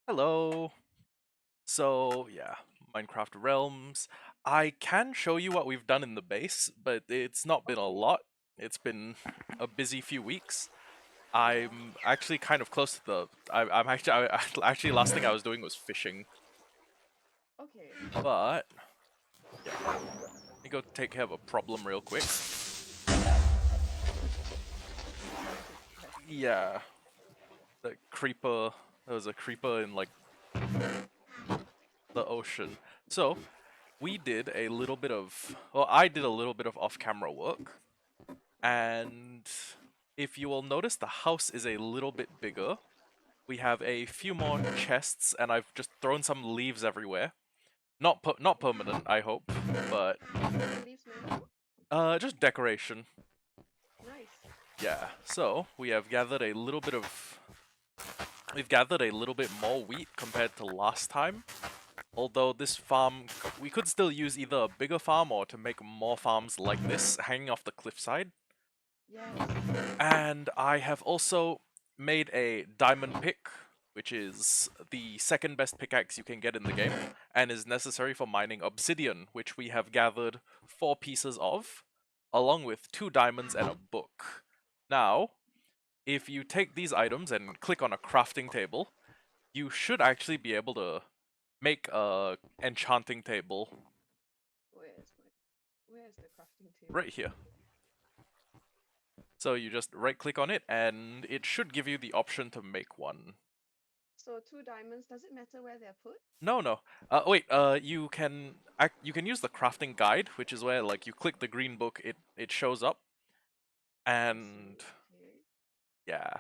Hello. So, yeah, Minecraft Realms. I can show you what we've done in the base, but it's not been a Okay. lot. It's been a busy few weeks. Yeah. I'm actually kind of close to the. I'm actually. Actually, last thing I was doing was fishing. Okay. But yeah, let me go take care of a problem real quick. Trying to rescue Yeah, something. the creeper. There was a creeper in like the ocean. So we did a little bit of. Well, I did a little bit of off-camera work. And if you will notice, the house is a little bit bigger. We have a few more chests, and I've just thrown some leaves everywhere. Not permanent, I hope, but What are the leaves meant for? just decoration. Nice. Yeah. So we've gathered a little bit more wheat compared to last time. Although this farm, we could still use either a bigger farm or to make more farms like this, hanging off the cliffside. Yes. And I have also made a diamond pick, which is the second best pickaxe you can get in the game, and is necessary for mining obsidian, which we have gathered 4 pieces of, along with 2 diamonds and a book. Now, if you take these items and click on a crafting table, you should actually be able to make a enchanting table Where's my where's the crafting table? right here. So you just right click on it and it should give you the option to make one. So 2 diamonds, does it matter where they're put? No, no. Wait. You can use the crafting guide, which is where like you click the green book, it shows up, I and see. Okay. yeah.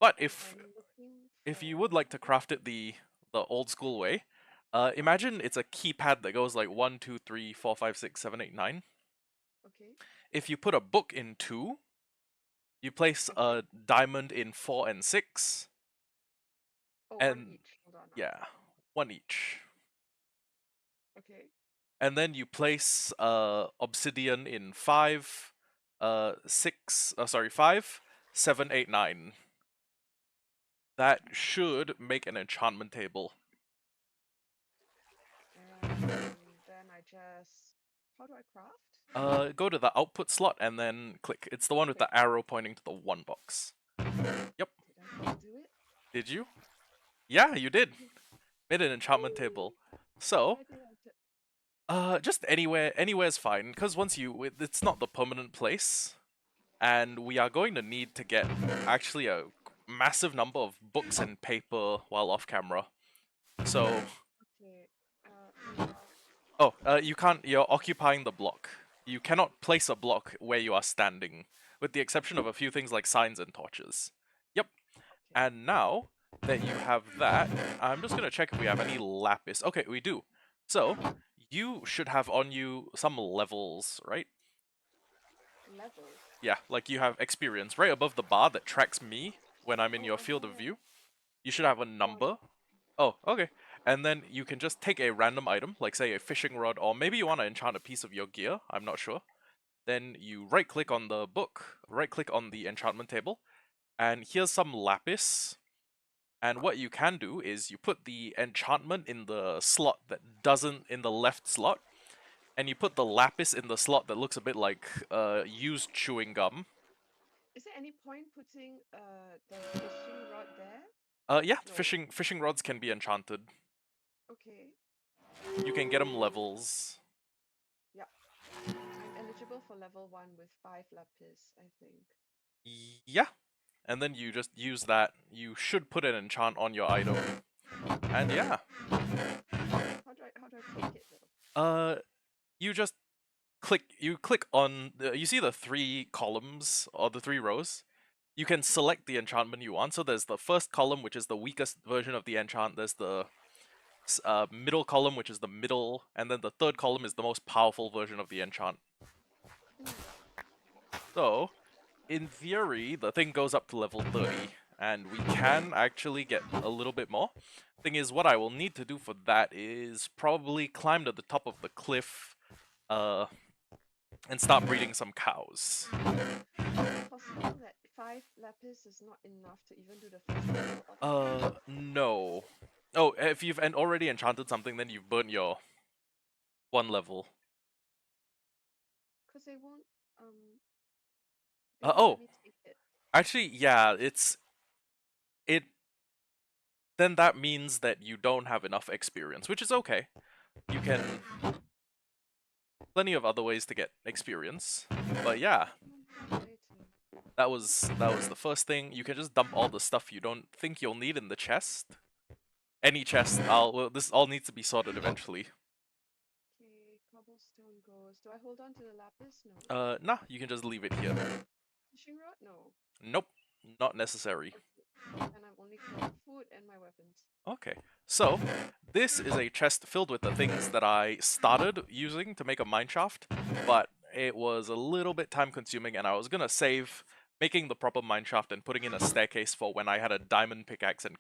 But I'm looking if you would for like to craft it the old school way, imagine it's a keypad that goes like 1, 2, 3, 4, 5, 6, 7, 8, 9. okay. If you put a book in 2, you place Okay. a diamond in 4 and 6, Oh, one and each. Hold on. yeah, one each. Okay. And then you place obsidian in 5, 6, sorry, 5, 7, 8, 9. That should make an enchantment table. And then I just how do I craft? Go to the output slot and then click. It's the one with Okay. the arrow pointing to the one box. Yep. Did I just do it? Did you? Yeah, you did. Mhm. Made an enchantment Woo! table. So, Where did I put? just anywhere's fine. Because it's not the permanent place. And we are going to need to get actually a massive number of books and paper while off camera. So, Okay. Hmm. you can't. You're occupying the block. You cannot place a block where you are standing, with the exception of a few things like signs and torches. Yep. Okay. And now that you have that, I'm just gonna check if we have any lapis. Okay, we do. So, you should have on you some levels, right? Levels. Yeah, like you have experience right above the bar that tracks me when I'm in Oh, your field of yeah. view. You should have a Oh, number. Oh, okay. And then you can just take a random item, like say a fishing rod, or maybe you want to enchant a piece of your gear, I'm not sure. Then you right click on the book, right click on the enchantment table, and here's some lapis. And what you can do is you put the enchantment in the slot that doesn't in the left slot, and you put the lapis in the slot that looks a bit like used chewing gum. is there any point putting the fishing rod there? Yeah, No. fishing rods can be enchanted. Okay. You can get them levels. Yeah. I'm eligible for level 1 with 5 lapis, I think. Yeah, and then you just use that. You should put an enchant on your item, and yeah, How do I click it though? uh, you just click on you see the 3 columns or the 3 rows. You can Hmm. select the enchantment you want. So there's the first column, which is the weakest version of the enchant. There's the middle column, which is the middle, and then the third column is the most powerful version of the enchant. Mm. So in theory, the thing goes up to level 30, and we can actually get a little bit more. Thing is, what I will need to do for that is probably climb to the top of the cliff, uh, and start breeding some cows. Is it possible that 5 lapis is not enough to even do the first level of enchantment? No. Oh, if you've already enchanted something, then you've burnt your one level. Because they won't let Oh, me take it. actually, yeah, it. Then that means that you don't have enough experience, which is okay. You can plenty of other ways to get experience. But yeah, Mumcraft item. that was the first thing. You can just dump all the stuff you don't think you'll need in the chest. Any chest. Well, this all needs to be sorted eventually. Okay, cobblestone goes. Do I hold on to the lapis? No. Nah, you can just leave it here. Fishing rod? No. Nope, not necessary. Okay. And I'm only collecting food and my weapons. Okay, so this is a chest filled with the things that I started using to make a mineshaft, but it was a little bit time consuming and I was gonna save making the proper mineshaft and putting in a staircase for when I had a diamond pickaxe and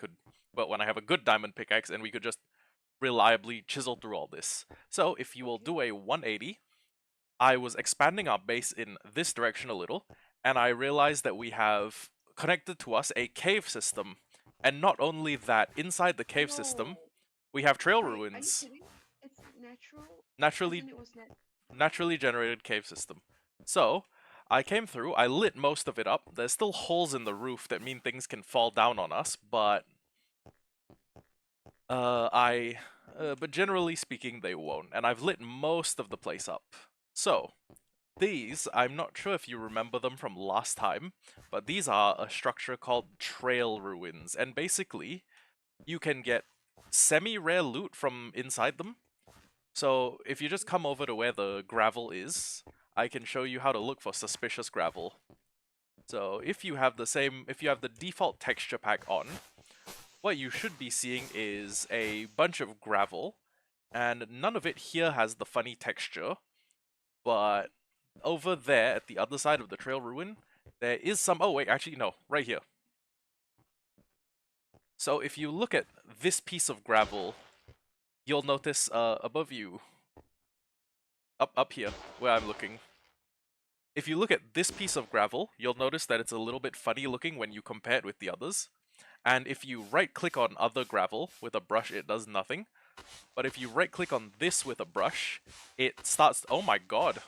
when I have a good diamond pickaxe and we could just reliably chisel through all this. So if you will Okay. do a 180, I was expanding our base in this direction a little, and I realized that we have connected to us a cave system. And not only that, inside the cave system, No. we have trail Wait, are you ruins. kidding? It's natural? As Naturally in it was not. naturally generated cave system. So, I came through, I lit most of it up. There's still holes in the roof that mean things can fall down on us, but but generally speaking they won't. And I've lit most of the place up. So, these, I'm not sure if you remember them from last time, but these are a structure called trail ruins, and basically, you can get semi-rare loot from inside them. So if you just come over to where the gravel is, I can show you how to look for suspicious gravel. So if you have the default texture pack on, what you should be seeing is a bunch of gravel, and none of it here has the funny texture, but over there at the other side of the trail ruin, there is some. Oh, wait, actually, no, right here. So if you look at this piece of gravel, you'll notice above you, up here, where I'm looking. If you look at this piece of gravel, you'll notice that it's a little bit funny looking when you compare it with the others. And if you right click on other gravel with a brush, it does nothing. But if you right click on this with a brush, it starts. Oh my god.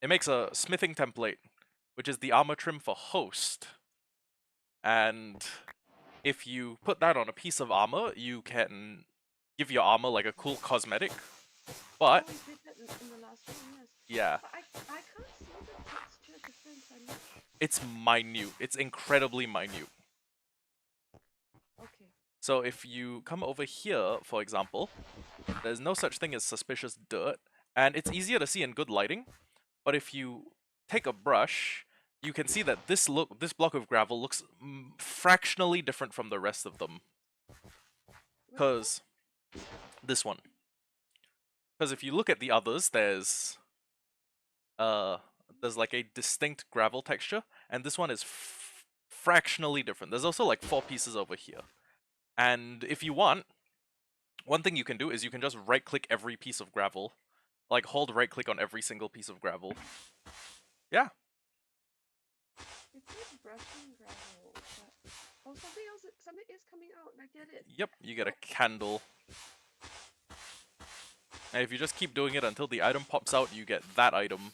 It makes a smithing template, which is the armor trim for host. And if you put that on a piece of armor, you can give your armor like a cool cosmetic. But, Oh, I did that in the last one, yes. yeah, But I can't see the texture difference. I'm not. it's minute. It's incredibly minute. Okay. So if you come over here, for example, there's no such thing as suspicious dirt, and it's easier to see in good lighting, but if you take a brush, you can see that this block of gravel looks fractionally different from the rest of them. Which one? Because this one. Because if you look at the others, uh there's like a distinct gravel texture, and this one is fractionally different. There's also like 4 pieces over here. And if you want, one thing you can do is you can just right click every piece of gravel. Like hold right click on every single piece of gravel. Yeah. It says brushing gravel, but oh, something is coming out. I get it. Yep, you get a Oh, candle. And if you just keep doing it until the item pops out, you get that item.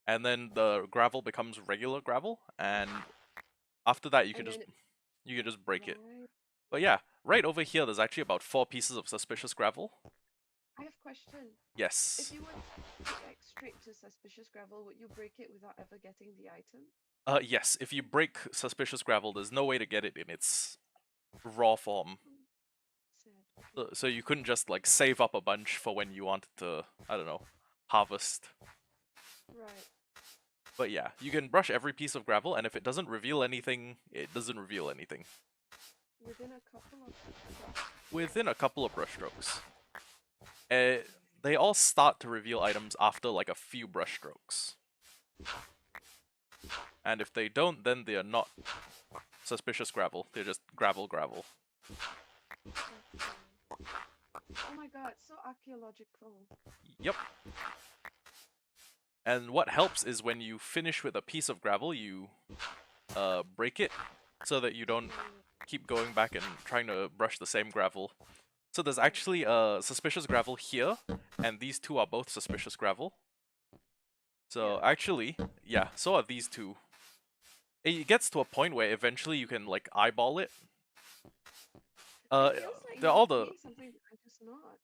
And then the gravel becomes regular gravel, and after that and then you can just break it. right. But yeah, right over here there's actually about 4 pieces of suspicious gravel. I have question. If Yes. you were to like straight to suspicious gravel, would you break it without ever getting the item? Yes, if you break suspicious gravel, there's no way to get it in its raw form. Hmm, sad. Okay. So you couldn't just like save up a bunch for when you wanted to, I don't know, harvest. Right. But yeah, you can brush every piece of gravel, and if it doesn't reveal anything, it doesn't reveal anything. Within a couple of Within a couple of brushstrokes. Uh, they all start to reveal items after like a few brushstrokes. And if they don't, then they are not suspicious gravel. They're just gravel. okay. Oh my god, so archaeological. Yep. And what helps is when you finish with a piece of gravel, you break it so that you don't keep going back and trying to brush the same gravel. So there's actually suspicious gravel here, and these two are both suspicious gravel. So Yeah. actually, yeah, so are these two. It gets to a point where eventually you can like eyeball it. It feels like They're you're all the doing something I'm just not.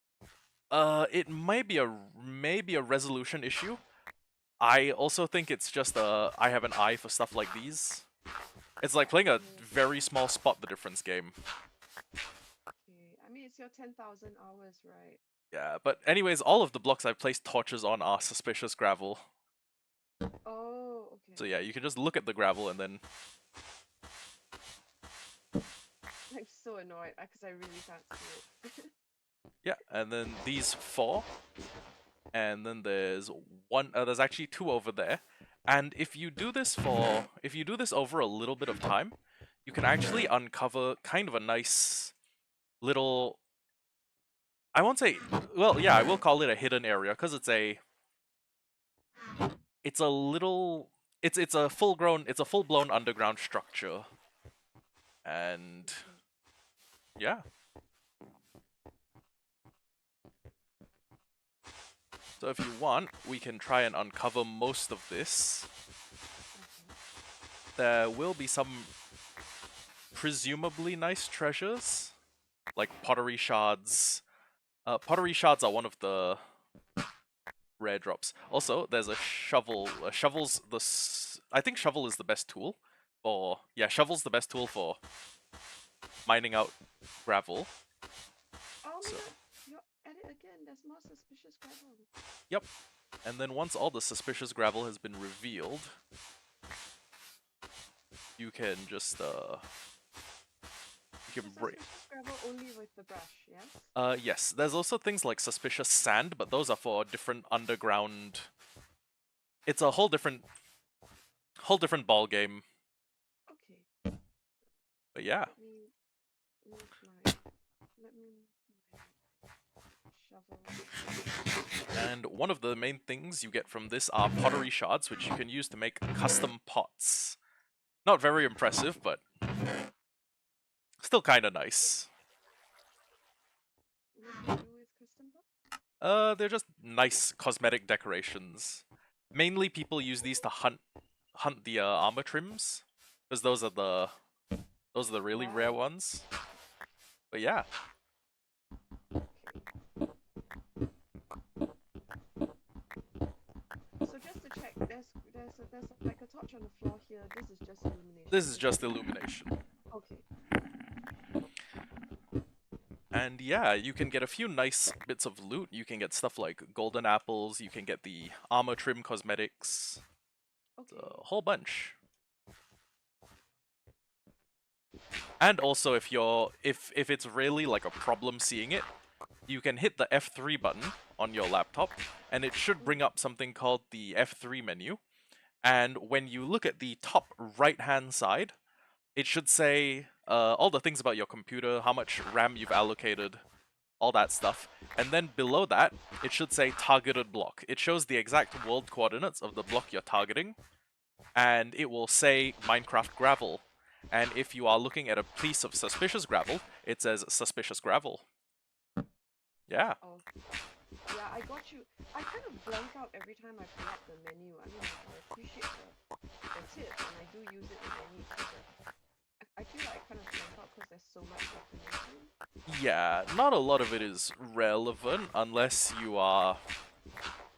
it might be a resolution issue. I also think it's just I have an eye for stuff like these. It's like playing a Mm, very small spot the difference game. okay. I mean, it's your 10,000 hours, right? Yeah, but anyways, all of the blocks I've placed torches on are suspicious gravel. Oh, So okay. yeah, you can just look at the gravel and then I'm so annoyed because I really can't see it. yeah, and then these four, and then there's one. There's actually two over there. And if you do this over a little bit of time, you can actually uncover kind of a nice little. I won't say. Well, yeah, I will call it a hidden area because it's a little. It's a full blown underground structure, and Okay. yeah. So if you want, we can try and uncover most of this. Okay. There will be some presumably nice treasures, like pottery shards. Pottery shards are one of the rare drops. Also, there's a shovel. Shovel's I think shovel is the best tool for. Yeah, shovel's the best tool for mining out gravel. Oh my So, god, you're at it again. There's more suspicious gravel. yep. And then once all the suspicious gravel has been revealed, you can just you So can break. suspicious gravel only with the brush, yes? Yes. There's also things like suspicious sand, but those are for different underground. It's a whole different ball game. Okay. But yeah. Let me move my let me move my shovel. And one of the main things you get from this are pottery shards, which you can use to make custom pots. Not very impressive, but still kind of nice. What to do with custom book? They're just nice cosmetic decorations. Mainly people use these to hunt the armor trims, because those are the really rare Wow. ones. But yeah, Okay. So just to check, there's like a torch on the floor here. This is just illumination, this is is it? just illumination. Okay. And yeah, you can get a few nice bits of loot. You can get stuff like golden apples, you can get the armor trim cosmetics, Okay. a whole bunch. And also if it's really like a problem seeing it, you can hit the F3 button on your laptop and it should bring up something called the F3 menu. And when you look at the top right hand side, it should say all the things about your computer, how much RAM you've allocated, all that stuff. And then below that, it should say targeted block. It shows the exact world coordinates of the block you're targeting, and it will say Minecraft gravel. And if you are looking at a piece of suspicious gravel, it says suspicious gravel. Yeah. Oh, yeah, I got you. I kind of blank out every time I pull up the menu. I mean, I appreciate the tips, and I do use it when I need to, but I feel like I kind of blank out because there's so much information. Yeah, not a lot of it is relevant unless you are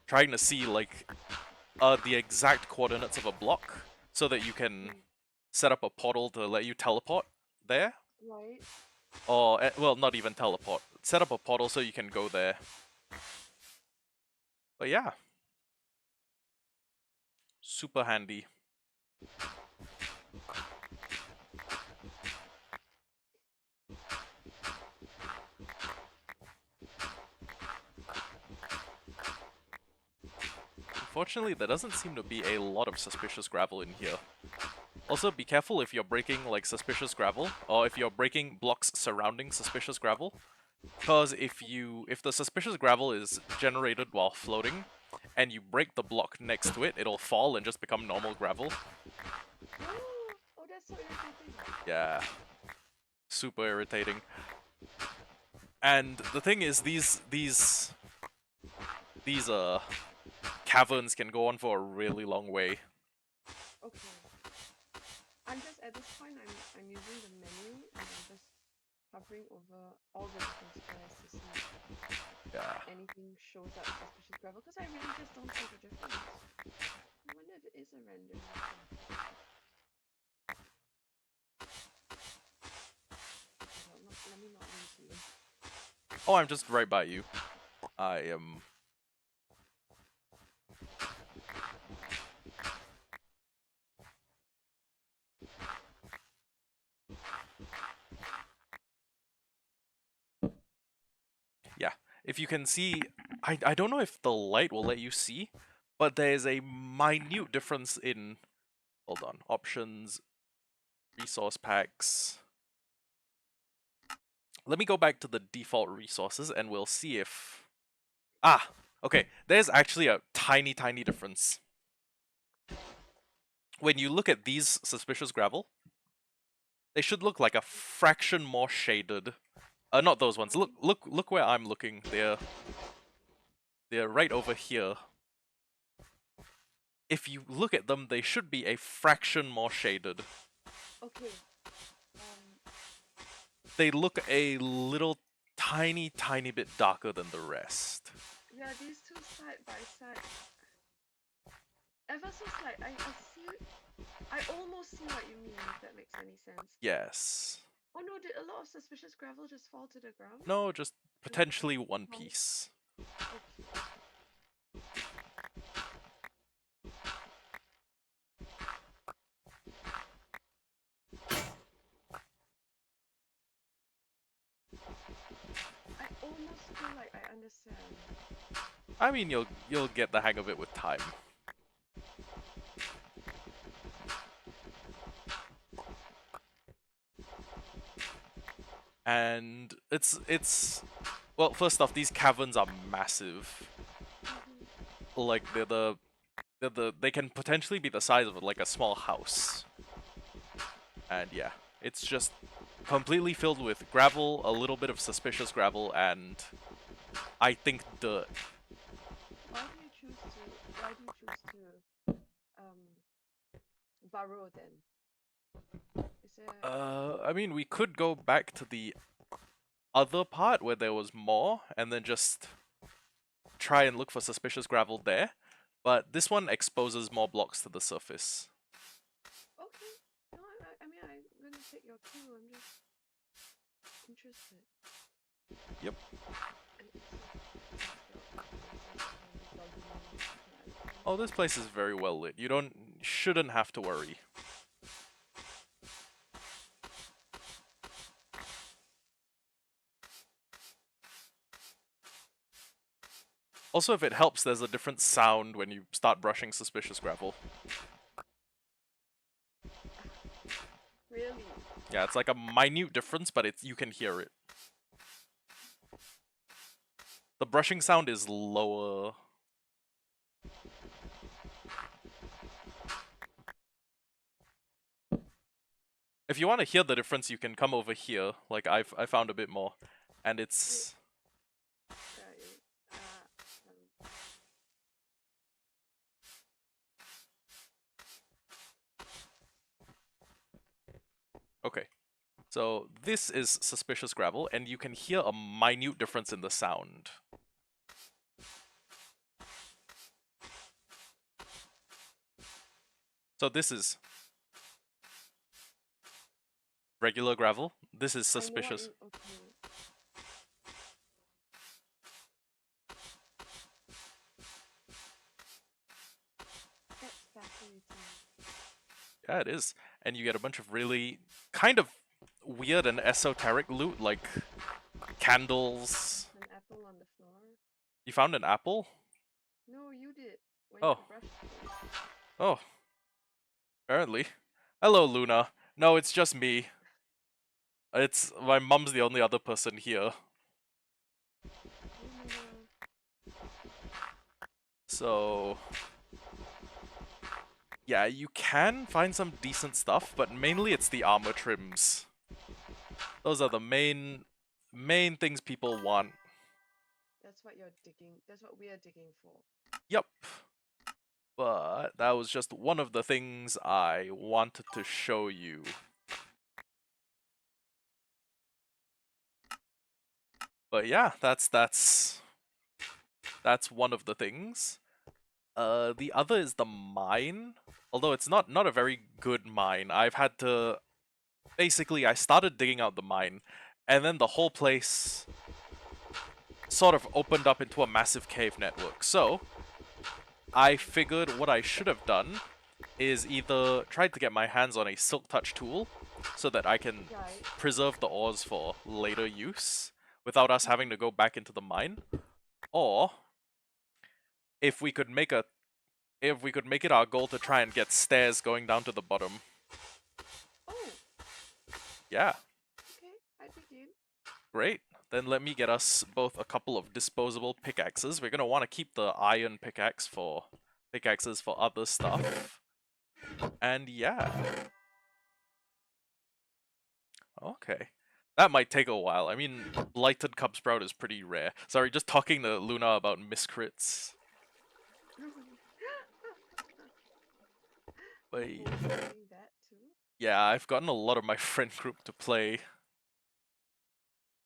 trying to see like the exact coordinates of a block so that you can Mm, set up a portal to let you teleport there. right? Or, well, not even teleport. Set up a portal so you can go there. But yeah, super handy. Unfortunately, there doesn't seem to be a lot of suspicious gravel in here. Also, be careful if you're breaking, like, suspicious gravel, or if you're breaking blocks surrounding suspicious gravel. Because if the suspicious gravel is generated while floating, and you break the block next to it, it'll fall and just become normal gravel. Oh, that's so irritating. Yeah. Super irritating. And the thing is, these caverns can go on for a really long way. Okay. I'm just at this point. I'm using the menu and I'm just hovering over all the different squares to see Yeah. if anything shows up suspicious gravel because I really just don't see the difference. I wonder if it is a random thing. Well, let me not lose you. Oh, I'm just right by you. I am. Yeah. If you can see, I don't know if the light will let you see, but there's a minute difference in. Hold on. Options, resource packs. Let me go back to the default resources and we'll see if... Ah! Okay, there's actually a tiny, tiny difference. When you look at these suspicious gravel, they should look like a fraction more shaded. Not those ones. Right? Look where I'm looking. They're right over here. If you look at them, they should be a fraction more shaded. Okay. Um. They look a little tiny, tiny bit darker than the rest. Yeah, these two side by side. Ever so slight. I see. I almost see what you mean. If that makes any sense. Yes. Oh no! Did a lot of suspicious gravel just fall to the ground? No, just Like, potentially one how? piece. Okay. I almost feel like I understand. I mean, you'll get the hang of it with time. And it's well, first off, these caverns are massive. Mm-hmm. Like they can potentially be the size of like a small house. And yeah, it's just completely filled with gravel, a little bit of suspicious gravel, and I think dirt. Why do you choose to? Why do you choose to um burrow then? Is there? I mean, we could go back to the other part where there was more, and then just try and look for suspicious gravel there. But this one exposes more blocks to the surface. Okay. No, I mean I'm gonna take your cue. I'm just interested. Yep. Oh, this place is very well lit. You shouldn't have to worry. Also, if it helps, there's a different sound when you start brushing suspicious gravel. Really? Yeah, it's like a minute difference, but you can hear it. The brushing sound is lower. If you want to hear the difference, you can come over here. Like I found a bit more, and Wait. it's Right. okay. So this is suspicious gravel, and you can hear a minute difference in the sound. So this is regular gravel. This is I know what suspicious. you. Okay. That's fascinating. Yeah, it is. And you get a bunch of really kind of weird and esoteric loot, like candles. An apple on the floor. You found an apple? No, you did when Oh, you brushed it. oh, apparently. Hello, Luna. No, it's just me. It's my mum's the only other person here. Hey, Luna. So, yeah, you can find some decent stuff, but mainly it's the armor trims. Those are the main things people want. That's what you're digging. That's what we are digging for. Yep. But that was just one of the things I wanted to show you. But yeah, that's one of the things. The other is the mine. Although it's not a very good mine. I've had to basically I started digging out the mine, and then the whole place sort of opened up into a massive cave network. So I figured what I should have done is either tried to get my hands on a silk touch tool so that I can Right. preserve the ores for later use without us having to go back into the mine, or if we could make it our goal to try and get stairs going down to the bottom. Oh, Yeah, okay. I begin. great. Then let me get us both a couple of disposable pickaxes. We're gonna want to keep the iron pickaxes for other stuff. And yeah. Okay. That might take a while. I mean, Blighted Cup Sprout is pretty rare. Sorry, just talking to Luna about miscrits. But You're both doing that too? yeah, I've gotten a lot of my friend group to play.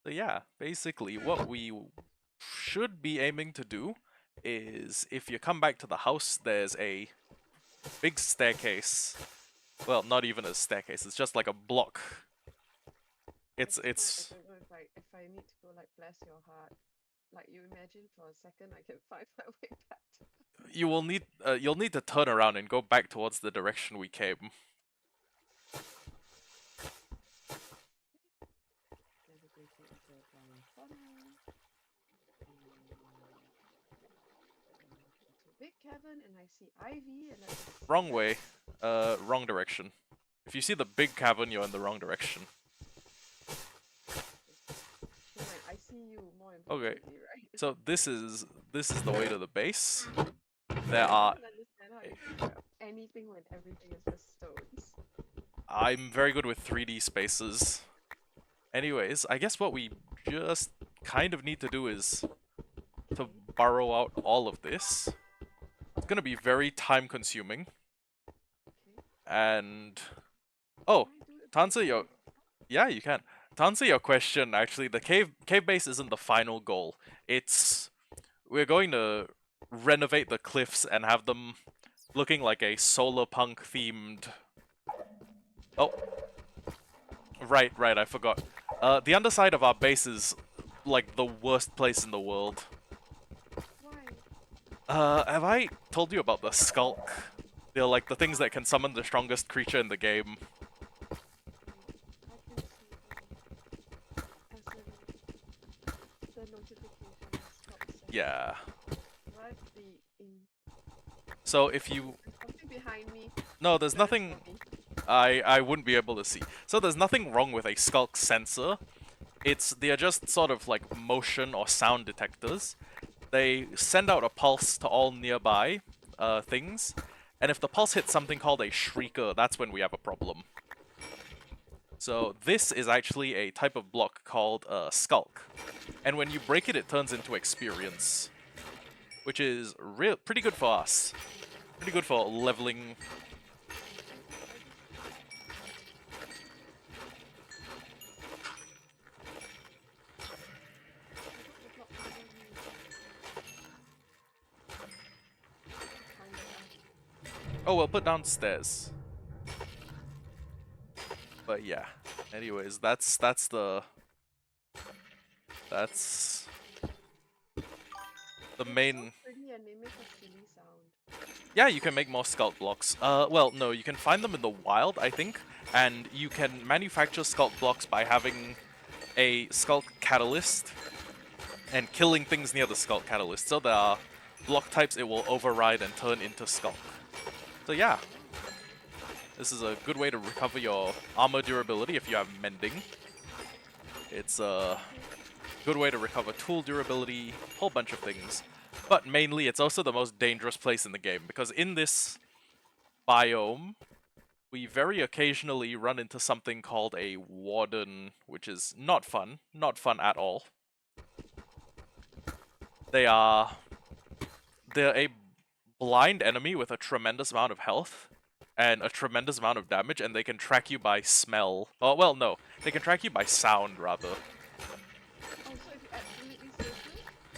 So yeah, basically what we should be aiming to do is if you come back to the house, there's a big staircase. Well, not even a staircase, it's just like a block. At this point, I It's don't know if I need to go like bless your heart. Like you imagine for a second I can find my way back to you'll need to turn around and go back towards the direction we came. navigating a brown funnel. It's a big cavern and I see ivy and I can Wrong see way. Wrong direction. If you see the big cavern, you're in the wrong direction. Never mind, I see you more Okay. importantly, right? So this is the way to the base. There I are don't understand how you figure out anything when everything is just stones. I'm very good with 3D spaces. Anyways, I guess what we just kind of need to do is to Okay. borrow out all of this. It's gonna be very time consuming. Okay. And Can oh, I do it to by answer your hand? yeah, you can. To answer your question, actually, the cave base isn't the final goal. It's we're going to renovate the cliffs and have them looking like a solar punk themed. Oh, right, I forgot. The underside of our base is like the worst place in the world. Why? Have I told you about the Skulk? They're like the things that can summon the strongest creature in the game. I can see as in the notification stops saying Yeah. what the in So if you there's something behind me no, there's that is nothing funny. I wouldn't be able to see. So there's nothing wrong with a Skulk sensor. They're just sort of like motion or sound detectors. They send out a pulse to all nearby things, and if the pulse hits something called a shrieker, that's when we have a problem. So this is actually a type of block called Skulk, and when you break it, it turns into experience, which is pretty good for us. Pretty good for leveling. I got the block under me. Find it out. Oh, well, put downstairs. But yeah. Anyways, that's the They're so main. pretty and they make a silly sound. Yeah, you can make more Skulk blocks. Well, no, you can find them in the wild, I think, and you can manufacture Skulk blocks by having a Skulk catalyst and killing things near the Skulk catalyst. So there are block types it will override and turn into Skulk. So yeah, this is a good way to recover your armor durability if you have mending. It's a good way to recover tool durability, whole bunch of things. But mainly, it's also the most dangerous place in the game, because in this biome, we very occasionally run into something called a warden, which is not fun. Not fun at all. They are... They're a blind enemy with a tremendous amount of health and a tremendous amount of damage, and they can track you by smell. Oh, well, no. They can track you by sound, rather. Oh, so if you absolutely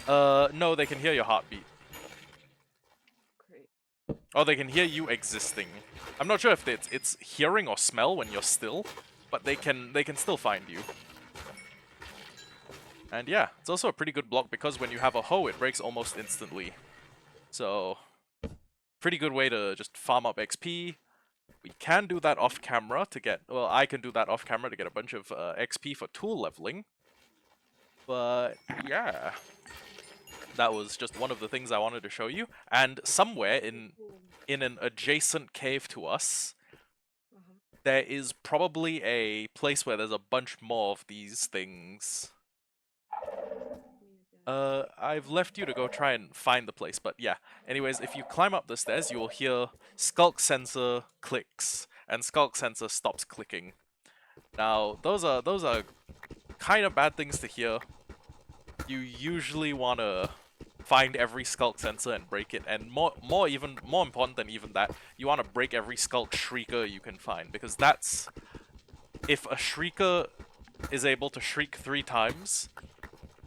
certain? No, they can hear your heartbeat. Great. Or they can hear you existing. I'm not sure if it's hearing or smell when you're still, but they can still find you. And yeah, it's also a pretty good block because when you have a hoe, it breaks almost instantly. So, pretty good way to just farm up XP. We can do that off camera to get, well, I can do that off camera to get a bunch of XP for tool leveling. But yeah, that was just one of the things I wanted to show you. And somewhere in an adjacent cave to us, Uh-huh. there is probably a place where there's a bunch more of these things. I've left you to go try and find the place, but yeah. Anyways, if you climb up the stairs, you will hear Skulk Sensor clicks, and Skulk Sensor stops clicking. Now, those are kind of bad things to hear. You usually want to find every Skulk Sensor and break it, and more important than even that, you want to break every Skulk Shrieker you can find, because that's... If a Shrieker is able to shriek 3 times,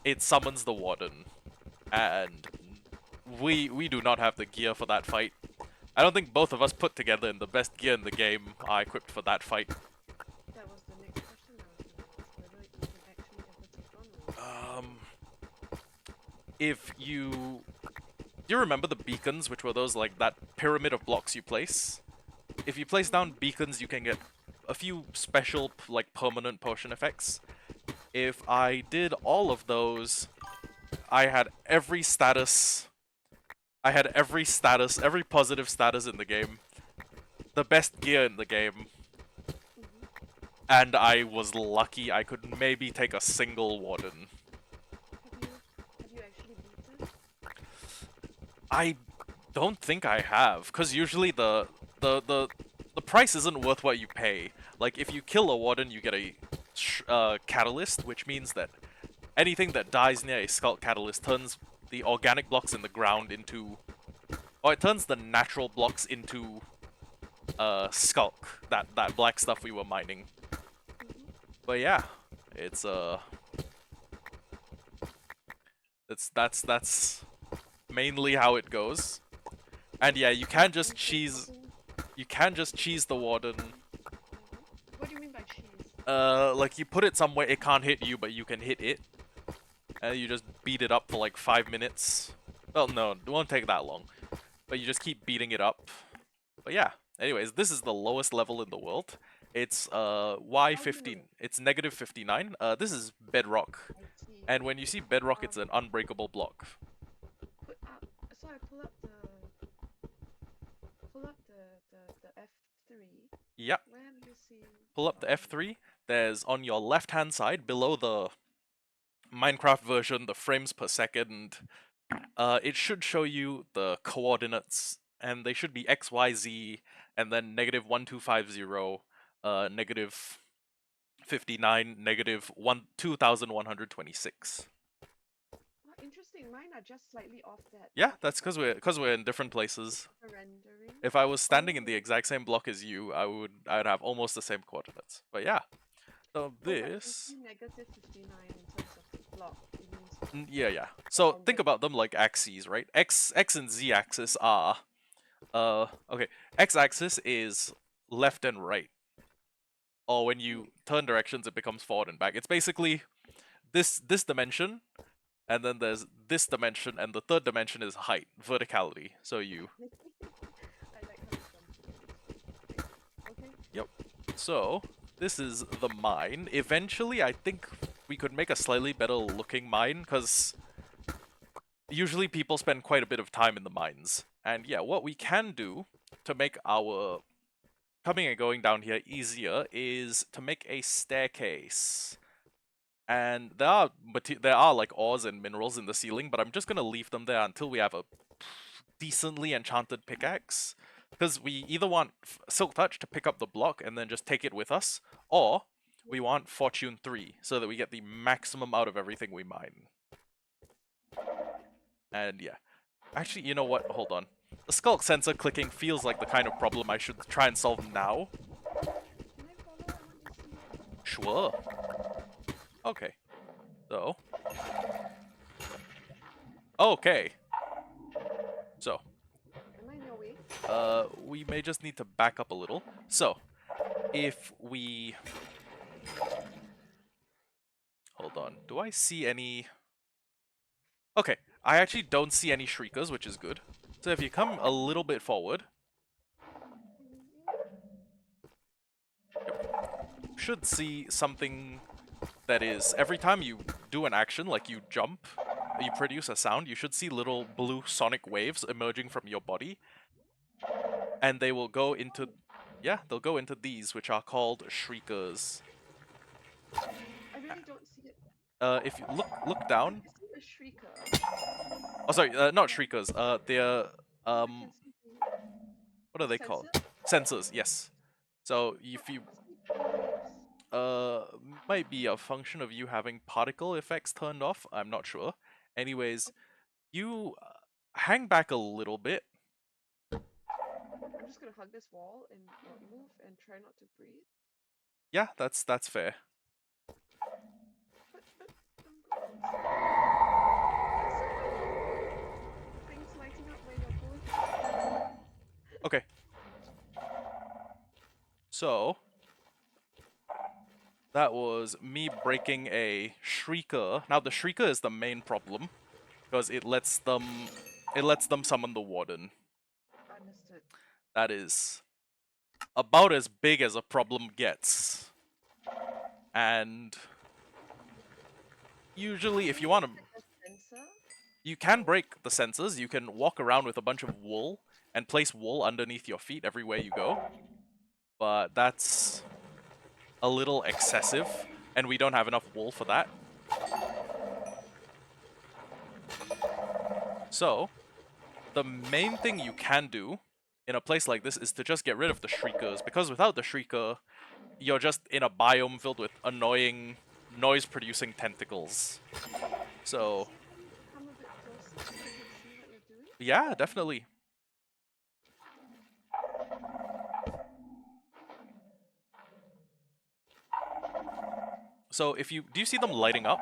it summons the Warden, and we do not have the gear for that fight. I don't think both of us put together in the best gear in the game are equipped for that fight. That was the next question I was going to ask, whether you can actually ever take on one. If you... Do you remember the beacons, which were those, like, that pyramid of blocks you place? If you place down beacons, you can get a few special, like, permanent potion effects. If I did all of those, I had every status... every positive status in the game. The best gear in the game. And I was lucky I could maybe take a single Warden. Have you actually beaten? I don't think I have, because usually the price isn't worth what you pay. Like, if you kill a Warden, you get a catalyst, which means that anything that dies near a Skulk Catalyst turns the organic blocks in the ground into... Or it turns the natural blocks into Skulk, that black stuff we were mining. But yeah, it's that's mainly how it goes. And yeah, you can just cheese the Warden. What do you mean by cheese? Like you put it somewhere it can't hit you, but you can hit it. And you just beat it up for like 5 minutes. Well, no, it won't take that long. But you just keep beating it up. But yeah, anyways, this is the lowest level in the world. It's Y15. It's negative 59. This is bedrock. I see. And when you see bedrock, it's an unbreakable block. Put up. So I pull up the F3. Yep. Where am I seeing? Pull up the F3. There's on your left-hand side, below the Minecraft version, the frames per second, it should show you the coordinates, and they should be X, Y, Z, and then negative 1250, negative 59, negative 2126. Interesting. Mine are just slightly off that. Yeah, that's because we're in different places. The rendering. If I was standing in the exact same block as you, I'd have almost the same coordinates. But yeah. So this... negative 59 in terms of the block. It means yeah. So think about them like axes, right? X and Z axis are... okay. X axis is left and right. Or when you turn directions, it becomes forward and back. It's basically this dimension, and then there's this dimension, and the third dimension is height, verticality. So you... I like how it's done. Okay. Yep. So, this is the mine. Eventually, I think we could make a slightly better looking mine, because usually people spend quite a bit of time in the mines. And yeah, what we can do to make our coming and going down here easier is to make a staircase. And there are like ores and minerals in the ceiling, but I'm just gonna leave them there until we have a decently enchanted pickaxe. Because we either want Silk Touch to pick up the block and then just take it with us, or we want Fortune 3 so that we get the maximum out of everything we mine. And yeah. Actually, you know what? Hold on. The Skulk sensor clicking feels like the kind of problem I should try and solve now. Can I follow? I want to see. Sure. Okay. So. Okay. So. Am I in your way? We may just need to back up a little. So, if we... Hold on. Do I see any... Okay. I actually don't see any Shriekers, which is good. So if you come a little bit forward... Should see something that is... Every time you do an action, like you jump, you produce a sound, you should see little blue sonic waves emerging from your body. And they will go into... Yeah, they'll go into these, which are called Shriekers. I really don't see it. If you look down... I see a shrieker. Oh, sorry, not Shriekers. They're... I can see the What are they called? sensor. Sensors, yes. So But if you... I see waves. Might be a function of you having particle effects turned off. I'm not sure. Anyways, you hang back a little bit. I'm just gonna hug this wall and not move and try not to breathe. Yeah, that's fair. But there's so many things lighting up when you're going. Okay. So that was me breaking a Shrieker. Now the Shrieker is the main problem because it lets them summon the Warden. Understood. That is about as big as a problem gets. And usually if you want to... You can break the sensors. You can walk around with a bunch of wool and place wool underneath your feet everywhere you go. But that's a little excessive, and we don't have enough wool for that. So, the main thing you can do in a place like this is to just get rid of the Shriekers, because without the Shrieker, you're just in a biome filled with annoying, noise-producing tentacles. So... Come a bit closer so I can see what you're doing. Yeah, definitely. So if you... Do you see them lighting up?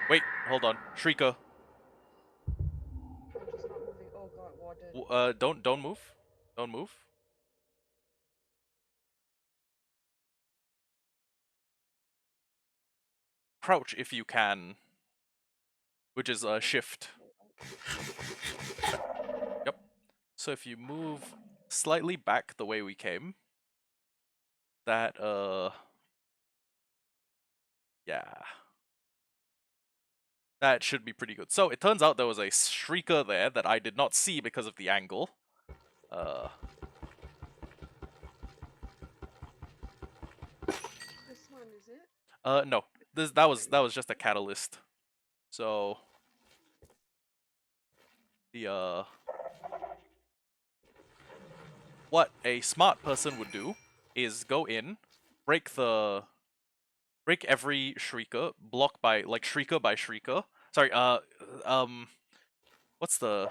Wait, hold on. Shrieker. I'm just not moving. Oh god, Warden. Don't move. Don't move. Crouch if you can. Which is a shift. Yep. So if you move slightly back the way we came, that, yeah. That should be pretty good. So it turns out there was a Shrieker there that I did not see because of the angle. This one, is it? No. That was just a catalyst. So the what a smart person would do is go in, break every Shrieker, block by Shrieker by Shrieker. Sorry, what's the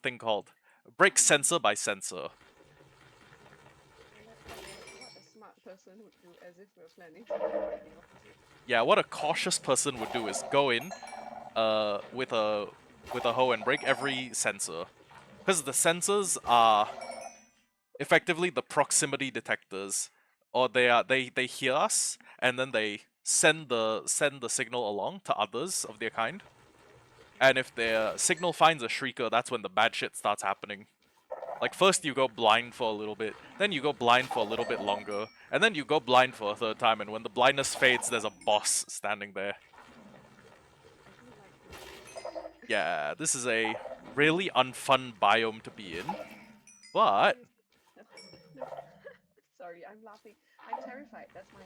thing called? Break sensor by sensor. What a smart person would do, as if we're planning to do the opposite. Yeah, what a cautious person would do is go in, with a hoe and break every sensor, because the sensors are effectively the proximity detectors, or they hear us and then they send the signal along to others of their kind. And if their signal finds a Shrieker, that's when the bad shit starts happening. Like, first you go blind for a little bit, then you go blind for a little bit longer, and then you go blind for a third time, and when the blindness fades, there's a boss standing there. Yeah, this is a really unfun biome to be in, but... No. Sorry, I'm laughing. I'm terrified. That's my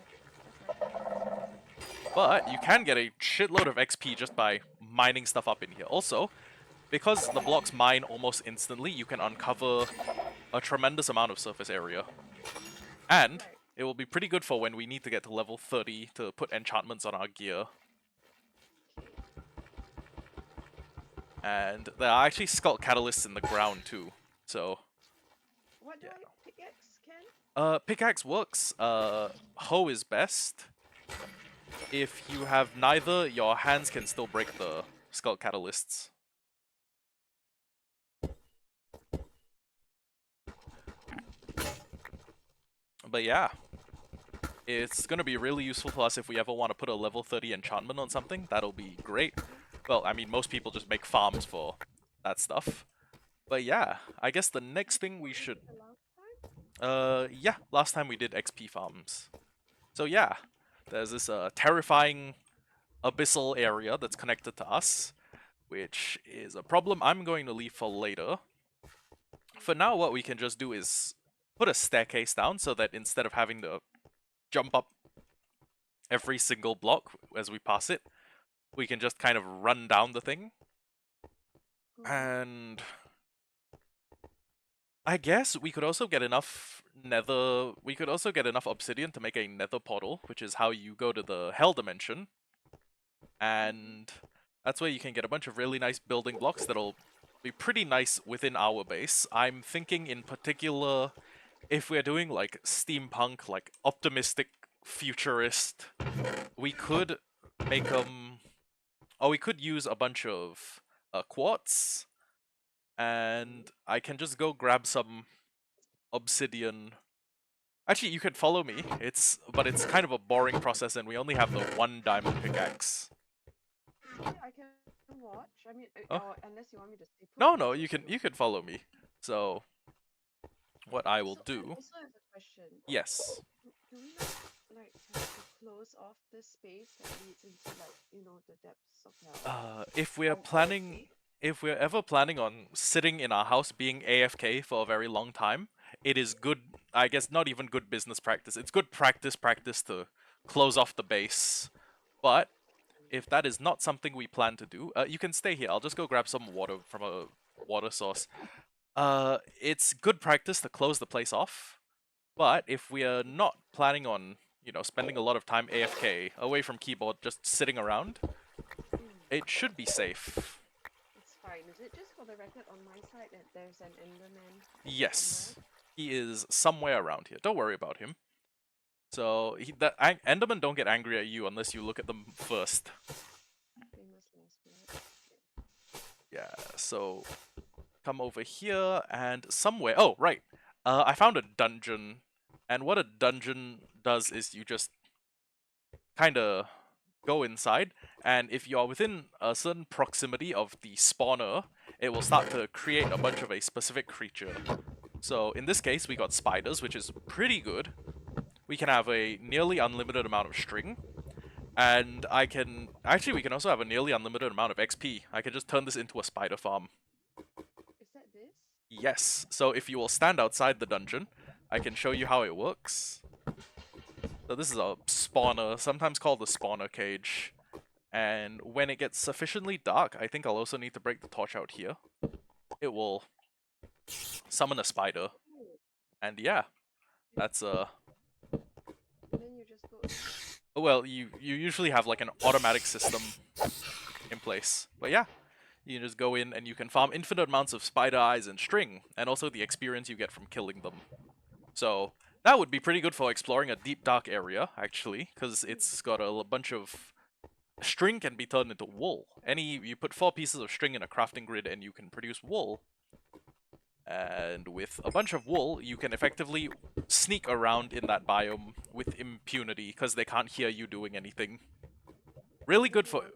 But you can get a shitload of XP just by mining stuff up in here. Also, because the blocks mine almost instantly, you can uncover a tremendous amount of surface area. And Right. it will be pretty good for when we need to get to level 30 to put enchantments on our gear. Okay. And there are actually skull catalysts in the ground too. So, What do yeah. I pickaxe can? Pickaxe works. Hoe is best. If you have neither, your hands can still break the skull catalysts. But yeah, it's gonna be really useful for us if we ever want to put a level 30 enchantment on something. That'll be great. Well, I mean, most people just make farms for that stuff. But yeah, I guess the next thing we What we should... did the last time? Yeah, last time we did XP farms. So yeah, there's this terrifying abyssal area that's connected to us, which is a problem I'm going to leave for later. For now, what we can just do is put a staircase down so that instead of having to jump up every single block as we pass it, we can just kind of run down the thing. Mm-hmm. And I guess we could also get enough nether... We could also get enough obsidian to make a nether portal, which is how you go to the hell dimension. And that's where you can get a bunch of really nice building blocks that'll be pretty nice within our base. I'm thinking in particular, if we're doing like steampunk, like optimistic futurist, we could make or we could use a bunch of quartz, and I can just go grab some obsidian. Actually, you could follow me. But it's kind of a boring process, and we only have the one diamond pickaxe. Okay, I can watch. I mean, Oh, or unless you want me to stay put, no, no, that's also you no can follow problem. me. So what I will So I do... also have a question. Yes. Do we not like have to close off this space that leads into like the depths of hell? If we're Our planning, cave? if we're ever planning on sitting in our house being AFK for a very long time, it is good, I guess not even good business practice. It's good practice to close off the base. But if that is not something we plan to do, you can stay here. I'll just go grab some water from a water source. It's good practice to close the place off. But if we are not planning on, spending a lot of time AFK, away from keyboard, just sitting around, Mm, it should be safe. it's fine. Is it just for the record on my side that there's an Enderman somewhere? Yes, he is somewhere around here. Don't worry about him. So, Endermen don't get angry at you unless you look at them first. Famous last word. Yeah, so come over here and somewhere... Oh, right. I found a dungeon. And what a dungeon does is you just kind of go inside, and if you are within a certain proximity of the spawner, it will start to create a bunch of a specific creature. So in this case, we got spiders, which is pretty good. We can have a nearly unlimited amount of string, and we can also have a nearly unlimited amount of XP. I can just turn this into a spider farm. Is that this? Yes, so if you will stand outside the dungeon, I can show you how it works. So this is a spawner, sometimes called the spawner cage. And when it gets sufficiently dark, I think I'll also need to break the torch out here. It will summon a spider. Oh, And yeah, that's and then you just go in. well, you usually have like an automatic system in place. But yeah, you can just go in and you can farm infinite amounts of spider eyes and string, and also the experience you get from killing them. So that would be pretty good for exploring a deep dark area, actually, because it's got a bunch of... String can be turned into wool. You put 4 pieces of string in a crafting grid and you can produce wool. And with a bunch of wool, you can effectively sneak around in that biome with impunity, because they can't hear you doing anything. Really Would good you for... want?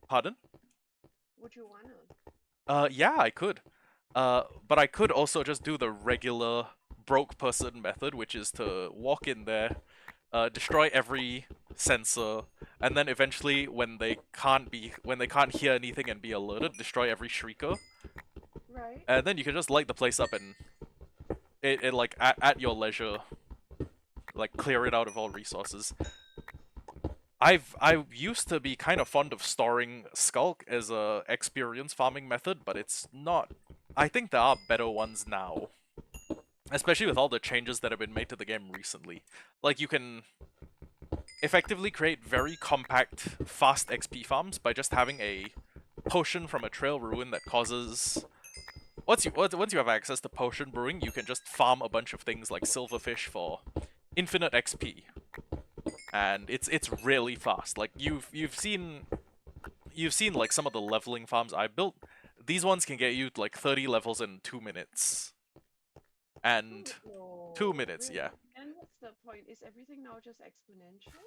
Pardon? Would you wanna? Yeah, I could. But I could also just do the regular broke person method, which is to walk in there, destroy every sensor, and then eventually, when they can't hear anything and be alerted, destroy every shrieker, Right. and then you can just light the place up and it like at your leisure, like clear it out of all resources. I used to be kind of fond of storing Skulk as a experience farming method, but it's not. I think there are better ones now, especially with all the changes that have been made to the game recently. Like you can effectively create very compact, fast XP farms by just having a potion from a trail ruin that causes. Once you have access to potion brewing, you can just farm a bunch of things like silverfish for infinite XP, and it's really fast. Like you've seen like some of the leveling farms I built. These ones can get you like 30 levels in 2 minutes, and two No, minutes, yeah. really? And what's the point? Is everything now just exponential?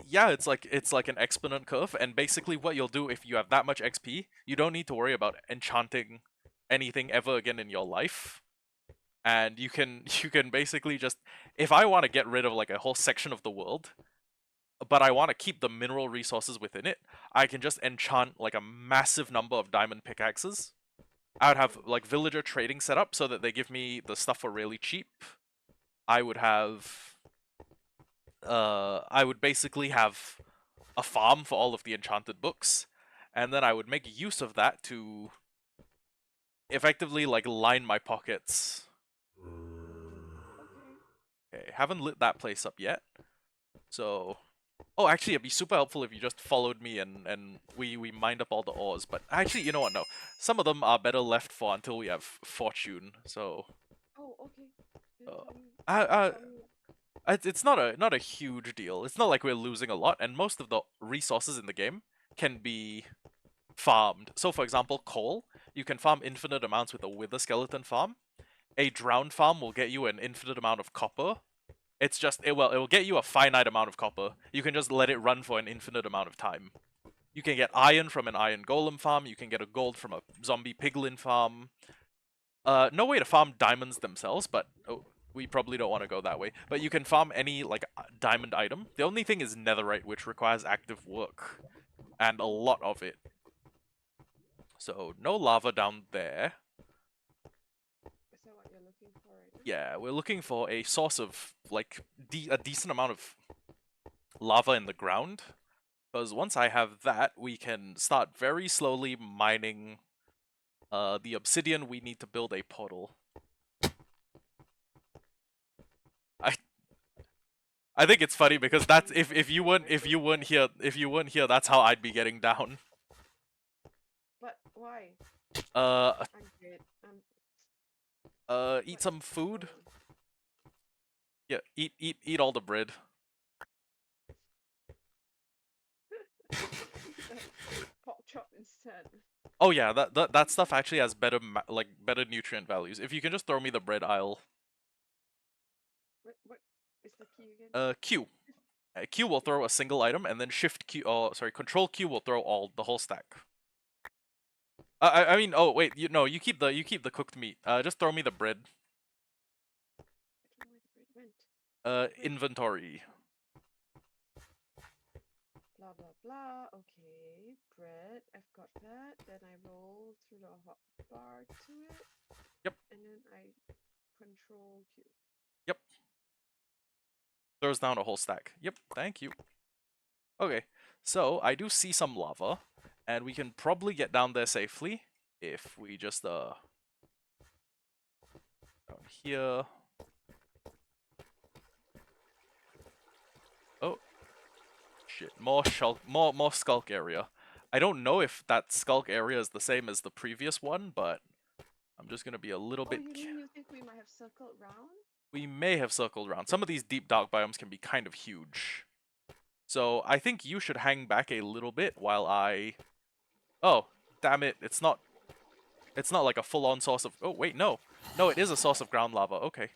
Yeah, it's like an exponent curve, and basically what you'll do if you have that much XP, you don't need to worry about enchanting anything ever again in your life. And you can basically just, if I want to get rid of like a whole section of the world, but I want to keep the mineral resources within it, I can just enchant like a massive number of diamond pickaxes. I would have like villager trading set up so that they give me the stuff for really cheap. I would have I would basically have a farm for all of the enchanted books, and then I would make use of that to effectively like line my pockets. Okay. Okay, haven't lit that place up yet. So, oh, actually, it'd be super helpful if you just followed me and we mined up all the ores. But actually, you know what? No, some of them are better left for until we have fortune. So, Oh, okay. Then uh, tell me. I, I, Tell me. it's not a huge deal. It's not like we're losing a lot, and most of the resources in the game can be farmed. So, for example, coal, you can farm infinite amounts with a wither skeleton farm. A drowned farm will get you an infinite amount of copper. It's just it will get you a finite amount of copper. You can just let it run for an infinite amount of time. You can get iron from an iron golem farm. You can get a gold from a zombie piglin farm. No way to farm diamonds themselves, but oh, we probably don't want to go that way. But you can farm any like diamond item. The only thing is netherite, which requires active work and a lot of it. So no lava down there. Is that what you're looking for right now? Yeah, we're looking for a source of like a decent amount of lava in the ground. Because once I have that, we can start very slowly mining the obsidian we need to build a portal. I I think it's funny because that's if you weren't here, that's how I'd be getting down. But why? Uh I'm good. eat What? some food. Oh. Yeah, eat all the bread. Eat the pork chop instead. Oh yeah, that stuff actually has better nutrient values. If you can just throw me the bread, I'll What is the key again? Q. Q will throw a single item, and then Shift Q. Oh, sorry, Control Q will throw the whole stack. I mean, oh wait, you keep the cooked meat. Just throw me the bread. I don't know where the bread went. Bread. Inventory. Blah blah blah. Okay, bread. I've got that. Then I roll through the hot bar to it. Yep, And then I control Q. yep. Throws down a whole stack. Yep, thank you. Okay, so I do see some lava, and we can probably get down there safely if we just down here. Oh shit! More skulk area. I don't know if that skulk area is the same as the previous one, but I'm just gonna be a little Oh, bit. you mean you think we might have circled round? We may have circled around. Some of these deep dark biomes can be kind of huge. So I think you should hang back a little bit while I... Oh, damn it. It's not like a full-on source of... Oh, wait, no. No, it is a source of ground lava. Okay.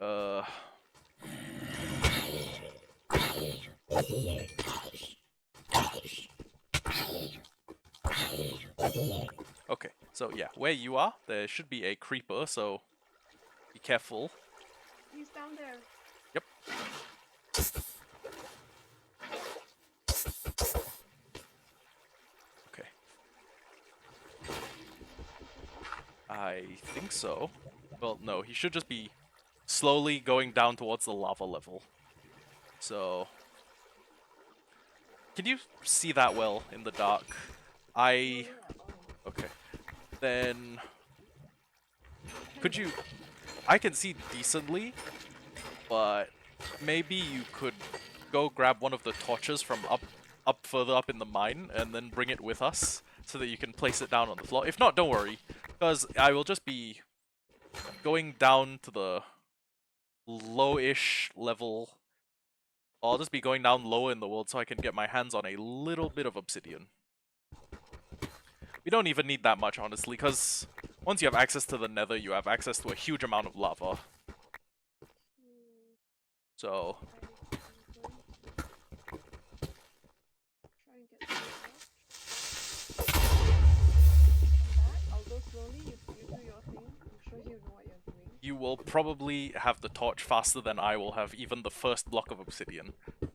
Uh... Okay, so yeah, where you are, there should be a creeper, so be careful. He's down there. Yep. Okay. I think so. Well, no, he should just be slowly going down towards the lava level. So... Can you see that well in the dark? Oh I... yeah. Oh. Okay. Then... Kind Could of. you... I can see decently, but maybe you could go grab one of the torches from further up in the mine and then bring it with us so that you can place it down on the floor. If not, don't worry, because I will just be going down to the low-ish level. I'll just be going down lower in the world so I can get my hands on a little bit of obsidian. We don't even need that much, honestly, because once you have access to the nether, you have access to a huge amount of lava. Hmm, So, I'm going to try and get some torch. I'm back. I'll go slowly. You do your thing. I'm sure you know what you're doing. you will probably have the torch faster than I will have even the first block of obsidian.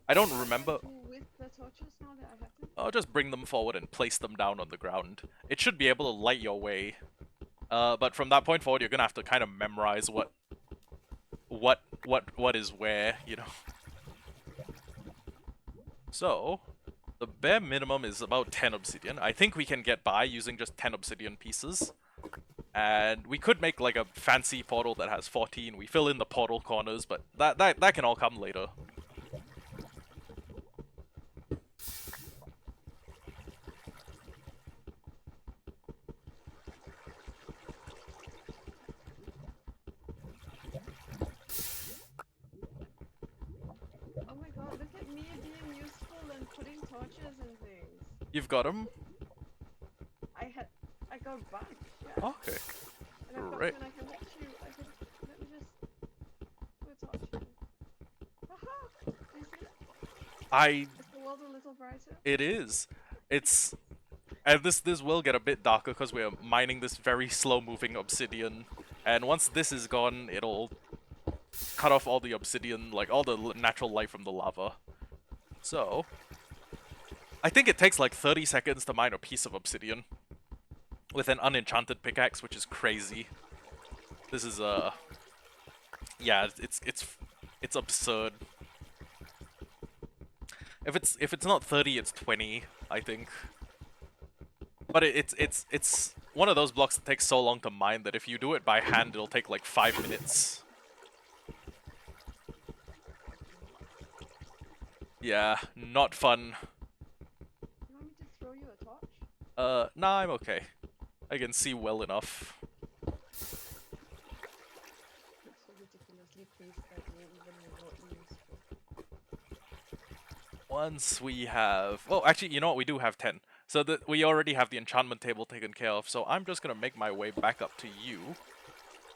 I don't What do I remember. do with the torches now that I have them? I'll just bring them forward and place them down on the ground. It should be able to light your way. But from that point forward, you're gonna have to kind of memorize what is where, you know. So, the bare minimum is about 10 obsidian. I think we can get by using just 10 obsidian pieces. And we could make like a fancy portal that has 14. We fill in the portal corners, but that can all come later. Oh my god, look at me being useful and putting torches and things. You've got them? I got a bunch, yeah. Okay. And I've got Great. two and I can let me just put a torch here. Haha! Do you see it? Is the world a little brighter? It is. It's... And this will get a bit darker because we're mining this very slow-moving obsidian. And once this is gone, it'll cut off all the obsidian, like all the natural light from the lava. So, I think it takes like 30 seconds to mine a piece of obsidian with an unenchanted pickaxe, which is crazy. This is yeah, it's absurd. If it's not 30, it's 20, I think. But it's one of those blocks that takes so long to mine that if you do it by hand, it'll take like 5 minutes. Yeah, not fun. You want me to throw you a torch? Nah, I'm okay. I can see well enough. It's so ridiculously pleased that you're even remotely useful. Once we have... Well, actually, you know what? We do have 10. So that we already have the enchantment table taken care of, so I'm just gonna make my way back up to you.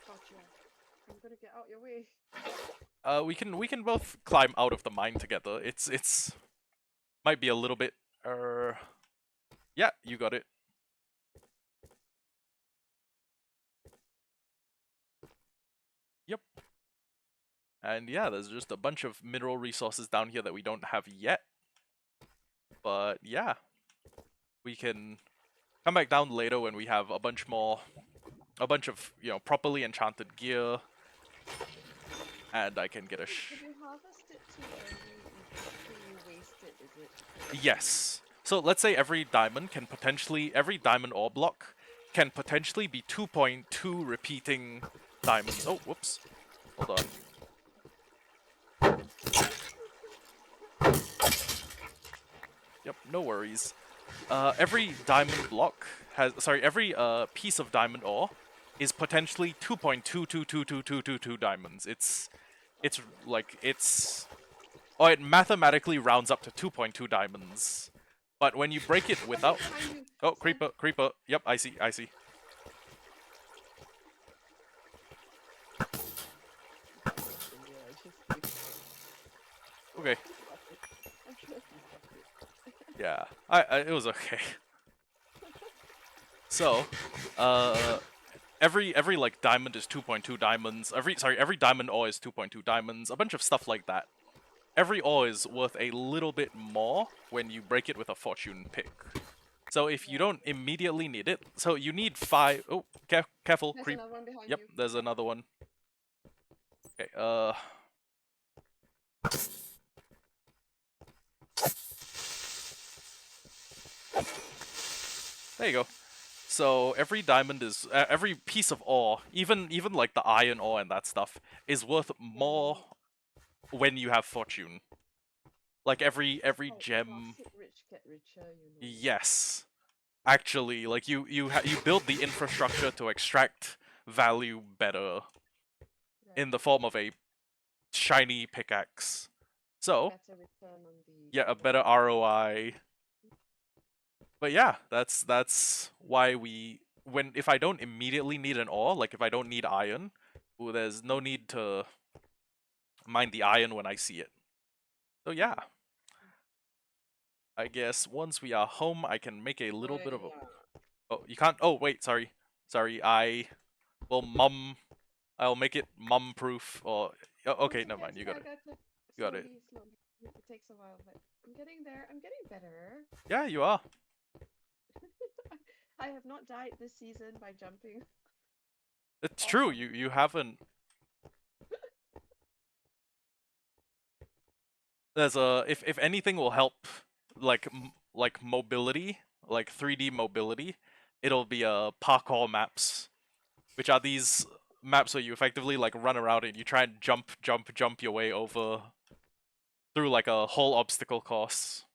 Gotcha. I'm gonna get out your way. We can both climb out of the mine together. It's might be a little bit yeah, you got it. Yep. And yeah, there's just a bunch of mineral resources down here that we don't have yet. But yeah, we can come back down later when we have a bunch of, you know, properly enchanted gear. And I can get a If you harvest it too early, you waste it, is it? Yes. So let's say every diamond ore block can potentially be 2.2 repeating diamonds. Oh, whoops. Hold on. Yep, no worries. Every diamond block every piece of diamond ore is potentially 2.2222222 diamonds. Oh, it mathematically rounds up to 2.2 diamonds. But when you break it without... Oh, creeper, creeper. Yep, I see. Okay. Yeah, it was okay. So, every like diamond is 2.2 diamonds. Every diamond ore is 2.2 diamonds. A bunch of stuff like that. Every ore is worth a little bit more when you break it with a fortune pick. So if you don't immediately need it, so you need 5. Oh, careful, There's creep. another one behind Yep, you. there's another one. Okay, There you go. So every diamond is every piece of ore, even like the iron ore and that stuff, is worth Yeah, yeah, more yeah. when you have fortune. Like That's every like gem, classic rich get richer, you know. yes. Actually, like you build the infrastructure to extract value better in Right. the form of a shiny pickaxe. A So, better return on the yeah, a better investment. ROI. But yeah, that's why we when if I don't immediately need an ore, like if I don't need iron, well, there's no need to mine the iron when I see it. So yeah, Mm. I guess once we are home, I can make a little bit of a. Yeah. Oh, you can't. Oh, wait, sorry. I will mum. I'll make it mum proof. Or Oh, okay, never mind. it's You okay. got I it. got it. You got it. Slowly, slowly. It takes a while, but I'm getting there. I'm getting better. Yeah, you are. I have not died this season by jumping It's off true. of. You haven't. There's a if anything will help, like like mobility, like 3D mobility, it'll be parkour maps, which are these maps where you effectively like run around and you try and jump your way over through like a whole obstacle course,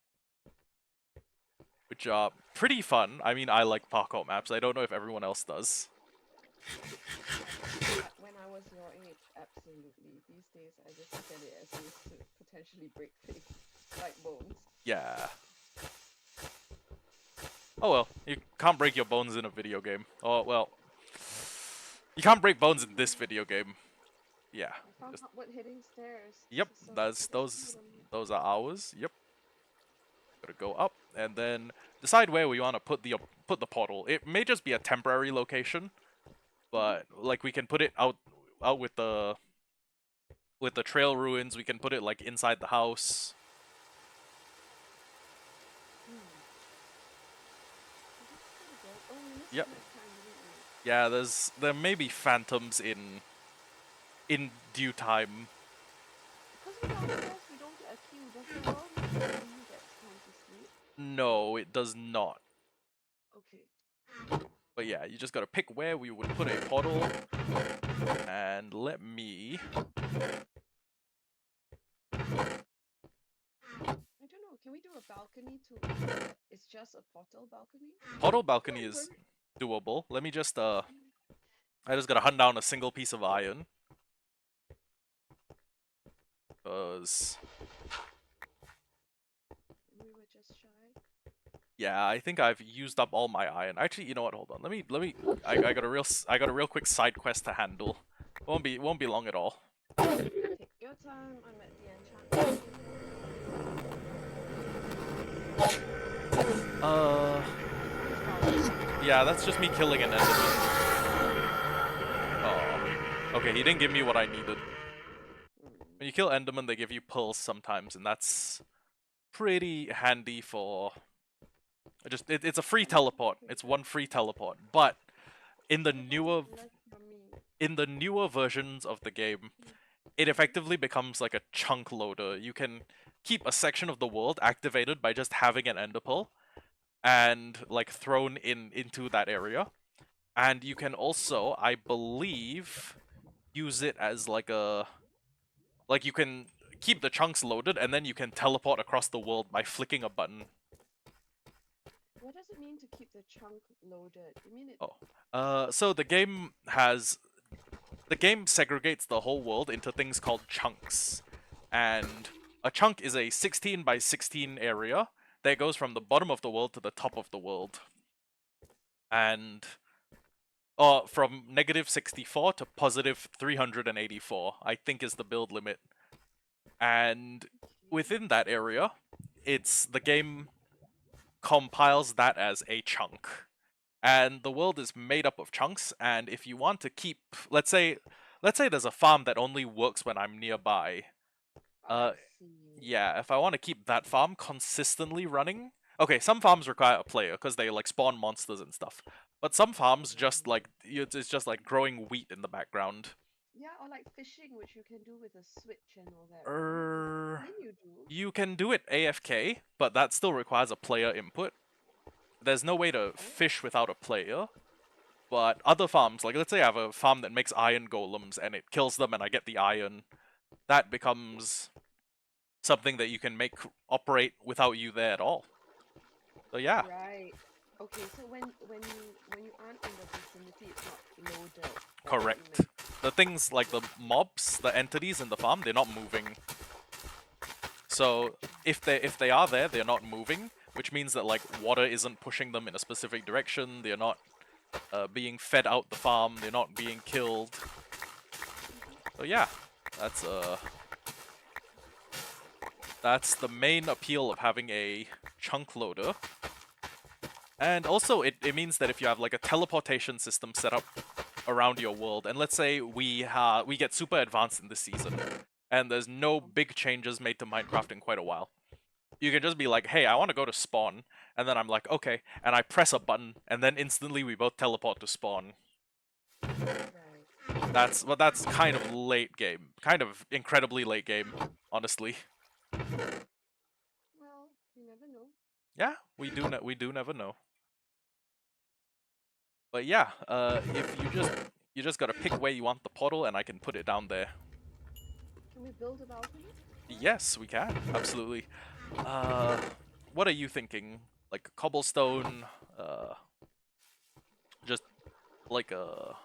which are pretty fun. I mean, I like parkour maps. I don't know if everyone else does. When I was your age, absolutely. These days, I just look at it as ways to potentially break things, like bones. Yeah. Oh well, you can't break your bones in a video game. Oh well, you can't break bones in this video game. Yeah. I found Just what hitting stairs. yep. So That's let's do them. those are ours. Yep. Gotta go up and then decide where we want to put the portal. It may just be a temporary location, but like we can put it out with the trail ruins. We can put it like inside the house. Hmm. So this is pretty good. Oh, we missed Yep. nighttime, didn't we? Yeah. There may be phantoms in due time. Because we're downstairs, we don't get a queue. Does the world know that Lee gets time to sleep? No, it does not. Okay. But yeah, you just gotta pick where we would put a portal, and let me. I don't know. Can we do a balcony to? It's just a portal balcony. Portal Come balcony on, is hurry. doable. Let me just I just gotta hunt down a single piece of iron. Cause We were just shy. yeah, I think I've used up all my iron. Actually, you know what? Hold on. Let me. I got a I got a real quick side quest to handle. Won't be long at all. Take your time. I'm at the enchantment Uh, table. yeah, that's just me killing an enderman. Oh, okay. He didn't give me what I needed. When you kill enderman, they give you pearls sometimes, and that's pretty handy for. It's a free teleport. It's one free teleport, but in the What does newer it left from me? versions of the game, it effectively becomes like a chunk loader. You can keep a section of the world activated by just having an ender pearl and like thrown into that area. And you can also, I believe, use it as like you can keep the chunks loaded and then you can teleport across the world by flicking a button. What does it mean to keep the chunk loaded? You mean it? Oh. So the game segregates the whole world into things called chunks. And a chunk is a 16 by 16 area that goes from the bottom of the world to the top of the world. And from negative 64 to positive 384, I think is the build limit. And Okay. within that area, it's the game compiles that as a chunk. And the world is made up of chunks, and if you want to keep, let's say there's a farm that only works when I'm nearby. I Uh see. yeah, if I want to keep that farm consistently running. Okay, some farms require a player because they like spawn monsters and stuff. But some farms just like it's just like growing wheat in the background. Yeah, or like fishing, which you can do with a switch and all that, right? Er I mean, you do. you can do it AFK, but that still requires a player input. there's no way to Oh, fish without a player. But other farms, like let's say I have a farm that makes iron golems and it kills them and I get the iron, that becomes something that you can make operate without you there at all. So yeah, right. Okay, so when you aren't in the vicinity, it's not loaded. That's what you correct. meant. The things like the mobs, the entities in the farm, they're not moving. So if they are there, they're not moving, which means that like water isn't pushing them in a specific direction. They're not being fed out the farm. They're not being killed. So yeah, that's uh that's the main appeal of having a chunk loader. And also it means that if you have like a teleportation system set up around your world, and let's say we get super advanced in this season, and there's no big changes made to Minecraft in quite a while. You can just be like, hey, I want to go to spawn, and then I'm like, okay, and I press a button, and then instantly we both teleport to spawn. Right. That's kind of late game, kind of incredibly late game, honestly. Well, you never know. Yeah, we do never know. But yeah, if you just gotta pick where you want the portal, and I can put it down there. Can we build a balcony? Yes, we can absolutely. Uh, what are you thinking? Like cobblestone? Just like a.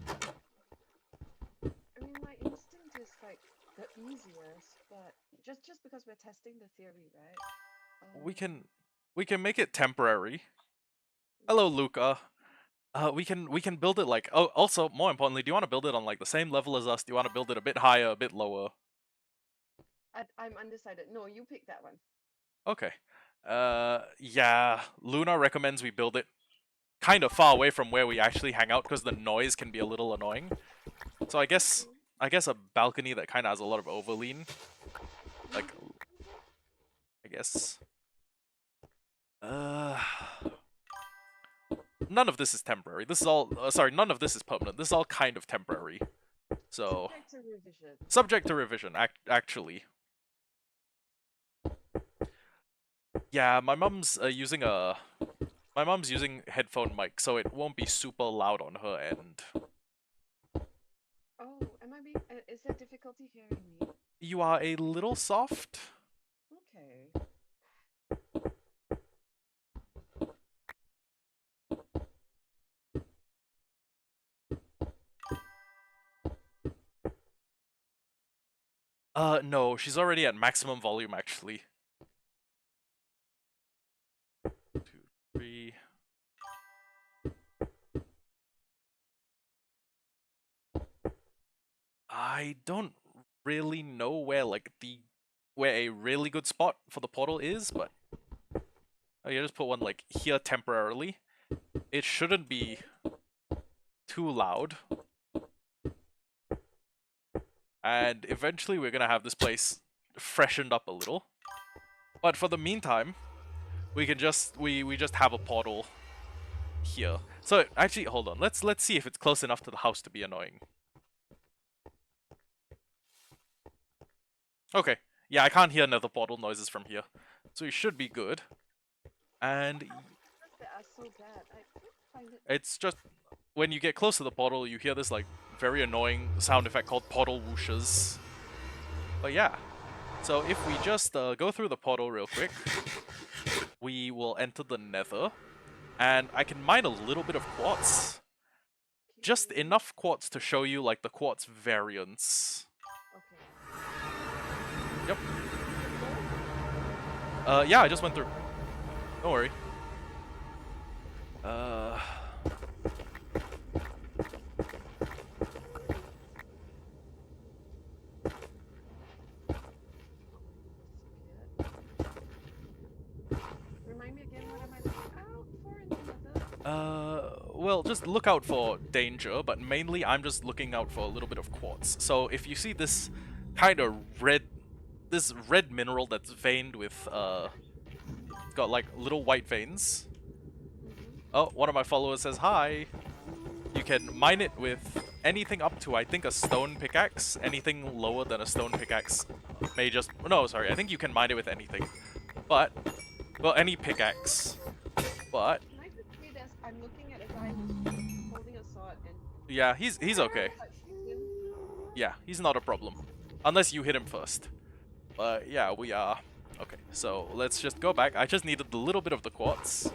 I mean, my instinct is like the easiest, but just because we're testing the theory, right? We can we can make it temporary. Hello, Luca. We can build it like. Oh, also more importantly, do you want to build it on like the same level as us? Do you want to build it a bit higher, a bit lower? I'm undecided. No, you pick that one. Okay. Yeah. Luna recommends we build it kind of far away from where we actually hang out because the noise can be a little annoying. So I guess Okay. I guess a balcony that kind of has a lot of overlean. Like I guess. Uh, none of this is temporary. This is all. Sorry, none of this is permanent. This is all kind of temporary. So Subject to revision. subject to revision. Actually, yeah. My mom's using headphone mic, so it won't be super loud on her end. Oh, am I being? Is there difficulty hearing me? You are a little soft. Okay. No, she's already at maximum volume actually. 2, 3. I don't really know where a really good spot for the portal is, but I just put one like here temporarily. It shouldn't be too loud. And eventually we're gonna have this place freshened up a little. But for the meantime, we can we just have a portal here. So actually hold on, let's see if it's close enough to the house to be annoying. Okay. Yeah, I can't hear nether portal noises from here. So it should be good. And They are so bad. I can't find it. it's just when you get close to the portal, you hear this like very annoying sound effect called portal whooshes. But yeah. So if we just go through the portal real quick, we will enter the nether. And I can mine a little bit of quartz. Just Okay. enough quartz to show you like the quartz variants. Okay. Yep. Go? Yeah, I just went through. Don't worry. Uh, Remind me again, what am I looking out for in the nether? well, just look out for danger, but mainly I'm just looking out for a little bit of quartz. So if you see this kind of this red mineral that's veined with, it's got like little white veins. Oh, one of my followers says hi. You can mine it with anything up to, I think, a stone pickaxe. Anything lower than a stone pickaxe may no, sorry, I think you can mine it with anything. But, well, any pickaxe. But Can I just say this? I'm looking at a guy who's holding a sword and yeah, he's okay. like shooting. Yeah, he's not a problem. Unless you hit him first. But yeah, we are... Okay, so let's just go back. I just needed a little bit of the quartz.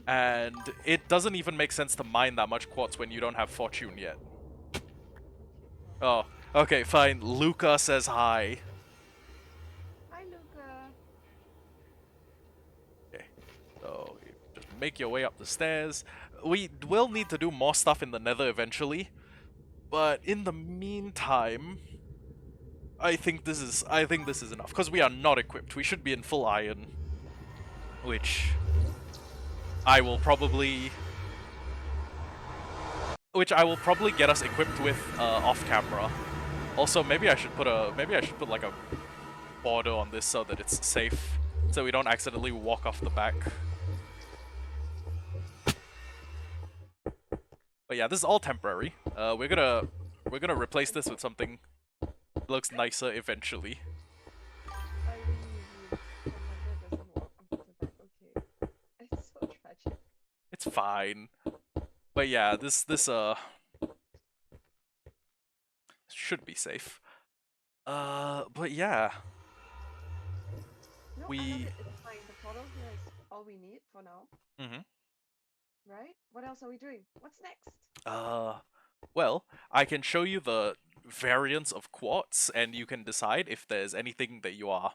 And it doesn't even make sense to mine that much quartz when you don't have fortune yet. Okay, Oh, okay, fine. Luca says hi. hi Luca. Okay, so you just make your way up the stairs. We will need to do more stuff in the nether eventually. But in the meantime, I think this is enough. Because we are not equipped. We should be in full iron. Which I will probably get us equipped with off camera. Also, maybe I should put like a border on this so that it's safe, so we don't accidentally walk off the back. But yeah, this is all temporary. We're gonna replace this with something that looks nicer eventually. I really need you. The nether doesn't walk off the back. Okay. It's so tragic. It's fine. But yeah, this should be safe. But yeah, No, I love we. it. It's fine. The portal here is all we need for now. Mhm. Right? What else are we doing? What's next? Uh, well, I can show you the variants of quartz, and you can decide if there's anything that you are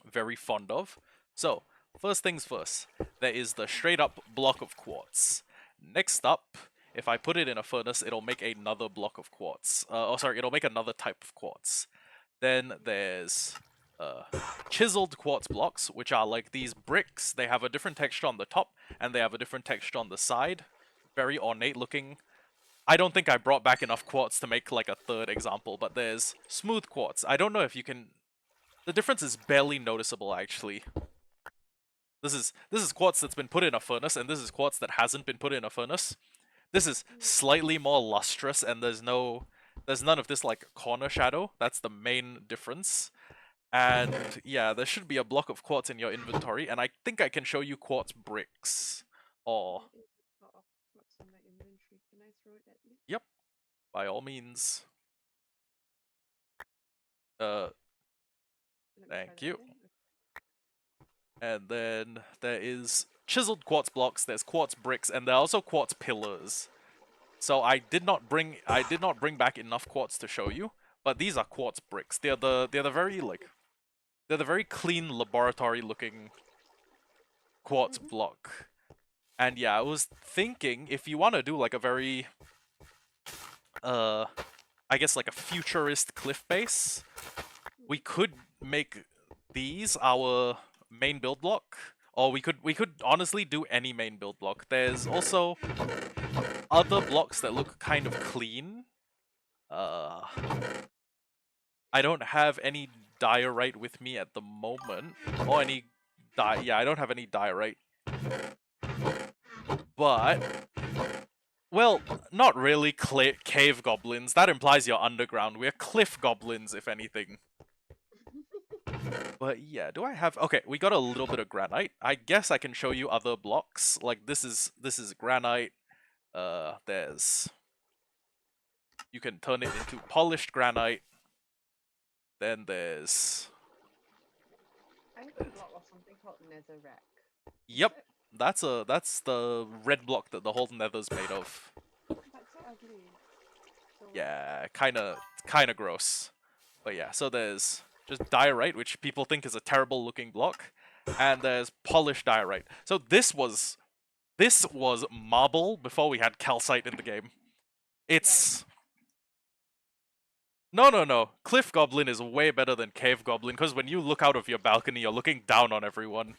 very fond of. So, first things first, there is the straight up block of quartz. Next up, if I put it in a furnace, it'll make another block of quartz. Oh, sorry, it'll make another type of quartz. Then there's uh, chiseled quartz blocks, which are like these bricks. They have a different texture on the top, and they have a different texture on the side. Very ornate looking. I don't think I brought back enough quartz to make like a third example, but there's smooth quartz. I don't know if you can... The difference is barely noticeable, actually. This is quartz that's been put in a furnace, and this is quartz that hasn't been put in a furnace. This is Mm, slightly more lustrous, and there's none of this like corner shadow. That's the main difference. And yeah, there should be a block of quartz in your inventory, and I think I can show you quartz bricks. Or there is a lot of what's in my inventory. Can I throw it at you? yep, by all means. Uh, Let me try thank that you. again. And then there is chiseled quartz blocks, there's quartz bricks, and there are also quartz pillars. So I did not bring back enough quartz to show you, but these are quartz bricks. They're the very like they're the very clean laboratory looking quartz Mm-hmm. block. And yeah, I was thinking if you want to do like a very uh I guess like a futurist cliff base, we could make these our main build block, or we could honestly do any main build block. There's also other blocks that look kind of clean. Uh, I don't have any diorite with me at the moment, or any yeah, I don't have any diorite. But well, not really cave goblins. That implies you're underground. We're cliff goblins, if anything. But yeah, do I have... Okay, we got a little bit of granite. I guess I can show you other blocks. Like this is granite. There's... You can turn it into polished granite. Then there's... I have a block of something called netherrack. Is Yep, it? that's the red block that the whole nether's made of. That's so ugly. So Yeah, kinda gross. But yeah, so there's just diorite, which people think is a terrible looking block, and there's polished diorite. So this was marble before we had calcite in the game. right. It's... No. Cliff Goblin is way better than Cave Goblin, because when you look out of your balcony, you're looking down on everyone.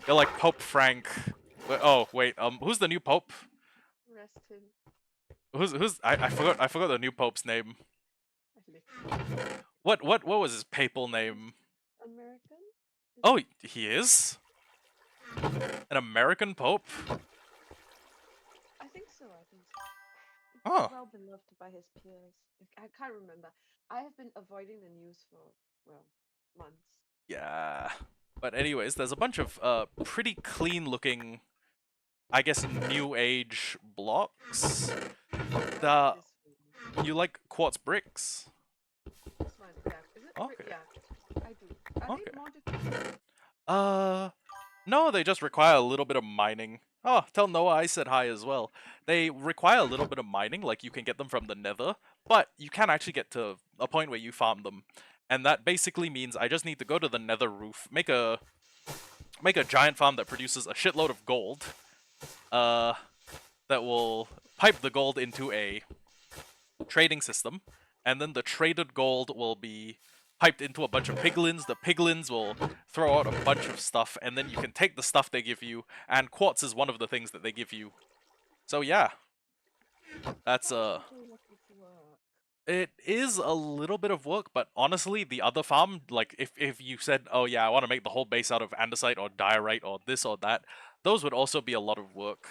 You're like Pope Frank. Oh, wait, who's the new Pope? Rest him. I forgot the new Pope's name. I literally. What was his papal He's name? American? Is Oh, he? he is? An American Pope? I think so. I think so. Huh. Well beloved by his peers. I can't remember. I have been avoiding the news for well months. Yeah. But anyways, there's a bunch of pretty clean looking, I guess, new age blocks. Yeah, I like The this one. You like quartz bricks? This one, yeah. Is it brick? Okay. Yeah, I do. Are they Okay. more difficult? Uh, no, they just require a little bit of mining. Oh, tell Noah I said hi as well. They require a little bit of mining, like you can get them from the nether, but you can actually get to a point where you farm them. And that basically means I just need to go to the nether roof, make a giant farm that produces a shitload of gold, uh, that will pipe the gold into a trading system, and then the traded gold will be piped into a bunch of piglins. The piglins will throw out a bunch of stuff, and then you can take the stuff they give you, and quartz is one of the things that they give you. So yeah, that's Sounds like a lot of work. it is a little bit of work, but honestly, the other farm, like if you said, oh yeah, I want to make the whole base out of andesite or diorite or this or that, those would also be a lot of work.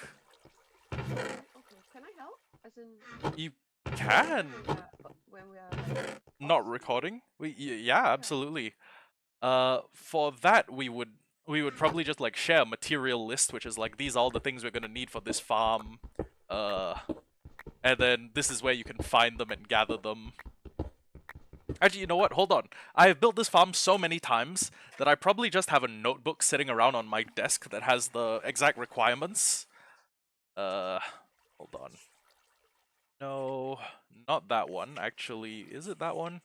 Okay, okay. Can I help? As in, You maybe can when we are like off not screen? recording. Yeah, Yeah. absolutely. For that we would probably just like share a material list, which is like these are all the things we're gonna need for this farm. Uh, and then this is where you can find them and gather them. Actually, you know what? Hold on. I have built this farm so many times that I probably just have a notebook sitting around on my desk that has the exact requirements. Uh, Hold on. No, not that one. Actually, is it that one?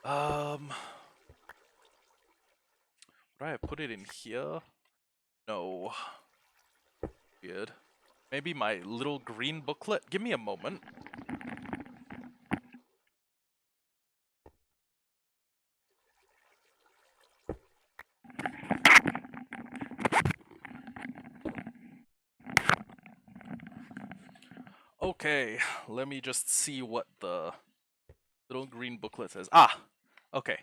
Um, would I have put it in here? No. Weird. Maybe my little green booklet? Give me a moment. Okay, let me just see what the little green booklet says. Ah! Okay.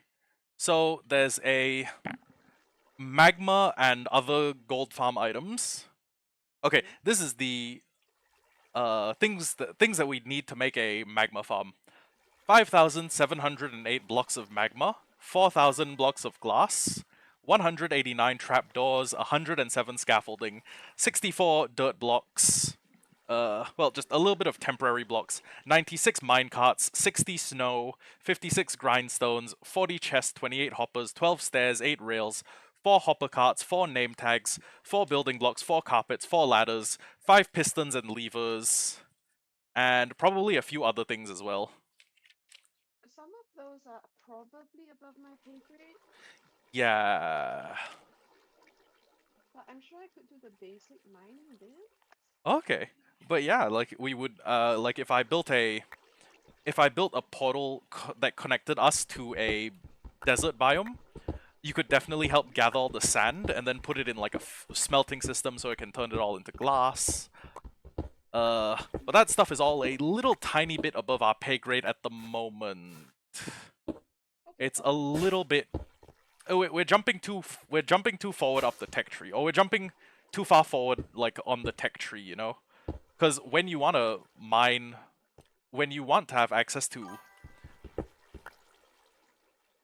So there's a magma and other gold farm items. Okay, Mm-hmm. this is the things that we need to make a magma farm. 5,708 blocks of magma, 4,000 blocks of glass, 189 trapdoors, 107 scaffolding, 64 dirt blocks, well, just a little bit of temporary blocks, 96 minecarts, 60 snow, 56 grindstones, 40 chests, 28 hoppers, 12 stairs, 8 rails, 4 hopper carts, 4 name tags, 4 building blocks, 4 carpets, 4 ladders, 5 pistons and levers, and probably a few other things as well. Some of those are probably above my pay grade, Yeah. but I'm sure I could do the basic mining bit. Okay. But yeah, like we would like if I built a portal that connected us to a desert biome, you could definitely help gather all the sand and then put it in like a smelting system so it can turn it all into glass. But that stuff is all a little tiny bit above our pay grade at the moment. Okay, It's a okay. little bit. Oh, we're jumping too forward up the tech tree, or we're jumping too far forward, like on the tech tree, you know? Because when you want to mine, when you want to have access to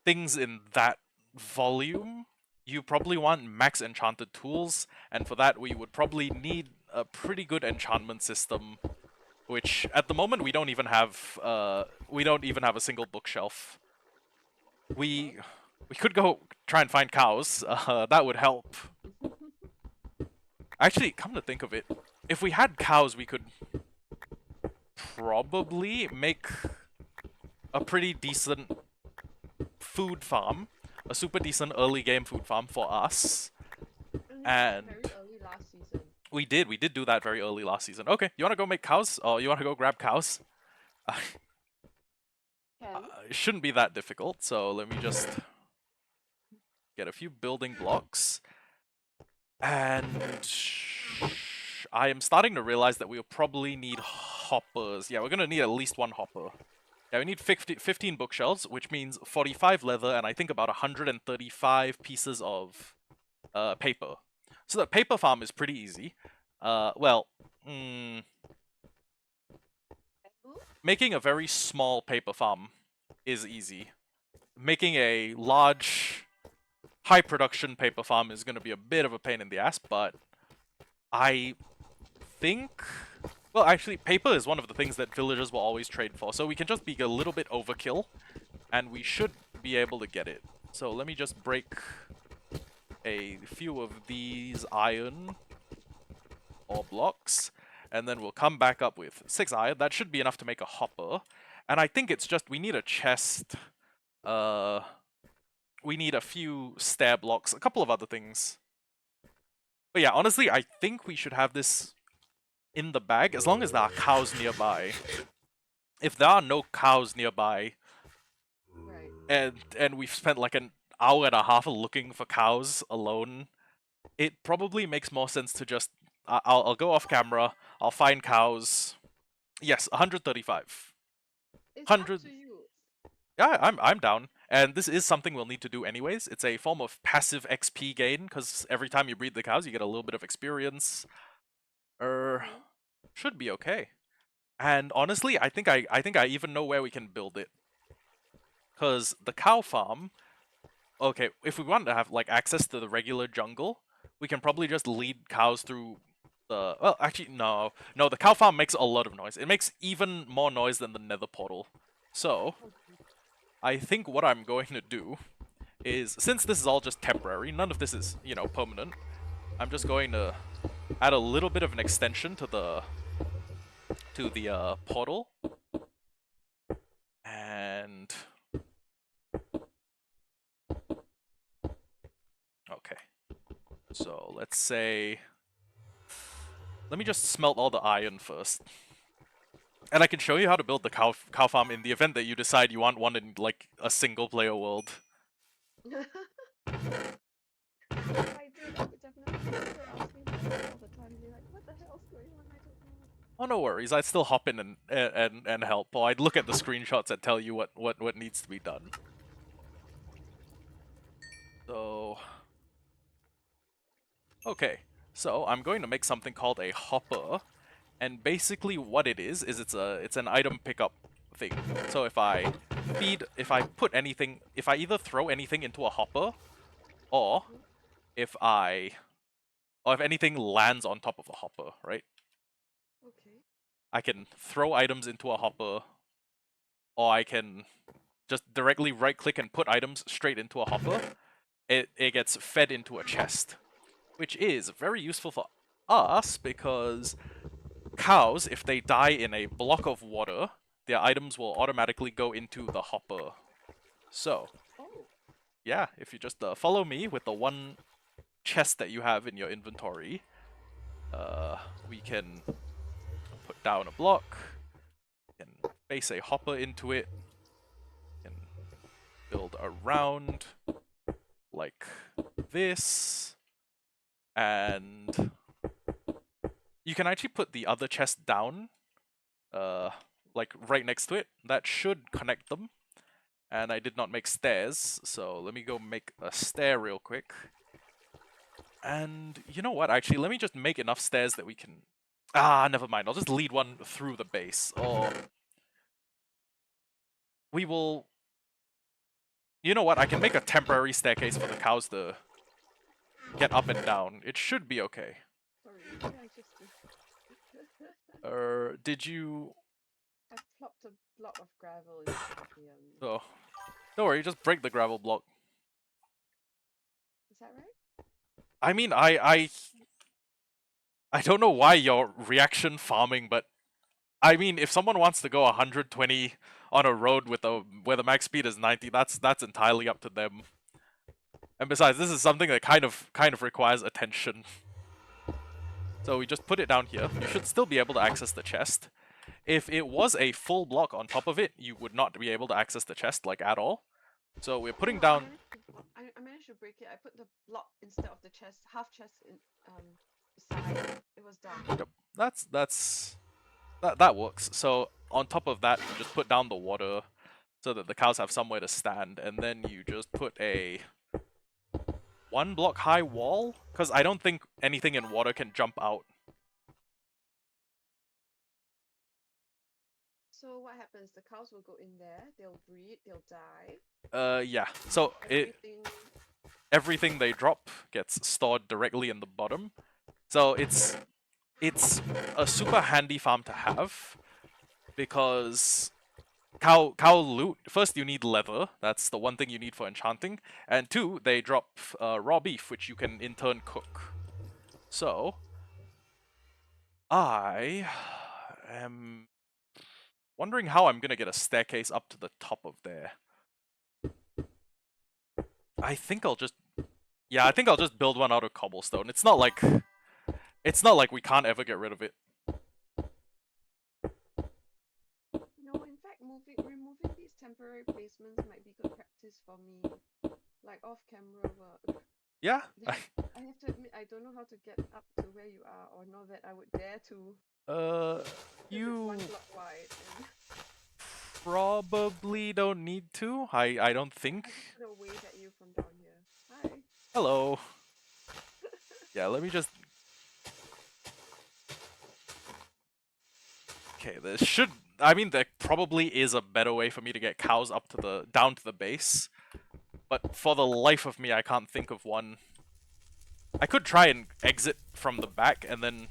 things in that volume, you probably want max enchanted tools, and for that we would probably need a pretty good enchantment system, which at the moment we don't even have. We don't even have a single bookshelf. Well, We we could go try and find cows. That would help. Actually, come to think of it, if we had cows, we could probably make a pretty decent food farm, a super decent early game food farm for us. and we did that And very early last season. we did do that very early last season. Okay, you want to go make cows? Or you want to go grab cows? Can? It shouldn't be that difficult, so let me just get a few building blocks. And I am starting to realize that we'll probably need hoppers. Yeah, we're going to need at least one hopper. Yeah, we need 15 bookshelves, which means 45 leather and I think about 135 pieces of paper. So the paper farm is pretty easy. Well, Bamboo? making a very small paper farm is easy. making a large, high production paper farm is going to be a bit of a pain in the ass, but I think... Well, actually, paper is one of the things that villagers will always trade for, so we can just be a little bit overkill, and we should be able to get it. So let me just break a few of these iron ore blocks, and then we'll come back up with 6 iron. That should be enough to make a hopper. And I think it's just we need a chest, we need a few stair blocks, a couple of other things. But yeah, honestly, I think we should have this in the bag as long as there are cows nearby. If there are no cows nearby, Right. and we've spent like an hour and a half looking for cows alone, it probably makes more sense to just I'll go off camera. I'll find cows. Yes, 135. It's up 100. to you. Yeah, I'm down. And this is something we'll need to do anyways. It's a form of passive XP gain because every time you breed the cows, you get a little bit of experience. Okay. Should be okay. And honestly, I think I even know where we can build it. Because the cow farm, okay, if we want to have like access to the regular jungle, we can probably just lead cows through the... Well, actually, no. No, the cow farm makes a lot of noise. It makes even more noise than the nether portal. So, Okay. I think what I'm going to do is, since this is all just temporary, none of this is, you know, permanent, I'm just going to add a little bit of an extension to the portal. And... okay. So, let's say... Let me just smelt all the iron first. And I can show you how to build the cow farm in the event that you decide you want one in, like, a single-player world. If I do, that would definitely be people ask me that all the time. Be like, "What the hell's going on? I don't know." Oh, no worries. I'd still hop in and help, or I'd look at the screenshots and tell you what needs to be done. So... okay. So, I'm going to make something called a hopper. And basically what it is it's an item pickup thing. So if I put anything, if I either throw anything into a hopper, or Mhm. if I, or if anything lands on top of a hopper, right? Okay. I can throw items into a hopper, or I can just directly right click and put items straight into a hopper. It gets fed into a chest, which is very useful for us because cows, if they die in a block of water, their items will automatically go into the hopper. So, Oh. yeah, if you just follow me with the one chest that you have in your inventory, we can put down a block, can base a hopper into it, can build around like this, and you can actually put the other chest down, like right next to it. That should connect them. And I did not make stairs, so let me go make a stair real quick. And you know what, actually, let me just make enough stairs that we can... Ah, never mind, I'll just lead one through the base, or... we will... You know what, I can make a temporary staircase for the cows to get up and down. It should be okay. Sorry. Maybe I just do. Did you... I plopped a block of gravel instead of the Oh, don't worry, just break the gravel block. Is that right? I mean, I don't know why you're reaction farming, but I mean, if someone wants to go 120 on a road with where the max speed is 90, that's entirely up to them. And besides, this is something that kind of requires attention. So we just put it down here. You should still be able to access the chest. If it was a full block on top of it, you would not be able to access the chest, like, at all. So we're Oh putting no, down... I managed to break it. I put the block instead of the chest, half chest in beside. It was done. Yep, that works. So on top of that, you just put down the water so that the cows have somewhere to stand, and then you just put a 1 block high wall, because I don't think anything in water can jump out. So what happens? The cows will go in there, they'll breed, they'll die, Yeah. and So everything. everything they drop gets stored directly in the bottom. So it's a super handy farm to have because cow loot. First, you need leather. That's the one thing you need for enchanting. And two, they drop raw beef, which you can in turn cook. So I am wondering how I'm gonna get a staircase up to the top of there. I think I'll just Yeah, I think I'll just build one out of cobblestone. It's not like we can't ever get rid of it. No, in fact, removing these temporary placements might be good practice for me, like off-camera work. Yeah. I have to admit, I don't know how to get up to where you are, or know that I would dare to, uh, because it's you one block wide, and probably don't need to. I don't think. I just gonna wave at you from down here. Hi. Hello. Yeah, let me just. Okay, there should. I mean, there probably is a better way for me to get cows up to the down to the base, but for the life of me, I can't think of one. I could try and exit from the back, and then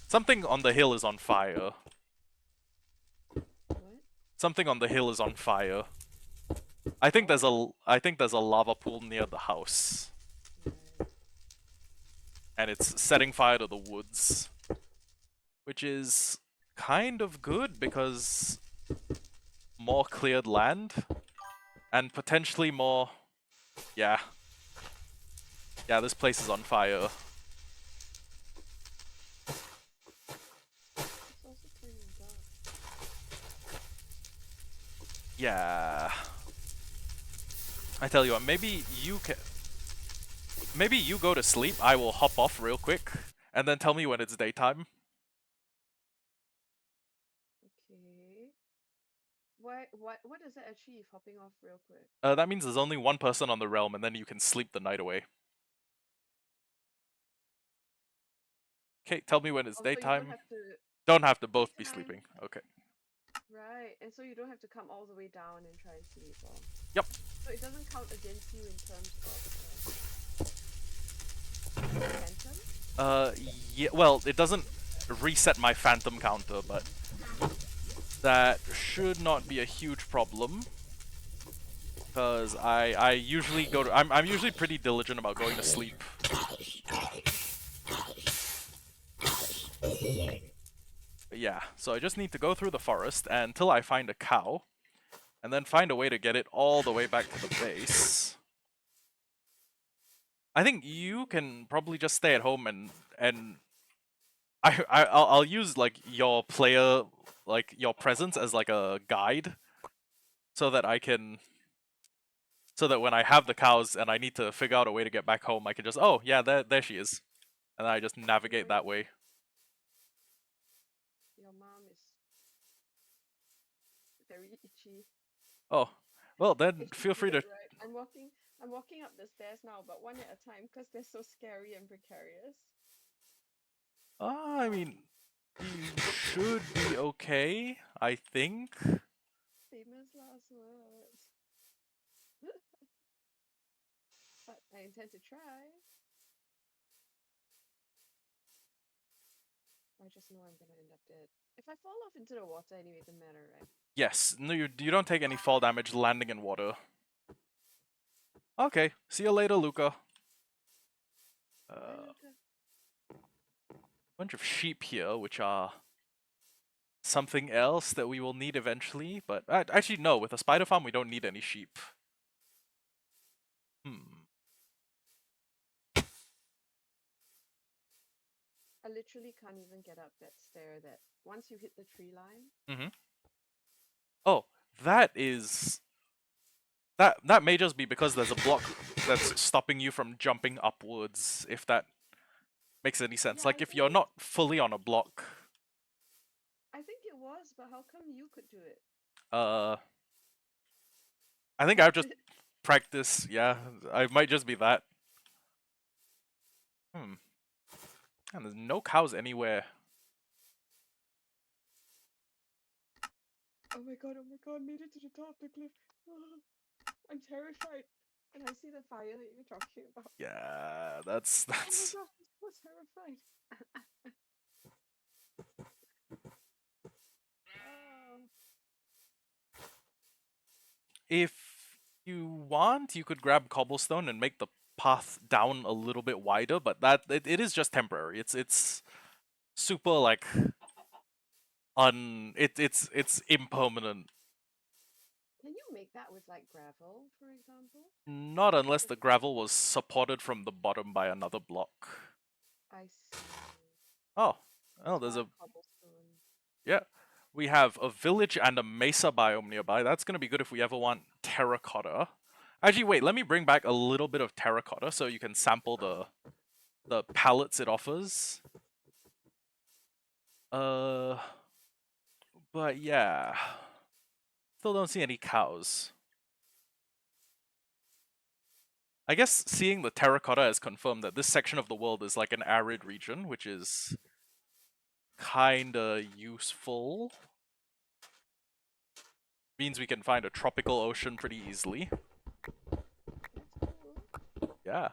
something on the hill is on fire. What? Something on the hill is on fire. Oh, I think there's a lava pool near the house, right. and it's setting fire to the woods, which is kind of good because more cleared land and potentially more. Yeah, yeah, this place is on fire. It's also turning dark. Yeah, I tell you what, maybe you go to sleep. I will hop off real quick, and then tell me when it's daytime. Okay. What does that achieve? Hopping off real quick. That means there's only one person on the realm, and then you can sleep the night away. Okay, tell me when it's Oh, so you don't daytime. have to Don't have to both be daytime, sleeping. Okay. right? And so you don't have to come all the way down and try and sleep, or Yep. so it doesn't count against you in terms of phantom. Uh, yeah. Well, it doesn't reset my phantom counter, but that should not be a huge problem because I usually go to I'm usually pretty diligent about going to sleep. But yeah, so I just need to go through the forest until I find a cow, and then find a way to get it all the way back to the base. I think you can probably just stay at home and I'll use like your player like your presence as like a guide so that I can so that when I have the cows and I need to figure out a way to get back home, I can just oh yeah there she is, and I just navigate Your that way. your mom is very itchy. Oh, well then Itchy feel free feet, to. right? I'm walking up the stairs now, but one at a time because they're so scary and precarious. I mean, you should be okay. I think. Famous last words. But I intend to try. I just know I'm gonna end up dead. If I fall off into the water anyway, it doesn't matter, right? Yes, no, you don't take any fall damage landing in water. Okay, see you later, Luca. Bye, Uh, Luca. bunch of sheep here, which are something else that we will need eventually. But actually, no. With a spider farm, we don't need any sheep. Hmm. I literally can't even get up that stair that once you hit the tree line. Mm-hmm. Oh, that is that may just be because there's a block that's stopping you from jumping upwards. If that makes any sense. Yeah, Like if you're not fully on a block, I think it was, but how come you could do it? uh, I think I've just Practice. practice. Yeah, I might just be that. Hmm. And there's no cows anywhere. Oh my god, made it to the top of the cliff. I'm terrified. And I see the fire that you're talking about. Yeah, that's Oh my that's god, I'm so terrified. Oh, if you want, you could grab cobblestone and make the path down a little bit wider, but it is just temporary. It's super like it's impermanent. can you make that with like gravel, for example? Not unless Does the it- gravel was supported from the bottom by another block. I see. Oh, oh, That's there's why a cobblestone. yeah. We have a village and a mesa biome nearby. That's gonna be good if we ever want terracotta. Actually, wait. Let me bring back a little bit of terracotta so you can sample the pallets it offers. Uh, but yeah, still don't see any cows. I guess seeing the terracotta has confirmed that this section of the world is like an arid region, which is kinda useful. Means we can find a tropical ocean pretty easily. That's cool. Yeah.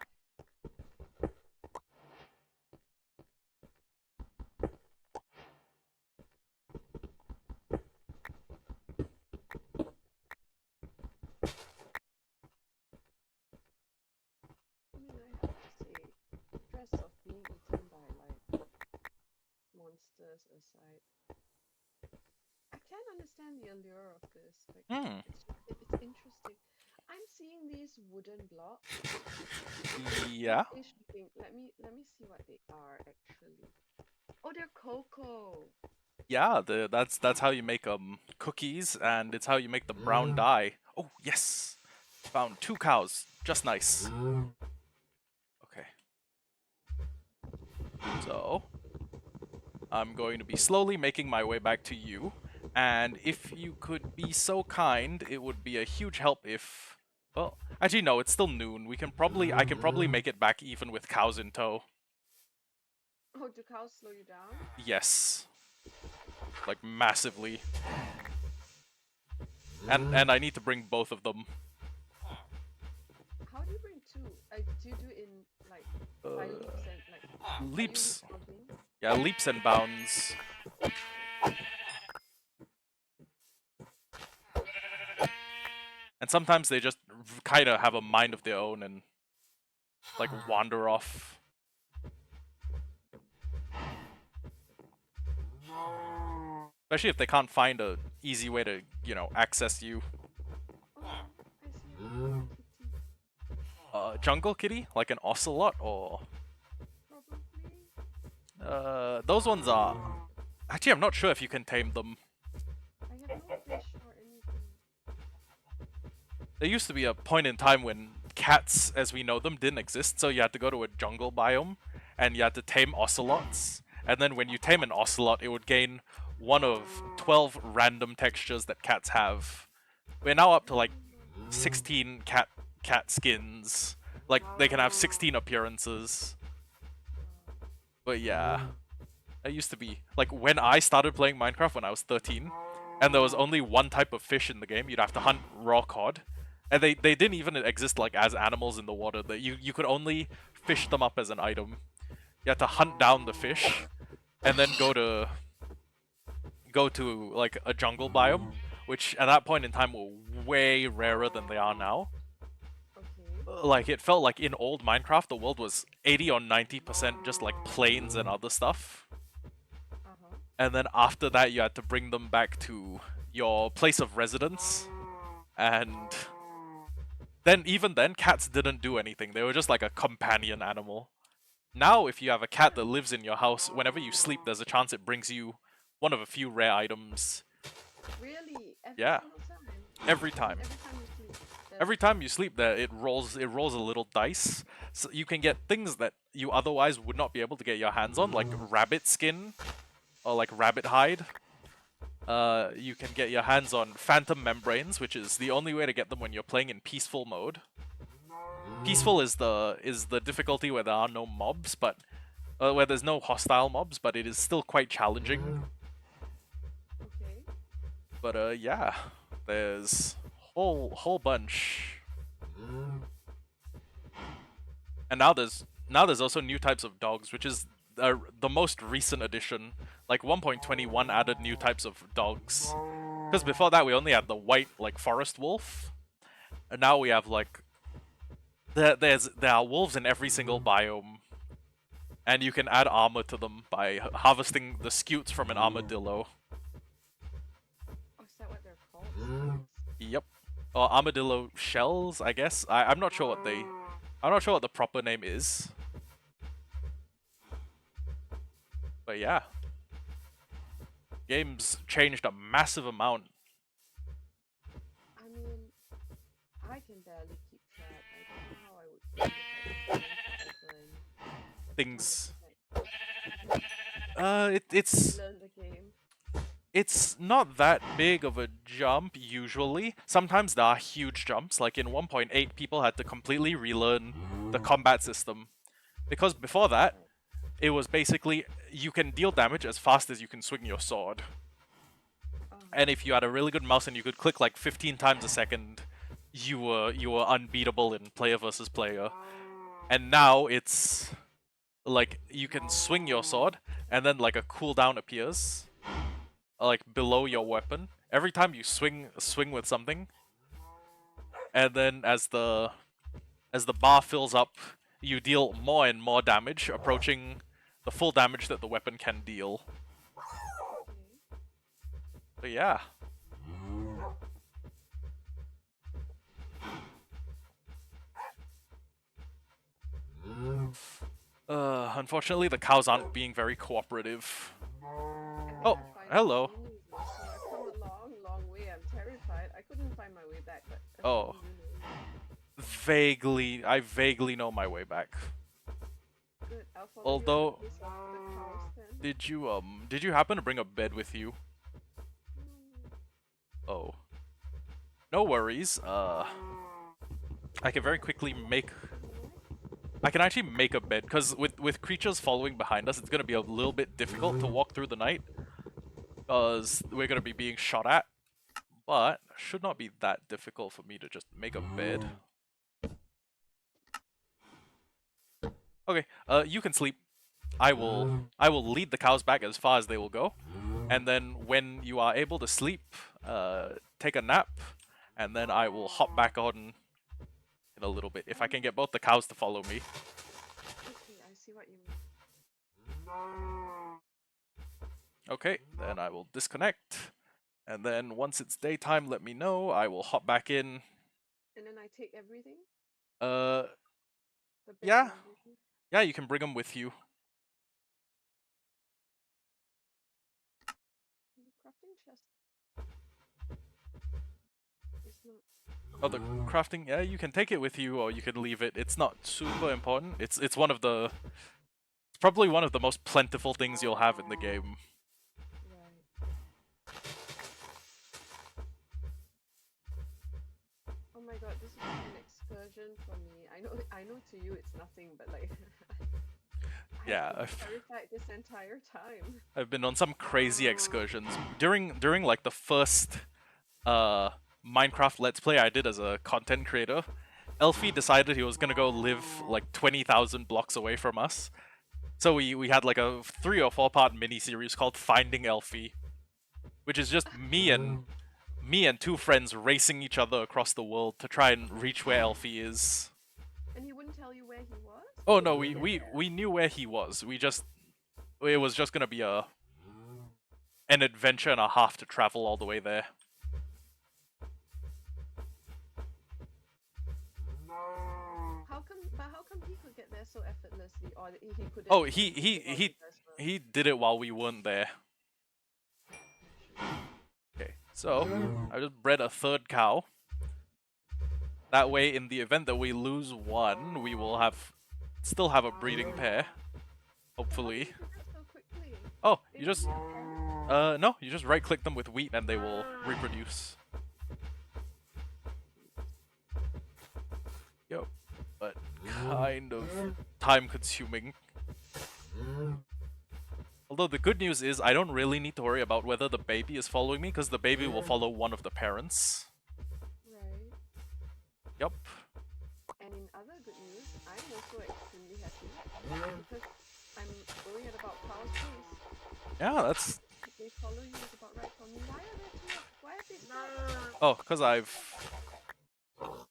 I mean, I have to say, stress of being eaten by like monsters aside, I can understand the allure of this. Like, Hmm. it's interesting. I'm seeing these wooden blocks. What Yeah. they should think? Let me see what they are actually. Oh, they're cocoa. Yeah, that's how you make cookies, and it's how you make the brown dye. Oh yes, found 2 cows, just nice. Okay, so I'm going to be slowly making my way back to you, and if you could be so kind, it would be a huge help if. Well, actually no, it's still noon. I can probably make it back even with cows in tow. Oh, do cows slow you down? Yes, like massively, and I need to bring both of them. How do you bring two? Do you do it in like by Uh, leaps and like? Are you leap leaps. counting? Yeah, leaps and bounds. And sometimes they just kind of have a mind of their own and like wander off. Especially if they can't find a easy way to, access you. Oh, I see a jungle kitty. Jungle kitty, like an ocelot, or Probably. those ones are. Actually, I'm not sure if you can tame them. I have no fish or anything. There used to be a point in time when cats, as we know them, didn't exist, so you had to go to a jungle biome and you had to tame ocelots. And then when you tame an ocelot, it would gain one of 12 random textures that cats have. We're now up to like Oh, 16 cat skins. Like they can have 16 appearances. wow. But yeah, it used to be like when I started playing Minecraft when I was 13, and there was only one type of fish in the game. You'd have to hunt raw cod, and they didn't even exist like as animals in the water. That you could only fish them up as an item. You had to hunt down the fish, and then go to like a jungle biome, which at that point in time were way rarer than they are now. Okay. Like it felt like in old Minecraft, the world was 80 or 90% just like plains and other stuff. Uh-huh. And then after that, you had to bring them back to your place of residence. And then, even then, cats didn't do anything. They were just like a companion animal. Now, if you have a cat that lives in your house, whenever you sleep, there's a chance it brings you one of a few rare items. Really? Every Yeah, single time? every As in time. every time you sleep, there's Every time you sleep, there it rolls a little dice, so you can get things that you otherwise would not be able to get your hands on, like rabbit skin or like rabbit hide. You can get your hands on phantom membranes, which is the only way to get them when you're playing in peaceful mode. Peaceful is the difficulty where there are no mobs, but where there's no hostile mobs, but it is still quite challenging. okay. But yeah, there's whole bunch, and now there's also new types of dogs, which is the most recent addition. Like 1.21 added new types of dogs, because before that we only had the white like forest wolf, and now we have like there are wolves in every single biome, and you can add armor to them by harvesting the scutes from an armadillo. Oh, is that what they're called? Scutes? Yep. Or armadillo shells, I guess. I'm not sure what I'm not sure what the proper name is. But yeah. Game's changed a massive amount. I mean, I can barely keep track. I don't know how I would feel if I didn't learn Things. like It's learn the game. it's not that big of a jump usually. Sometimes there are huge jumps. Like in 1.8, people had to completely relearn the combat system, because before that, Right. it was basically you can deal damage as fast as you can swing your sword. And if you had a really good mouse and you could click like 15 times a second, you were unbeatable in player versus player. And now it's like you can swing your sword and then like a cooldown appears like below your weapon every time you swing with something, and then as the bar fills up, you deal more and more damage, approaching the full damage that the weapon can deal. Okay. But yeah. Unfortunately, the cows aren't being very cooperative. And I Oh, can't find my hello. menus, so I've come a long, long way. I'm terrified. I couldn't find my way back, but Oh, assuming you know. I vaguely know my way back. Good. I'll follow you in the Although, pace of the cows then. did you happen to bring a bed with you? No. Oh, no worries. I can very quickly make. I can actually make a bed, because with creatures following behind us, it's gonna be a little bit difficult to walk through the night, because we're gonna be being shot at. But should not be that difficult for me to just make a bed. Okay, you can sleep. I will lead the cows back as far as they will go, and then when you are able to sleep, take a nap, and then I will hop back on in a little bit if I can get both the cows to follow me. Okay, I see what you mean. Okay, then I will disconnect, and then once it's daytime, let me know. I will hop back in. And then I take everything? Uh, The bed yeah, and everything? yeah, you can bring them with you. The crafting chest is not. Oh, the crafting, yeah, you can take it with you or you can leave it. It's not super important. It's one of the it's probably one of the most plentiful things you'll have in the game. Right. Oh my god, this is an excursion for me. I know to you it's nothing, but like Yeah, I've been terrified this entire time. I've been on some crazy excursions during like the first uh Minecraft Let's Play I did as a content creator. Elfie decided he was gonna go live like 20,000 blocks away from us. So we had like a 3 or 4 part mini series called Finding Elfie, which is just me and two friends racing each other across the world to try and reach where Elfie is. And he wouldn't tell you where he was? Oh Or no, did you we get we there? we knew where he was. It was just gonna be an adventure and a half to travel all the way there. How come he could get there so effortlessly, or he couldn't Oh, because he he did he it while you he guys were? he did it while we weren't there. Sure. Okay, so I just bred a third cow. That way, in the event that we lose one, we will still have a breeding pair. But how did Hopefully. you do that so quickly? Oh, They you don't just need a parent? no, you just right click them with wheat and they will reproduce. Yo, but kind of time consuming. Although the good news is I don't really need to worry about whether the baby is following me, because the baby will follow one of the parents. Right. Yep. And in other good news, I'm also extremely happy because I'm going at about cow's pace. Yeah, that's... They follow you is about right for me. Why are there two? Why have they stopped? Oh, because I've...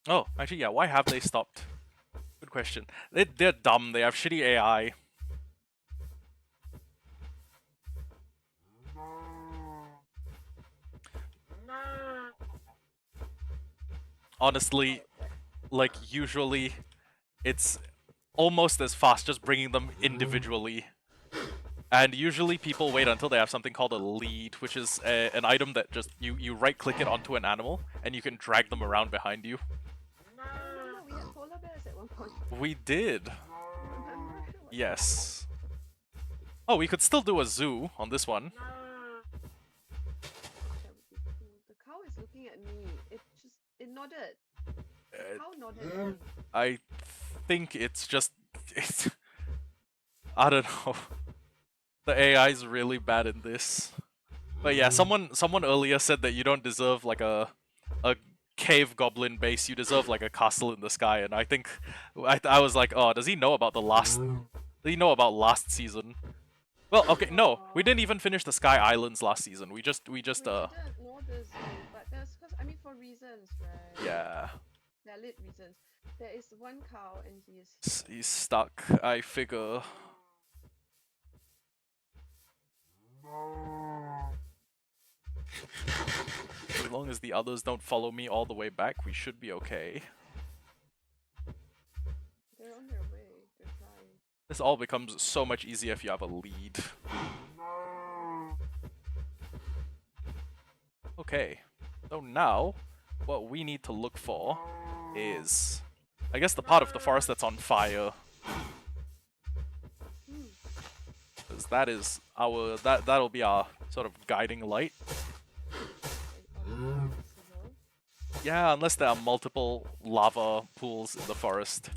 Oh, actually, yeah, why have they stopped? Good question. They're dumb, they have shitty AI. Honestly, like, usually, it's almost as fast just bringing them individually. And usually people wait until they have something called a lead, which is an item that just, you right-click it onto an animal, and you can drag them around behind you. No, we had polar bears at one point. We did. Remember? Yes. Oh, we could still do a zoo on this one. That would be cool. The cow is looking at me. It nodded. The cow nodded at me. I think it's just... I don't know. The AI is really bad in this. But yeah, someone earlier said that you don't deserve like a cave goblin base, you deserve like a castle in the sky, and I think I was like, oh, does he know about the last... Does he know about last season? Well, okay, no, we didn't even finish the Sky Islands last season. We just We didn't know this, but that's because I mean for reasons, right? Yeah. Valid reasons. There is one cow and he is... He's stuck, I figure. As long as the others don't follow me all the way back, we should be okay. They're on their way. They're trying. This all becomes so much easier if you have a lead. Okay, so now, what we need to look for is, I guess, the part of the forest that's on fire. Because that is our, that'll be our sort of guiding light. Yeah, unless there are multiple lava pools in the forest.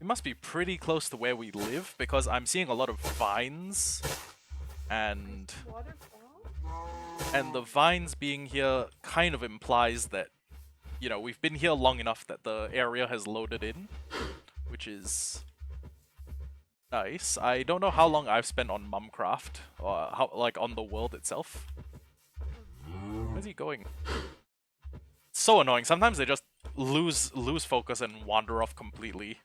We must be pretty close to where we live, because I'm seeing a lot of vines, and the vines being here kind of implies that, you know, we've been here long enough that the area has loaded in, which is nice. I don't know how long I've spent on Mumcraft, or how, like, on the world itself. Where's he going? It's so annoying. Sometimes they just lose focus and wander off completely.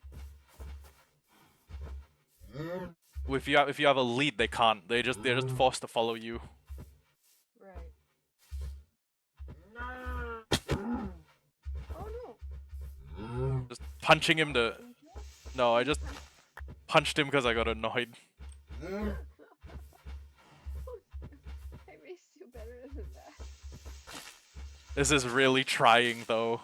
If you have a lead, they can't. They're just forced to follow you. Right. Oh no! Just punching him to... No, I just punched him because I got annoyed. I raised you better than that. This is really trying, though.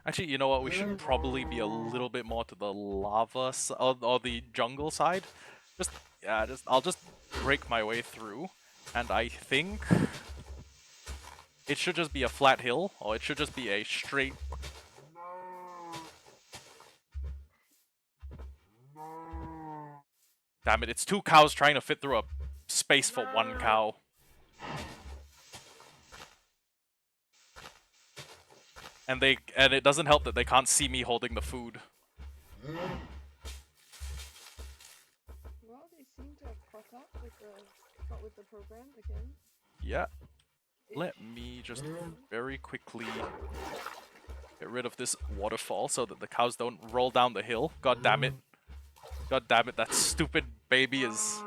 Actually, you know what? We should probably be a little bit more to the lava or the jungle side. I'll just break my way through, and I think it should just be a flat hill, or it should just be a straight... Damn it, it's two cows trying to fit through a space for one cow. And it doesn't help that they can't see me holding the food. Well, they seem to have caught up with the program again. Yeah. Let me just very quickly get rid of this waterfall so that the cows don't roll down the hill. God damn it. God damn it, that stupid baby is...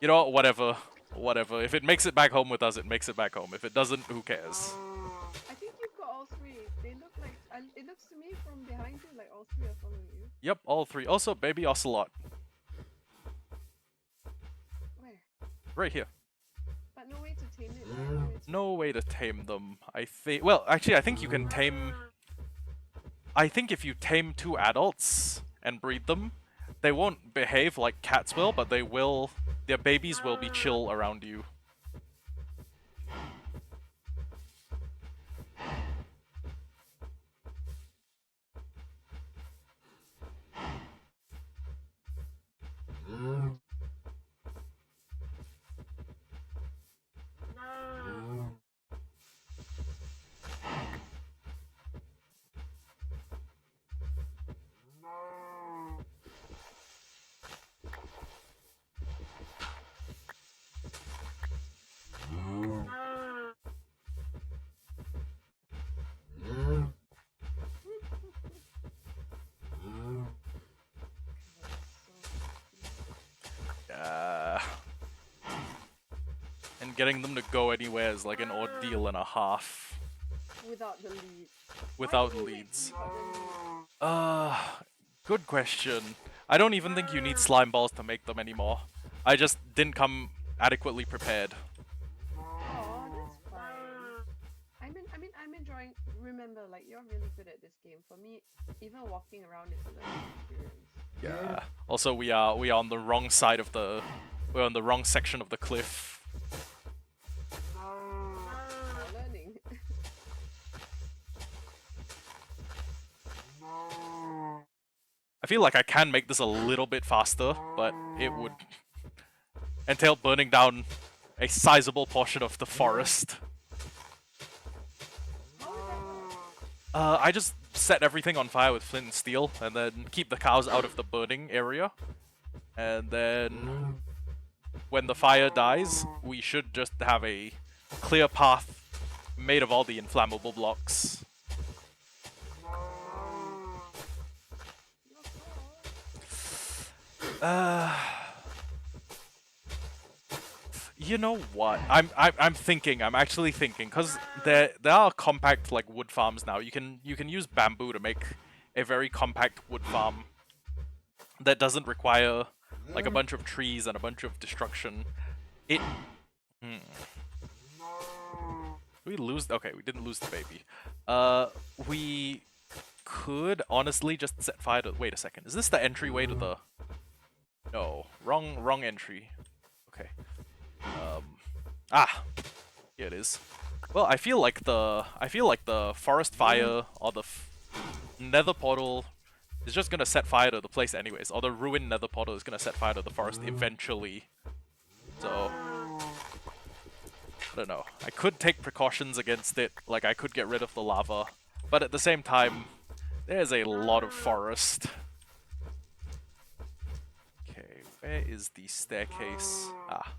You know what, whatever. Whatever. If it makes it back home with us, it makes it back home. If it doesn't, who cares? I think you've got all three. They look like... it looks to me from behind you like all three are following you. Yep, all three. Also, baby ocelot. Where? Right here. But no way to tame it, right? No way to tame them, I think. Well, actually, I think you can tame... I think if you tame two adults and breed them, they won't behave like cats will, but they will. Their babies will be chill around you. Yeah. And getting them to go anywhere is like an ordeal and a half. Without the lead. Why Without did you make leads. me got the lead? Uh, good question. I don't even think you need slime balls to make them anymore. I just didn't come adequately prepared. Oh, that's fine. I'm enjoying. Remember, like you're really good at this game. For me, even walking around is a learning experience. Yeah. Also, we are on the wrong side of the. We're on the wrong section of the cliff. More learning. I feel like I can make this a little bit faster, but it would entail burning down a sizable portion of the forest. How would that work? I just set everything on fire with flint and steel, and then keep the cows out of the burning area. And then, when the fire dies, we should just have a clear path made of all the inflammable blocks. Your call. You know what? I'm thinking. I'm actually thinking because there are compact like wood farms now. You can use bamboo to make a very compact wood farm that doesn't require like a bunch of trees and a bunch of destruction. It. Hmm. We lose. Okay, we didn't lose the baby. We could honestly just set fire to. Wait a second. Is this the entryway to the? No, wrong entry. Okay. Ah, here it is. Well, I feel like the forest fire or the nether portal is just gonna set fire to the place anyways, or the ruined nether portal is gonna set fire to the forest eventually. So I don't know. I could take precautions against it, like I could get rid of the lava, but at the same time, there's a lot of forest. Okay, where is the staircase? Ah.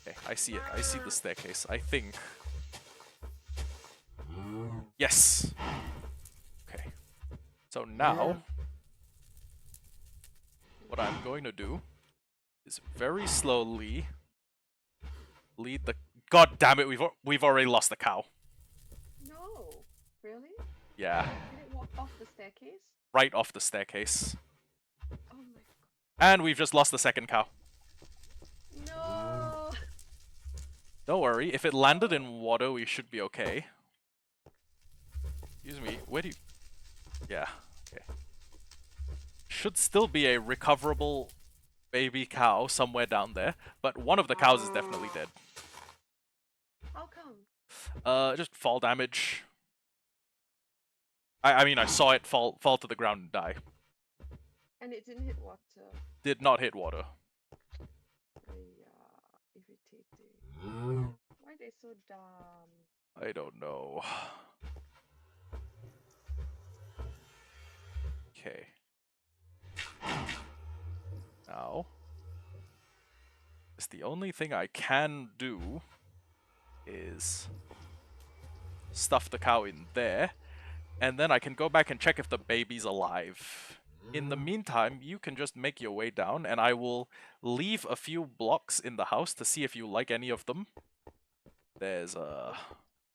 Okay, I see it. I see the staircase. I think. Yes! Okay. So now, what I'm going to do is very slowly lead the. God damn it! We've already lost the cow. No. Really? Yeah, Did it walk off the staircase? right off the staircase, Oh my and we've just lost the second cow. god. No. Don't worry. If it landed in water, we should be okay. Excuse me. Where do you? Yeah. Okay. Should still be a recoverable baby cow somewhere down there, but one of the cows is definitely dead. How come? Just fall damage. I mean, I saw it fall to the ground and die. And it didn't hit water. Did not hit water. Irritating. Why they so dumb? I don't know. Okay. Now, it's the only thing I can do is stuff the cow in there, and then I can go back and check if the baby's alive. In the meantime, you can just make your way down, and I will leave a few blocks in the house to see if you like any of them. There's a...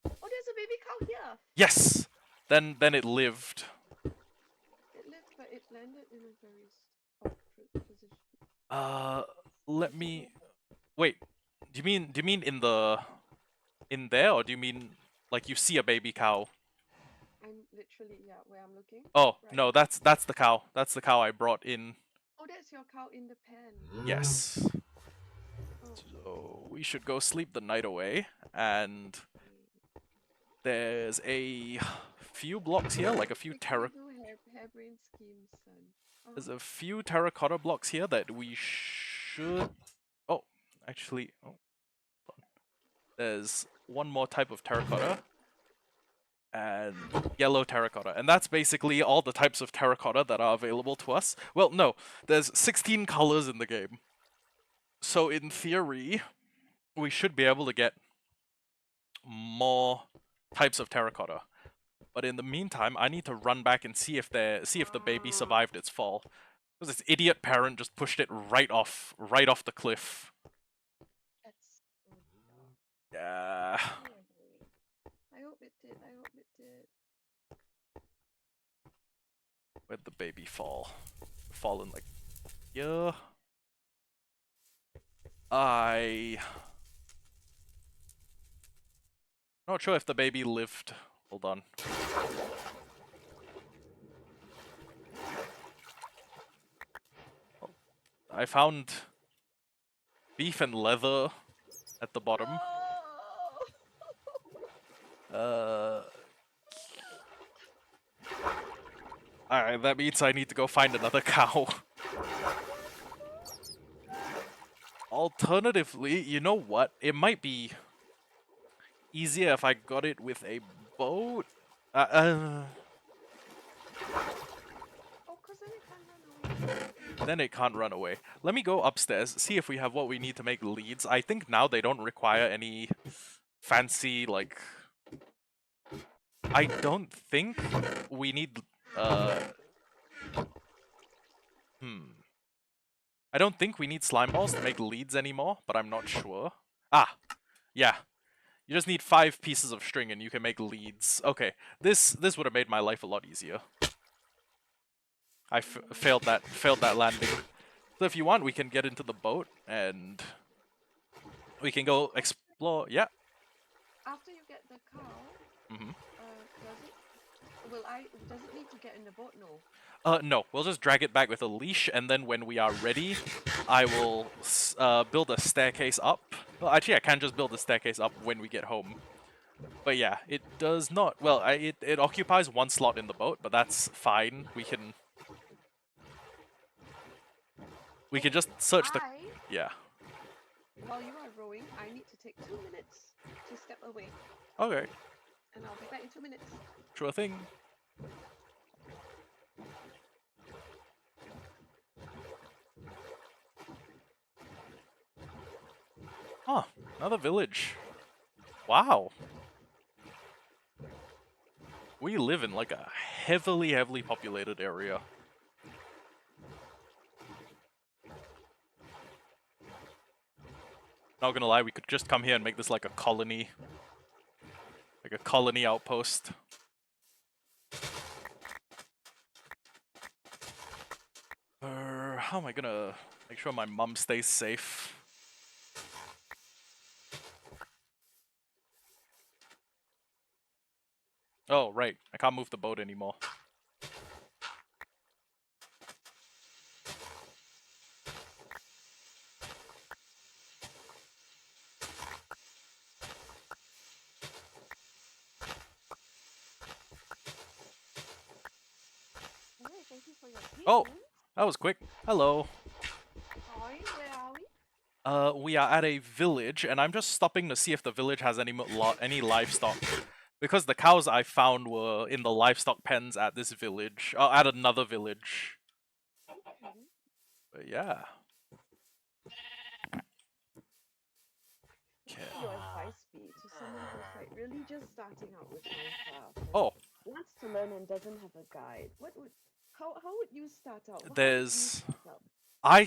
Oh, there's a baby cow here. Yes! Then it lived. It lived, but it landed in a very awkward position. Let me... Wait, do you mean in there, or do you mean like you see a baby cow? I'm literally, yeah, where I'm looking. Oh, Right. no, that's the cow. That's the cow I brought in. Oh, that's your cow in the pen. Yes. Oh, So we should go sleep the night away, and okay. there's a few blocks here, like a few We can't do harebrained schemes, son. there's a few terracotta blocks here that we should. Oh, actually, oh, there's one more type of terracotta and yellow terracotta, and that's basically all the types of terracotta that are available to us. Well, no, there's 16 colors in the game, so in theory, we should be able to get more types of terracotta. But in the meantime, I need to run back and see if the baby Ah, survived its fall. Because its idiot parent just pushed it right off the cliff. that's so dumb. Yeah. Oh, I hope it did. I hope it did. Where'd the baby fall? Fallen like, yeah. I not sure if the baby lived. Hold on. I found beef and leather at the bottom. No! Uh. Alright, that means I need to go find another cow. Alternatively, you know what? It might be easier if I got it with a boat. Oh, cause then it can't run away. Then it can't run away. Let me go upstairs, see if we have what we need to make leads. I think now they don't require any fancy, like... I don't think we need, I don't think we need slime balls to make leads anymore, but I'm not sure. Ah! Yeah. You just need 5 pieces of string and you can make leads. Okay, this would have made my life a lot easier. I failed that landing. So if you want, we can get into the boat and we can go explore. Yeah. After you get the cow, Mm-hmm. does it need to get in the boat? No. No, we'll just drag it back with a leash, and then when we are ready, I will build a staircase up. Well, actually, I can just build a staircase up when we get home. But yeah, it does not. Well, it occupies 1 slot in the boat, but that's fine. We can just search the. Yeah. While you are rowing, I need to take 2 minutes to step away, Okay. and I'll be back in 2 minutes. Sure thing. Huh. Another village. Wow. We live in like a heavily populated area. Not gonna lie, we could just come here and make this like a colony. Like a colony outpost. How am I gonna make sure my mum stays safe? Oh, right. I can't move the boat anymore. Alright, thank you for your Oh! patience. That was quick. Hello. Hi, where are we? We are at a village, and I'm just stopping to see if the village has any livestock. Because the cows I found were in the livestock pens at this village. At another village. Okay. But yeah. What would your advice be to someone who's like really just starting out with Minecraft and Oh, wants to learn and doesn't have a guide? How would you start out? How did you there's...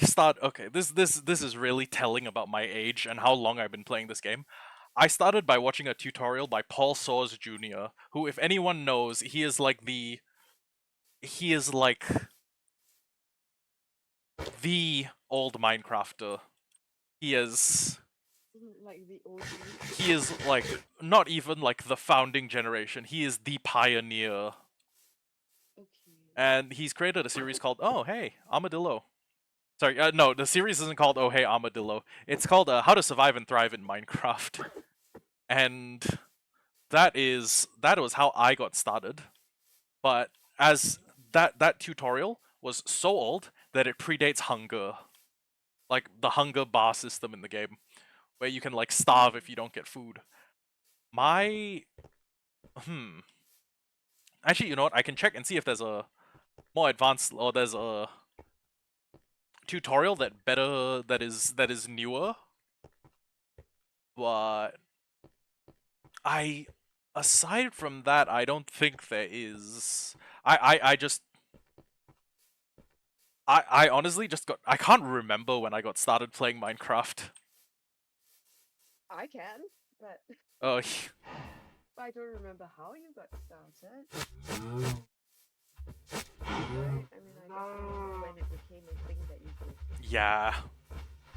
start out? Okay, this is really telling about my age and how long I've been playing this game. I started by watching a tutorial by Paul Soares Jr., who, if anyone knows, he is like the old Minecrafter. He is Like the OG. he is like not even like the founding generation. He is the pioneer. Okay. And he's created a series called, oh hey, Armadillo. Sorry, no, the series isn't called Oh Hey Armadillo. It's called How to Survive and Thrive in Minecraft. And that was how I got started. But as that tutorial was so old that it predates hunger, like the hunger bar system in the game, where you can like starve if you don't get food. My hmm. Actually, you know what? I can check and see if there's a more advanced or there's a tutorial that is newer. But I aside from that, I don't think there is. I just I honestly just got I can't remember when I got started playing Minecraft. I can, but Oh, I don't remember how you got started. Right? I mean, I just remember when it became a thing that you did. yeah.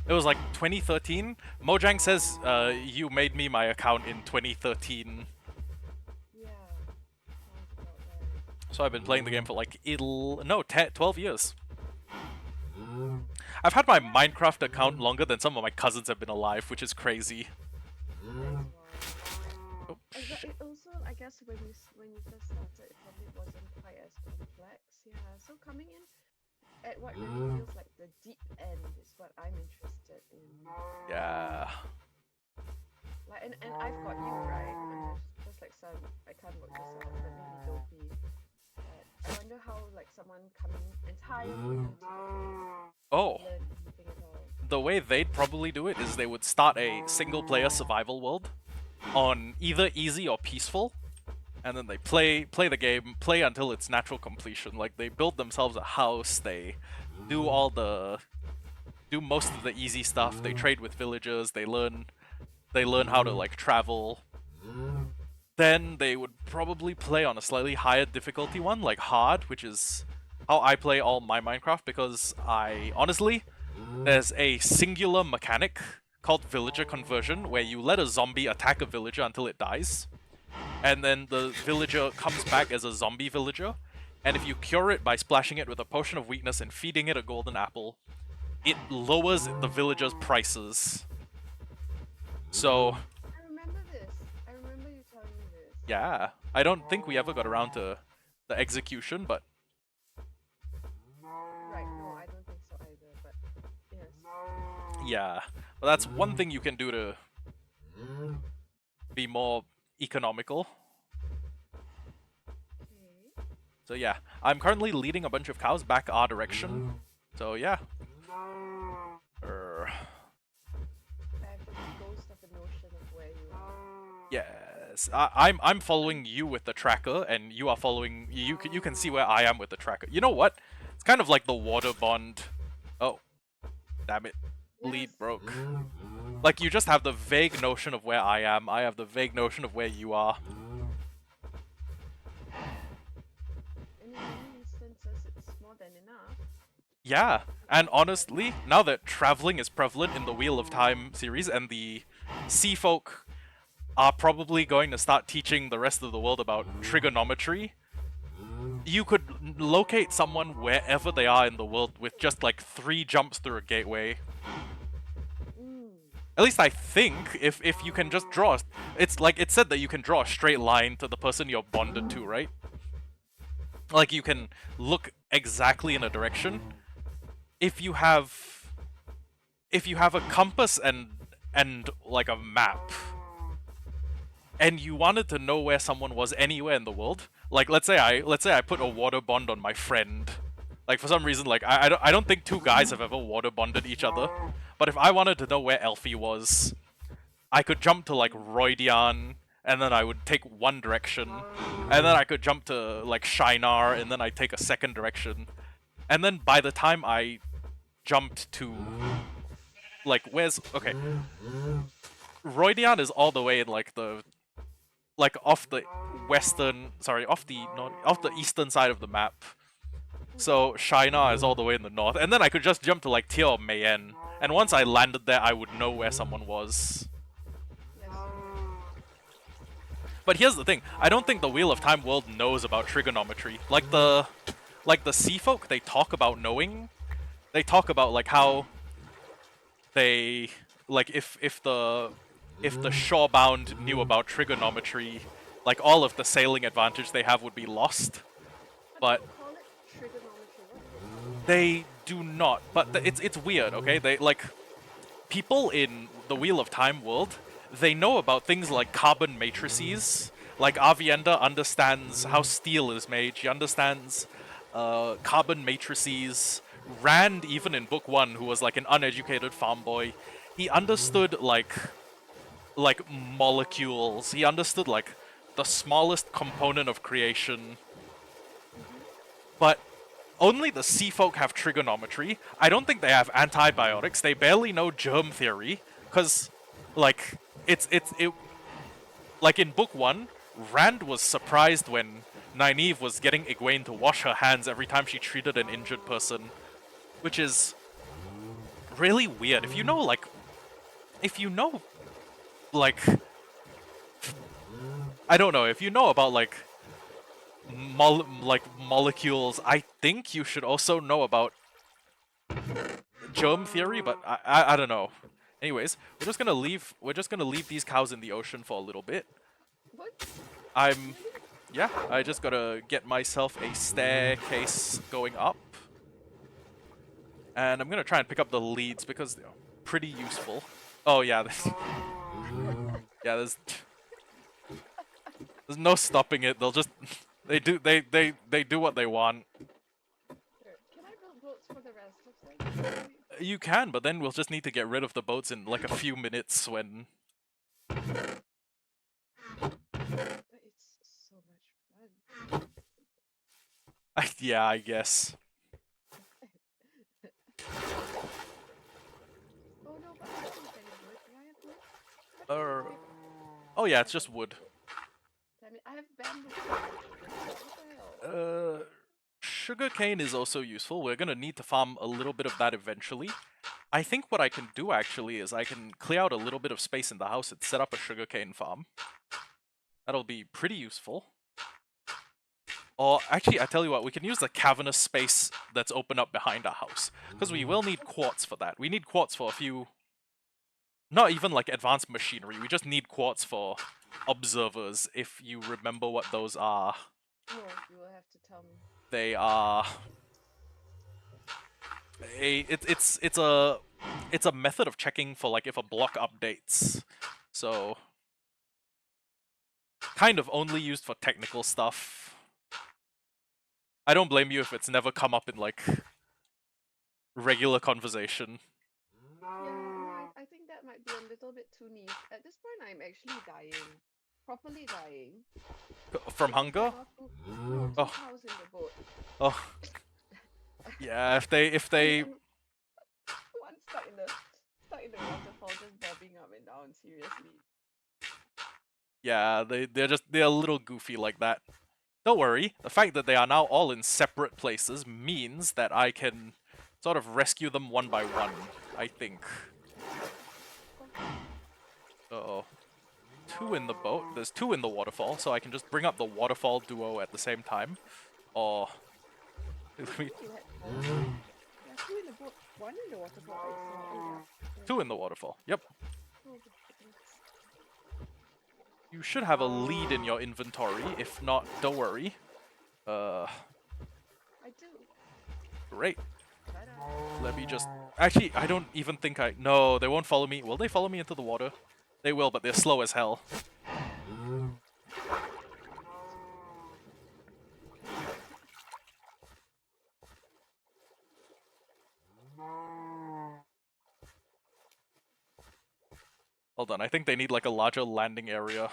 It was like 2013. Mojang says you made me my account in 2013. Yeah, sounds about right. So I've been playing the game for like 12 years. I've had my Yeah, Minecraft account longer than some of my cousins have been alive, which is crazy. that's wild. Oh, But it also, I guess, when you first started, it probably wasn't quite as complex. Yeah. So coming in at what really feels like the deep end is what I'm interested in. yeah. Like, and I've got you right. I'm just like some. I can't work this out, but maybe dopey. But I wonder how like someone coming entirely into the game Oh, would learn anything at all. the way they'd probably do it is they would start a single player survival world on either easy or peaceful, and then they play the game, play until its natural completion. Like they build themselves a house, they do all the do most of the easy stuff. They trade with villagers, they learn how to like travel. Then they would probably play on a slightly higher difficulty one, like hard, which is how I play all my Minecraft because I honestly there's a singular mechanic called villager conversion where you let a zombie attack a villager until it dies, and then the villager comes back as a zombie villager, and if you cure it by splashing it with a potion of weakness and feeding it a golden apple, it lowers the villager's prices. So, I remember this. I remember you telling me this. yeah, I don't think we ever got around to the execution, but Right. No, I don't think so either. But yes. yeah. But that's one thing you can do to be more economical. Okay. So yeah, I'm currently leading a bunch of cows back our direction. So yeah. Er, I have this ghost of a notion of where you are. yes, I'm following you with the tracker, and you are following. You can see where I am with the tracker. You know what? It's kind of like the water bond. Oh, damn it, lead Yes. broke. Like you just have the vague notion of where I am. I have the vague notion of where you are. And in many instances, it's more than enough. Yeah, and honestly, now that traveling is prevalent in the Wheel of Time series, and the sea folk are probably going to start teaching the rest of the world about trigonometry, you could locate someone wherever they are in the world with just like 3 jumps through a gateway. Mm. At least I think, if you can just draw, it's like it said that you can draw a straight line to the person you're bonded to, right? Like you can look exactly in a direction. If you have a compass and like a map, and you wanted to know where someone was anywhere in the world, like let's say I put a water bond on my friend. Like for some reason, like I don't think 2 guys have ever water bonded each other. But if I wanted to know where Elfie was, I could jump to like Roydian, and then I would take one direction, and then I could jump to like Shinar, and then I take a second direction, and then by the time I jumped to like okay, Roydian is all the way in like off the off the eastern side of the map. So Shinar is all the way in the north, and then I could just jump to like Tier of Mayen, and once I landed there, I would know where someone was. Yes. But here's the thing: I don't think the Wheel of Time world knows about trigonometry. Like the sea folk, they talk about knowing, they talk about like how they like if the shorebound knew about trigonometry, like all of the sailing advantage they have would be lost. But they But don't call it trigonometry. What do they call it? they do not. But it's weird, okay? They like people in the Wheel of Time world, they know about things like carbon matrices. Like Avienda understands how steel is made. She understands carbon matrices. Rand, even in book one, who was like an uneducated farm boy, he understood like molecules. He understood like the smallest component of creation. Mm-hmm. But only the sea folk have trigonometry. I don't think they have antibiotics. They barely know germ theory, because, like, it like in book one, Rand was surprised when Nynaeve was getting Egwene to wash her hands every time she treated an injured person, which is really weird. If you know, like, I don't know, if you know about like molecules, I think you should also know about germ theory, but I don't know. Anyways, we're just gonna leave these cows in the ocean for a little bit. What? I'm Really? yeah, I just gotta get myself a staircase going up. And I'm gonna try and pick up the leads because they're pretty useful. Oh yeah, yeah, there's no stopping it. They'll just they do what they want. Sure. Can I build boats for the rest of them? Maybe? You can, but then we'll just need to get rid of the boats in like a few minutes when But it's so much fun. yeah, I guess. Oh no, but I don't have any wood. Do I have wood? I don't have Uh, paper. oh yeah, it's Damn it. just wood. Damn it. I have bamboo. What the hell? Sugarcane is also useful. We're gonna need to farm a little bit of that eventually. I think what I can do actually is I can clear out a little bit of space in the house and set up a sugarcane farm. That'll be pretty useful. Or actually, I tell you what, we can use the cavernous space that's open up behind our house. Because we will need quartz for that. We need quartz for a few... Not even like advanced machinery, we just need quartz for observers, if you remember what those are. No, you will have to tell me. They are... It's a method of checking for like if a block updates. So kind of only used for technical stuff. I don't blame you if it's never come up in like regular conversation. Yeah, no, I think that might be a little bit too niche. At this point, I'm actually dying. Properly dying. From Because I hunger? got two, no, two Oh, cows in the boat. oh, yeah. If And they then one stuck in the waterfall, just bobbing up and down. Seriously. yeah, they're a little goofy like that. Don't worry. The fact that they are now all in separate places means that I can sort of rescue them one by one. I think. Uh-oh. Two in the boat. There's two in the waterfall, so I can just bring up the waterfall duo at the same time. Or I think you had four. Yeah, two in the boat, one in the waterfall. I saw. Oh yeah. two in the waterfall. Yep. Oh goodness. You should have a lead in your inventory. If not, don't worry. Uh, I do. great. Ta-da. Let me just... Actually, I don't even think I... No, they won't follow me. Will they follow me into the water? They will, but they're slow as hell. Hold on, I think they need like a larger landing area.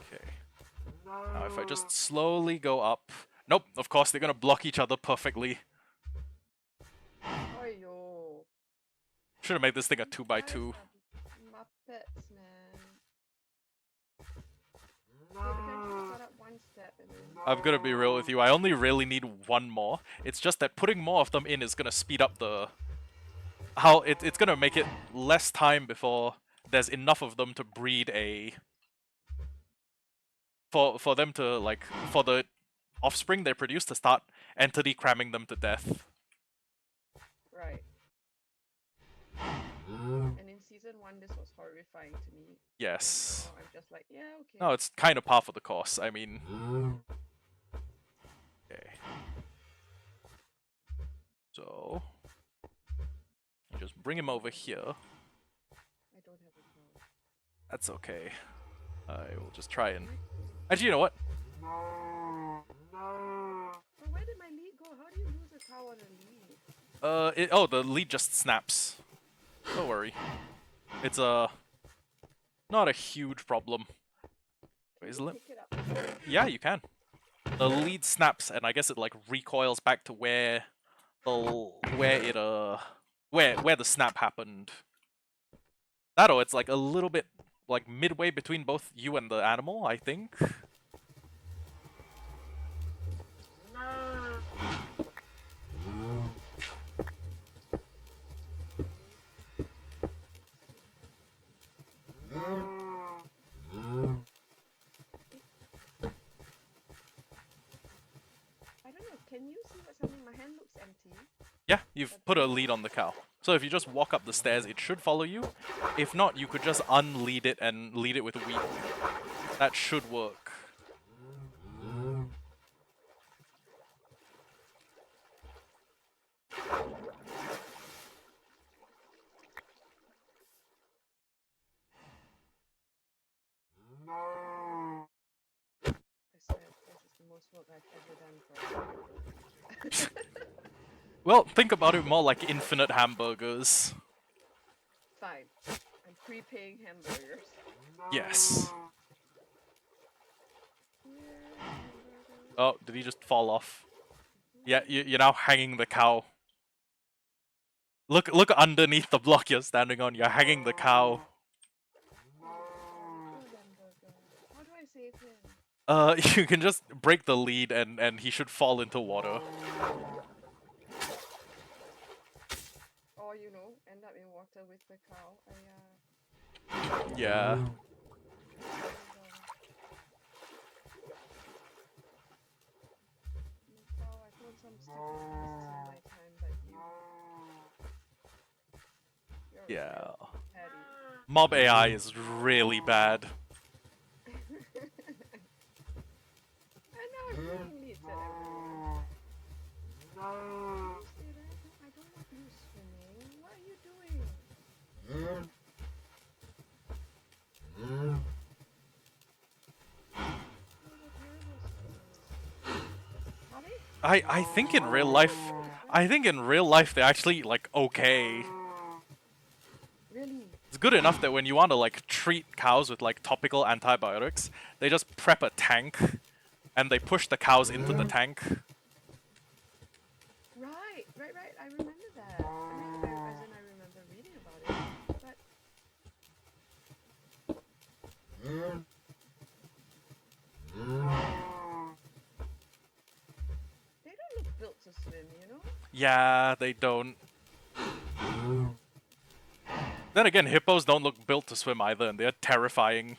Okay. Now if I just slowly go up... Nope, of course, they're gonna block each other perfectly. Aiyo. Should have made this thing a These 2x2. guys are Muppets, man. They eventually got up one step and then. I'm gonna be real with you, I only really need one more. It's just that putting more of them in is gonna speed up the... it's gonna make it less time before there's enough of them to breed a for them to like for the offspring they produce to start entity cramming them to death. Right. And in season 1, this was horrifying to me. Yes. And now I'm just like, yeah, okay. No, it's kind of par for the course. I mean, okay. So you just bring him over here. I don't have a cow. That's okay. I will just try and. Actually, you know what? But where did my lead go? How do you lose a cow on a lead? Oh, the lead just snaps. Don't worry. It's not a huge problem. Wait, Can you pick it up? yeah, you can. The lead snaps, and I guess it like recoils back to where the snap happened. That or it's like a little bit like midway between both you and the animal, I think. I don't know. Can you see what's happening? My hand looks empty. Yeah, you've put a lead on the cow. So if you just walk up the stairs, it should follow you. If not, you could just unlead it and lead it with wheat. That should work. I swear, this is the most work I've ever done for Well, think about it more like infinite hamburgers. Fine. I'm prepaying hamburgers. Yes. Oh, did he just fall off? Yeah, you're now hanging the cow. Look underneath the block you're standing on. You're hanging the cow. How do I save him? You can just break the lead and he should fall into water. Or, you know, end up in water with the cow. Yeah. Cow, I found some stupid pieces in my time, but you're Yeah. Patty. Mob AI is really bad. And now I'm putting leads at everyone. You say that? No, I don't want you swimming. What are you doing? I think in real life, they're actually like okay. Really? It's good enough that when you want to like treat cows with like topical antibiotics, they just prep a tank and they push the cows into the tank. Right. I remember that. I mean, I remember reading about it. But they don't look built to swim, you know? Yeah, they don't. Then again, hippos don't look built to swim either, and they're terrifying.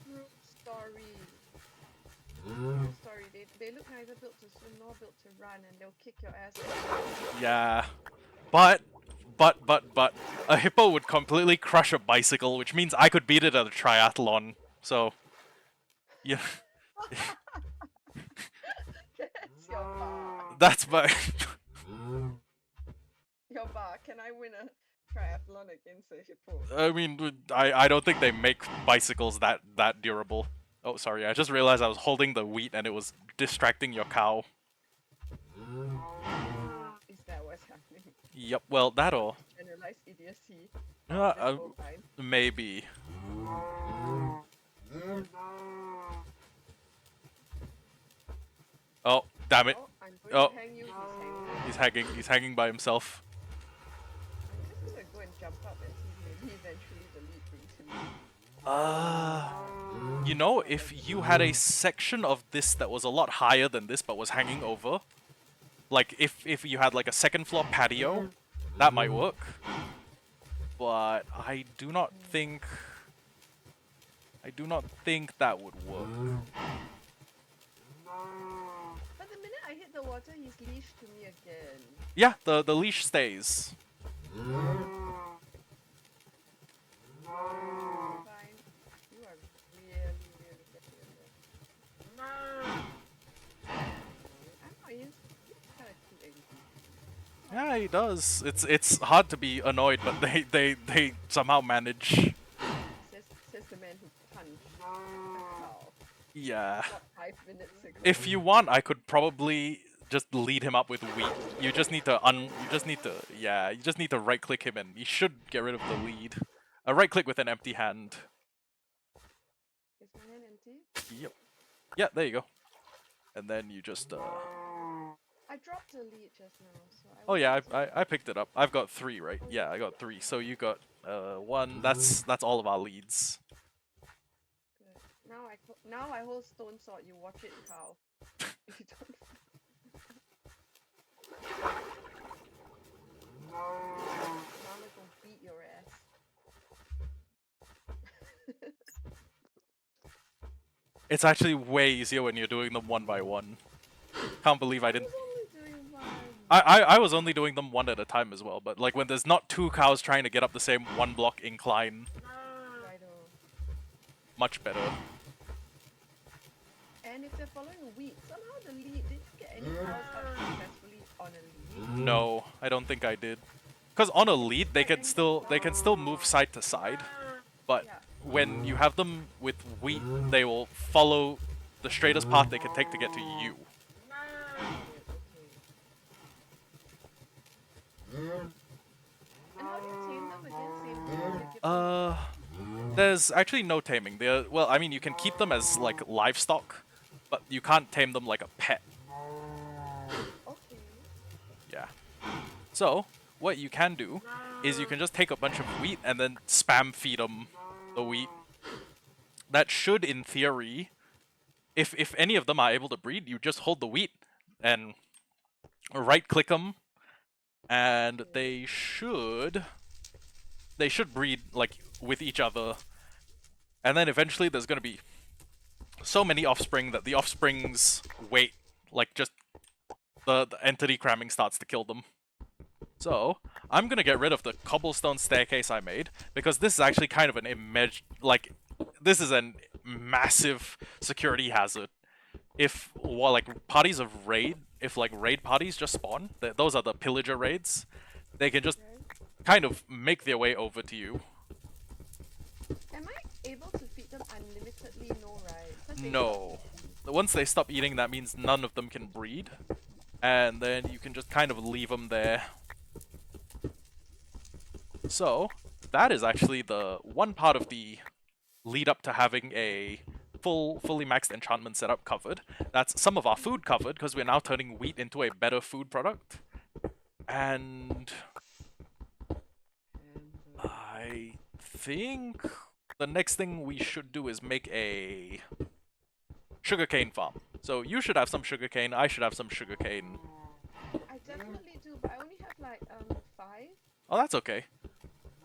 True story. They look neither built to swim nor built to run, and they'll kick your ass. Yeah. But, a hippo would completely crush a bicycle, which means I could beat it at a triathlon. So, yeah. That's your bar. That's my... Your bar. Can I win a triathlon against a hippo? I mean, I don't think they make bicycles that durable. Oh, sorry, I just realized I was holding the wheat and it was distracting your cow. Is that what's happening? Yep, well, that'll... Generalized idiocy. Maybe. Oh, damn it. Oh, I'm going to hang you. He's hanging by himself. I'm just gonna go and jump up and see maybe eventually the lead brings him in. You know, if you had a section of this that was a lot higher than this but was hanging over, like if you had like a second floor patio, that might work. but I do not think that would work. But the minute I hit the water, he's leashed to me again. Yeah, the leash stays. Fine. You are really, really getting in there. I don't know, he's kind of cute angry. Yeah, he does. It's hard to be annoyed, but they somehow manage. Says the man who punched a cow Yeah. not 5 minutes ago. If you want, I could probably just lead him up with wheat. You just need to you just need to right click him and you should get rid of the lead. Right click with an empty hand. Is my hand empty? Yep. Yeah, there you go. And then you just I dropped a lead just now, so I oh yeah, wanted to- I picked it up. I've got 3, right? Yeah, I got 3. So you got 1. That's all of our leads. Good. Now I hold stone sword. You watch it, cow. If you don't. Now I'm gonna beat your ass. It's actually way easier when you're doing them one by one. Can't believe I didn't. I was only doing one. I was only doing them one at a time as well, but like when there's not 2 cows trying to get up the same 1 block incline, Righto. much better. And if they're following a wheat, somehow the lead. Did you get any cows up successfully on a lead? No, I don't think I did. Cause on a lead they can still move side to side, but Yeah. when you have them with wheat, they will follow the straightest path they can take to get to you. And how do you tame them again? Same thing. You give them There's actually no taming. Well, I mean, you can keep them as like livestock, but you can't tame them like a pet. okay. Yeah. So what you can do is you can just take a bunch of wheat and then spam feed them the wheat. That should, in theory, if any of them are able to breed, you just hold the wheat and right-click them, and they should breed like with each other. And then eventually there's gonna be so many offspring that the offspring's weight, like just the entity cramming starts to kill them. So I'm gonna get rid of the cobblestone staircase I made because this is actually kind of an this is a massive security hazard. If parties of raid, if like raid parties just spawn, those are the pillager raids, they can just kind of make their way over to you. Am I able to feed them unlimitedly? No, right? 'Cause they No. Once they stop eating, that means none of them can breed. And then you can just kind of leave them there. So, that is actually the one part of the lead up to having a fully maxed enchantment setup covered. That's some of our food covered, because we're now turning wheat into a better food product. And I think the next thing we should do is make a sugarcane farm. So you should have some sugarcane, I should have some sugarcane. I definitely do, but I only have like 5. Oh, that's okay.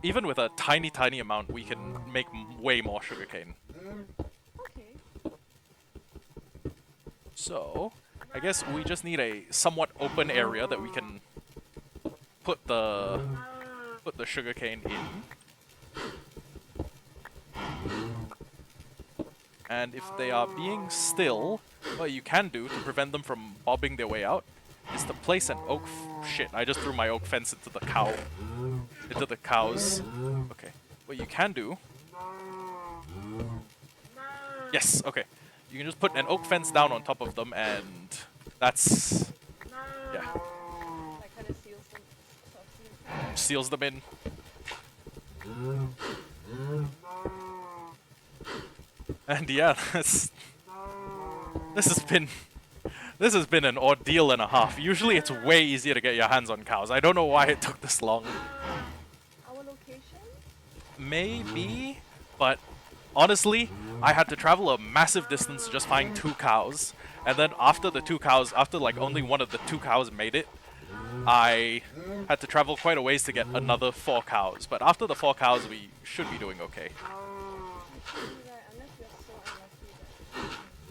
Even with a tiny amount, we can make way more sugarcane. Okay. So, I guess we just need a somewhat open area that we can put the sugarcane in. And if they are being still, what you can do to prevent them from bobbing their way out is to place an oak shit, I just threw my oak fence into the cows. Okay. What you can do... Yes, okay. You can just put an oak fence down on top of them and that's... Yeah. That kind of seals them. Seals them in. And yeah, this has been an ordeal and a half. Usually it's way easier to get your hands on cows. I don't know why it took this long. Our location? Maybe, but honestly, I had to travel a massive distance to just find 2 cows. And then after the 2 cows, after like only one of the 2 cows made it, I had to travel quite a ways to get another 4 cows, but after the 4 cows, we should be doing okay. Hopefully, right, unless we are so unlucky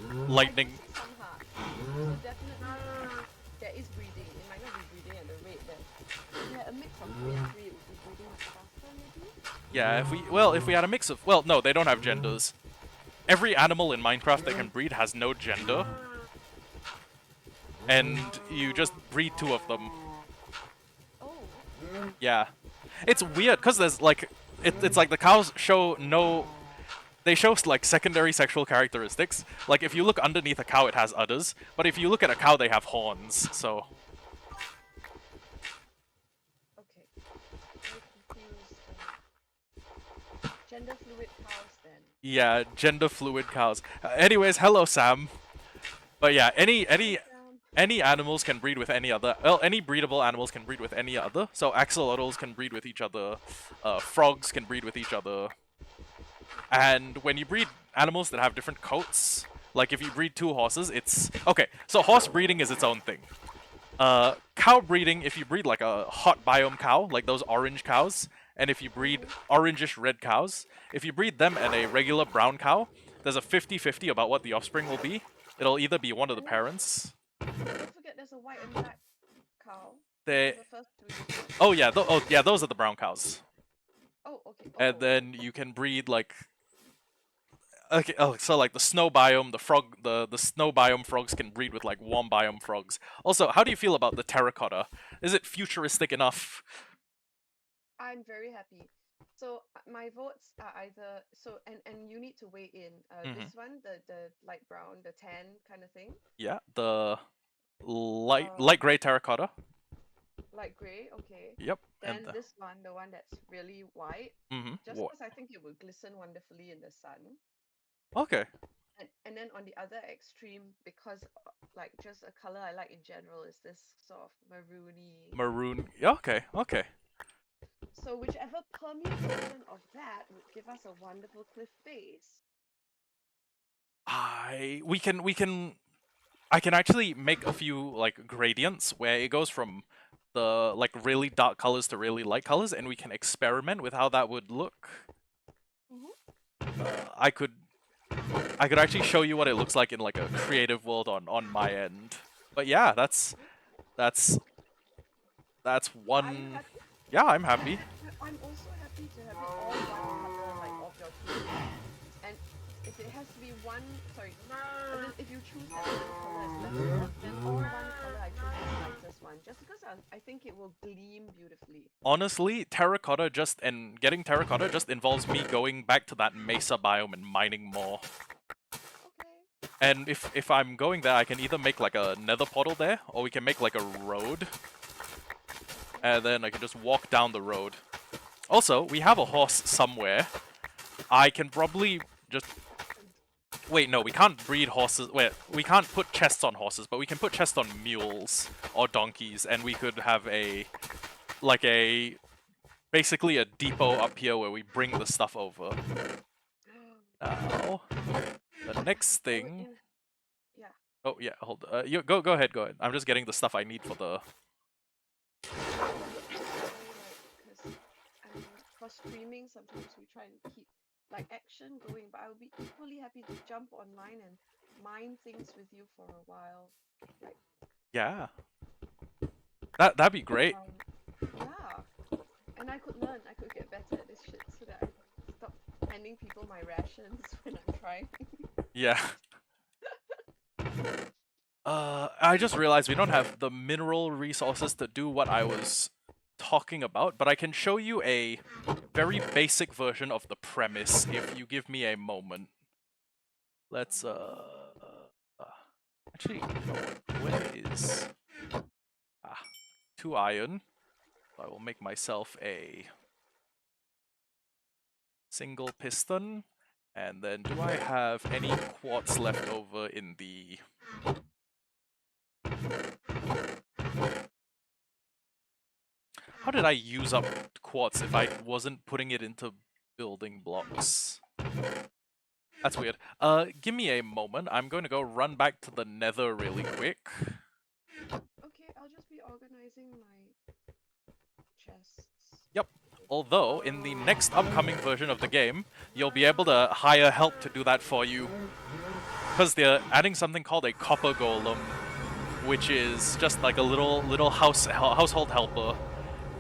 that I do Lightning. see some hearts, so definitely there is breeding. It might not be breeding at the rate that if we had a mix of 2 and 3, it would be breeding faster, maybe. Yeah, if we had a mix of, well, no, they don't have genders. Every animal in Minecraft that can breed has no gender, and you just breed 2 of them. Oh, Yeah, it's weird because there's like, it's like the cows show no. They show like secondary sexual characteristics. Like if you look underneath a cow, it has udders, but if you look at a cow, they have horns. So okay. Very confused. Gender fluid cows then. yeah, gender fluid cows. Anyways, hello Sam. But yeah, Hi Sam. any animals can breed with any other. Well, any breedable animals can breed with any other. So axolotls can breed with each other. Frogs can breed with each other. And when you breed animals that have different coats, like if you breed 2 horses, it's okay. So horse breeding is its own thing. Cow breeding, if you breed like a hot biome cow, like those orange cows, and if you breed orangish red cows, if you breed them and a regular brown cow, there's a 50-50 about what the offspring will be. It'll either be one of the And then parents. don't forget there's a white and black cow. Those are They, the first 2 you said. oh yeah, oh yeah, those are the brown cows. Oh, okay. And Oh, then you can breed like, okay, oh, so like the snow biome, the snow biome frogs can breed with like warm biome frogs. Also, how do you feel about the terracotta? Is it futuristic enough? I'm very happy. So my votes are either so and you need to weigh in. Hmm. This one, the light brown, the tan kind of thing. Yeah, the light Um, gray terracotta. light gray. Okay. Yep, and Then the this one, the one that's really white, just what? because I think it will glisten wonderfully in the sun. Okay, And then on the other extreme, because like just a color I like in general is this sort of maroony. maroon. Yeah, okay, okay. So whichever permutation of that would give us a wonderful cliff face. We can I can actually make a few like gradients where it goes from the like really dark colors to really light colors, and we can experiment with how that would look. Hmm. I could I could actually show you what it looks like in like a creative world on my end. But yeah, that's that's Are you one. happy? Yeah, I'm happy. I'm also happy to have it all one color, like of your choosing. And if it has to be one, sorry, and then if you choose that one color as left one, then all one color I choose the lightest one, just because I think it will gleam beautifully. Honestly, terracotta just and getting terracotta just involves me going back to that mesa biome and mining more. Okay. And if I'm going there, I can either make like a nether portal there, or we can make like a road, Okay. and then I can just walk down the road. Also, we have a horse somewhere. I can probably just wait. No, we can't breed horses. Wait, we can't put chests on horses, but we can put chests on mules or donkeys, and we could have a like a basically a depot up here where we bring the stuff over. Now, the next So thing. in yeah. Oh yeah, hold. You go ahead, go ahead. I'm just getting the stuff I need for the. Sorry, like, because for streaming, sometimes we try and keep like action going, but I'll be equally happy to jump online and mine things with you for a while. Like, Yeah, that'd be great. yeah, and I could learn, I could get better at this shit so that I stop handing people my rations when I'm trying. Yeah. I just realized we don't have the mineral resources to do what I was talking about, but I can show you a very basic version of the premise if you give me a moment. Let's uh actually, you know what? Where is 2 iron? I will make myself a single piston, and then do I have any quartz left over in the? How did I use up quartz if I wasn't putting it into building blocks? That's weird. Give me a moment. I'm going to go run back to the nether really quick. Okay, I'll just be organized. rationalizing my chests. Yep. Although, in the next upcoming version of the game, you'll be able to hire help to do that for you. Because they're adding something called a copper golem, which is just like a little household helper.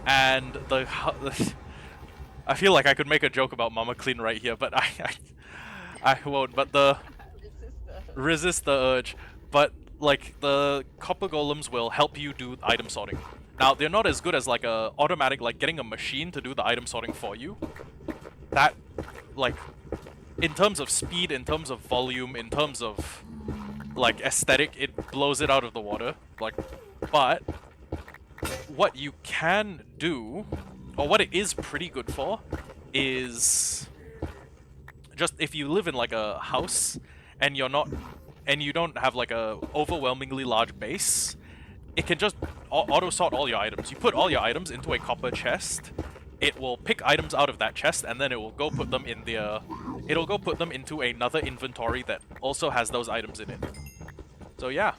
And I feel like I could make a joke about Mama Clean right here, but I won't. But the Resist the urge. resist the urge. But like the copper golems will help you do item sorting. Now they're not as good as like a automatic, like getting a machine to do the item sorting for you. That, like, in terms of speed, in terms of volume, in terms of like aesthetic, it blows it out of the water. Like, but what you can do, or what it is pretty good for, is just if you live in like a house and you don't have like a overwhelmingly large base, it can just auto sort all your items. You put all your items into a copper chest, it will pick items out of that chest, and then it will go put them in it'll go put them into another inventory that also has those items in it. So yeah,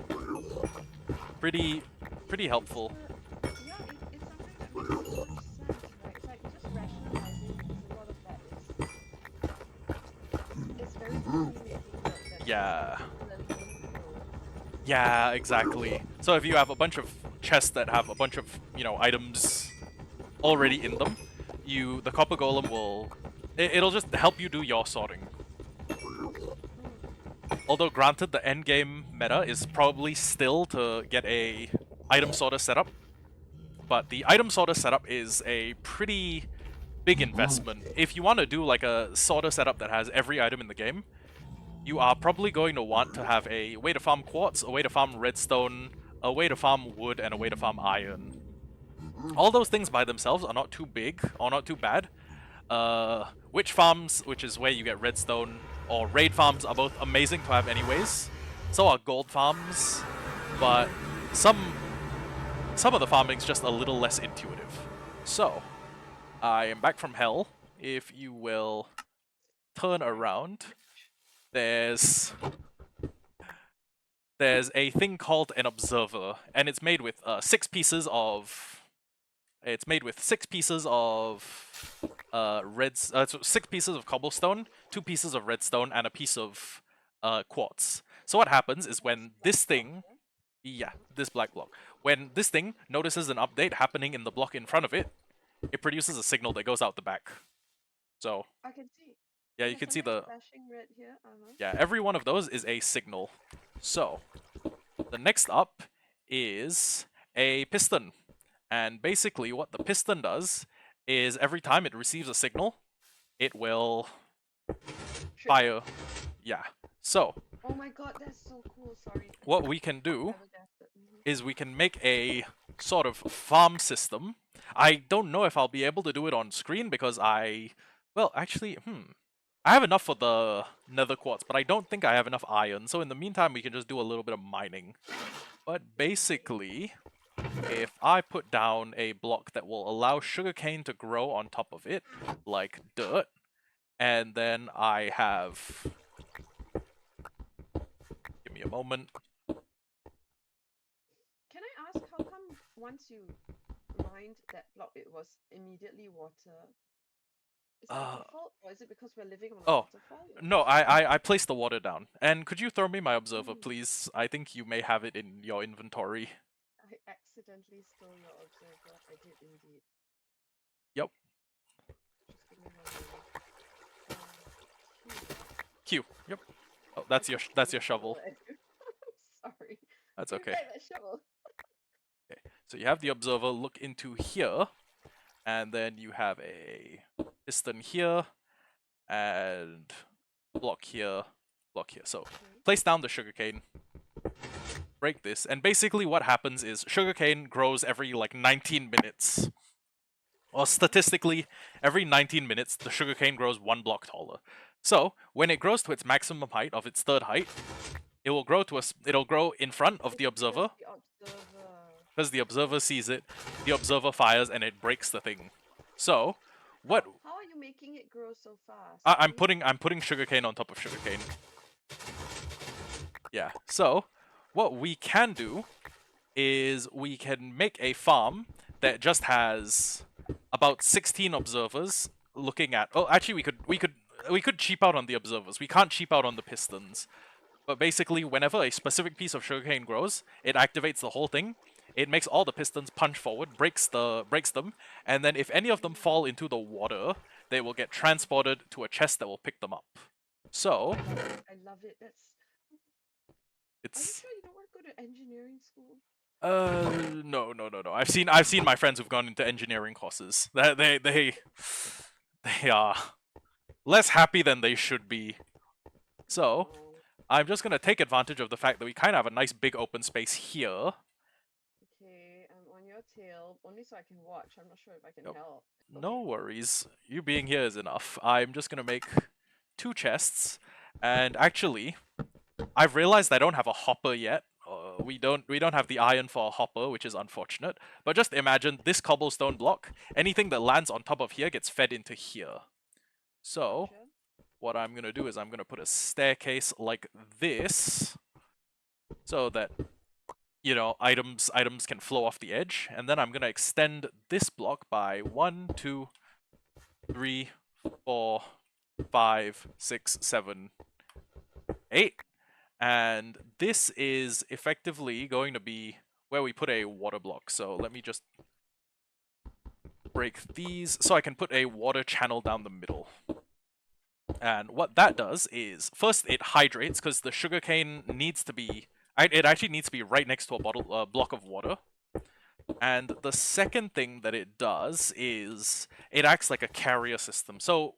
pretty helpful. Yeah, it's something that makes so much sense, right? It's like just rationalizing because a lot of that is very easy making that Yeah. particularly meaningful. Yeah, exactly. So if you have a bunch of chests that have a bunch of, items already in them, the copper golem it'll just help you do your sorting. Although granted, the endgame meta is probably still to get a item sorter setup, but the item sorter setup is a pretty big investment. If you want to do like a sorter setup that has every item in the game, you are probably going to want to have a way to farm quartz, a way to farm redstone, a way to farm wood, and a way to farm iron. All those things by themselves are not too big or not too bad. Witch farms, which is where you get redstone, or raid farms are both amazing to have anyways. So are gold farms, but some of the farming's just a little less intuitive. So, I am back from hell. If you will turn around, there's a thing called an observer, and it's made with 6 pieces of. It's made with 6 pieces of so 6 pieces of cobblestone, 2 pieces of redstone, and a piece of quartz. So what happens is This when black this block thing, here. yeah, this black block, when this thing notices an update happening in the block in front of it, it produces a signal that goes out the back. So I can see. yeah, you There's can see something the flashing red here. Uh-huh. yeah, every one of those is a signal. So the next up is a piston. And basically what the piston does is every time it receives a signal, it will Trigger. fire. Yeah. So Oh my god, that's so cool. Sorry. what we can do Flabbergasted. is we can make a sort of farm system. I don't know if I'll be able to do it on screen because well, actually, I have enough for the nether quartz, but I don't think I have enough iron. So in the meantime, we can just do a little bit of mining. But basically, if I put down a block that will allow sugarcane to grow on top of it, like dirt, and then I have... Give me a moment. Can I ask how come once you mined that block it was immediately water? Is that a Uh, default or is it because we're living on a oh, waterfall or no, I placed the water down. And could you throw me my observer, mm, please? I think you may have it in your inventory. I accidentally stole your observer. I did indeed. Yep, Just give me 1 moment. Q. Q. Yep. Oh, I that's keep your throwing shovel. shovel at you. I'm sorry. That's Give okay. back that shovel. Okay. So you have the observer look into here, and then you have a piston here, and block here, block here. So Okay. place down the sugarcane, break this, and basically what happens is sugarcane grows every like 19 minutes. Or Uh-huh. statistically, every 19 minutes the sugarcane grows 1 block taller. So when it grows to its maximum height of its third height, it'll grow in front of It's the because observer, the observer. because the observer sees it, the observer fires, and it breaks the thing. So what How are you making it grow so fast? I'm putting sugarcane on top of sugarcane. Okay. Yeah. So what we can do is we can make a farm that just has about 16 observers looking at. Oh, actually, we could cheap out on the observers. We can't cheap out on the pistons. But basically, whenever a specific piece of sugarcane grows, it activates the whole thing. It makes all the pistons punch forward, breaks them, and then if any of them fall into the water, they will get transported to a chest that will pick them up. So I love it. I love it. That's. Are you it's sure you don't want to go to engineering school? no. I've seen my friends who've gone into engineering courses. They are less happy than they should be. So Oh, I'm just gonna take advantage of the fact that we kind of have a nice big open space here. okay. I'm on your tail, only so I can watch. I'm not sure if I can Yep. help. No Okay. worries. You being here is enough. I'm just gonna make 2 chests, and actually, I've realized I don't have a hopper yet. We don't have the iron for a hopper, which is unfortunate. But just imagine this cobblestone block. Anything that lands on top of here gets fed into here. So Gotcha. what I'm gonna do is I'm gonna put a staircase like this, so that items can flow off the edge, and then I'm gonna extend this block by 1, 2, 3, 4, 5, 6, 7, 8. And this is effectively going to be where we put a water block. So let me just break these so I can put a water channel down the middle. And what that does is, first it hydrates, because the sugarcane needs to be, it actually needs to be right next to a block of water. And the second thing that it does is it acts like a carrier system. So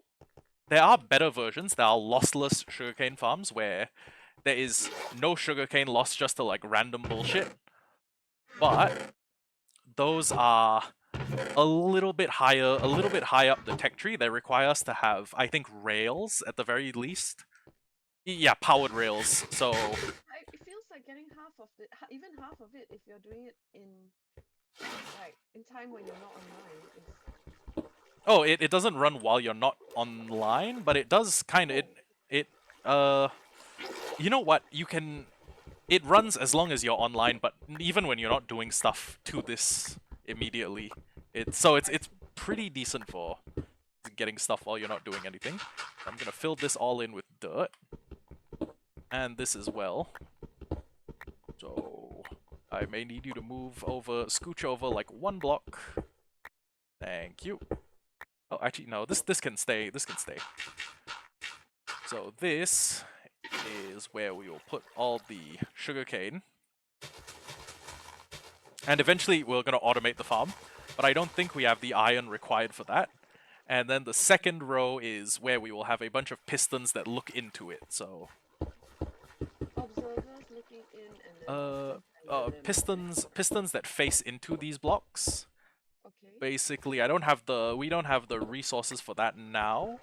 there are better versions. There are lossless sugarcane farms where there is no sugarcane lost just to like random bullshit. But those are a little bit high up the tech tree. They require us to have, I think, rails at the very least. Yeah, powered rails. So, It feels like getting half of it, even half of it, if you're doing it in like in time when you're not online. Is oh, it doesn't run while you're not online, but it does kind of oh, it uh you know what? It runs as long as you're online, but even when you're not doing stuff to this immediately. It's I it's see. pretty decent for getting stuff while you're not doing anything. I'm gonna fill this all in with dirt. And this as well. So I may need you to move over, scooch over like 1 block. Thank you. Oh, actually, no, this can stay. This can stay. So this is where we will put all the sugarcane. And eventually we're going to automate the farm, but I don't think we have the iron required for that. And then the Okay. second row is where we will have a bunch of pistons that look into it. So, Observers looking in and then uh, pistons under them. pistons that face into these blocks. Okay. Basically, we don't have the resources for that now,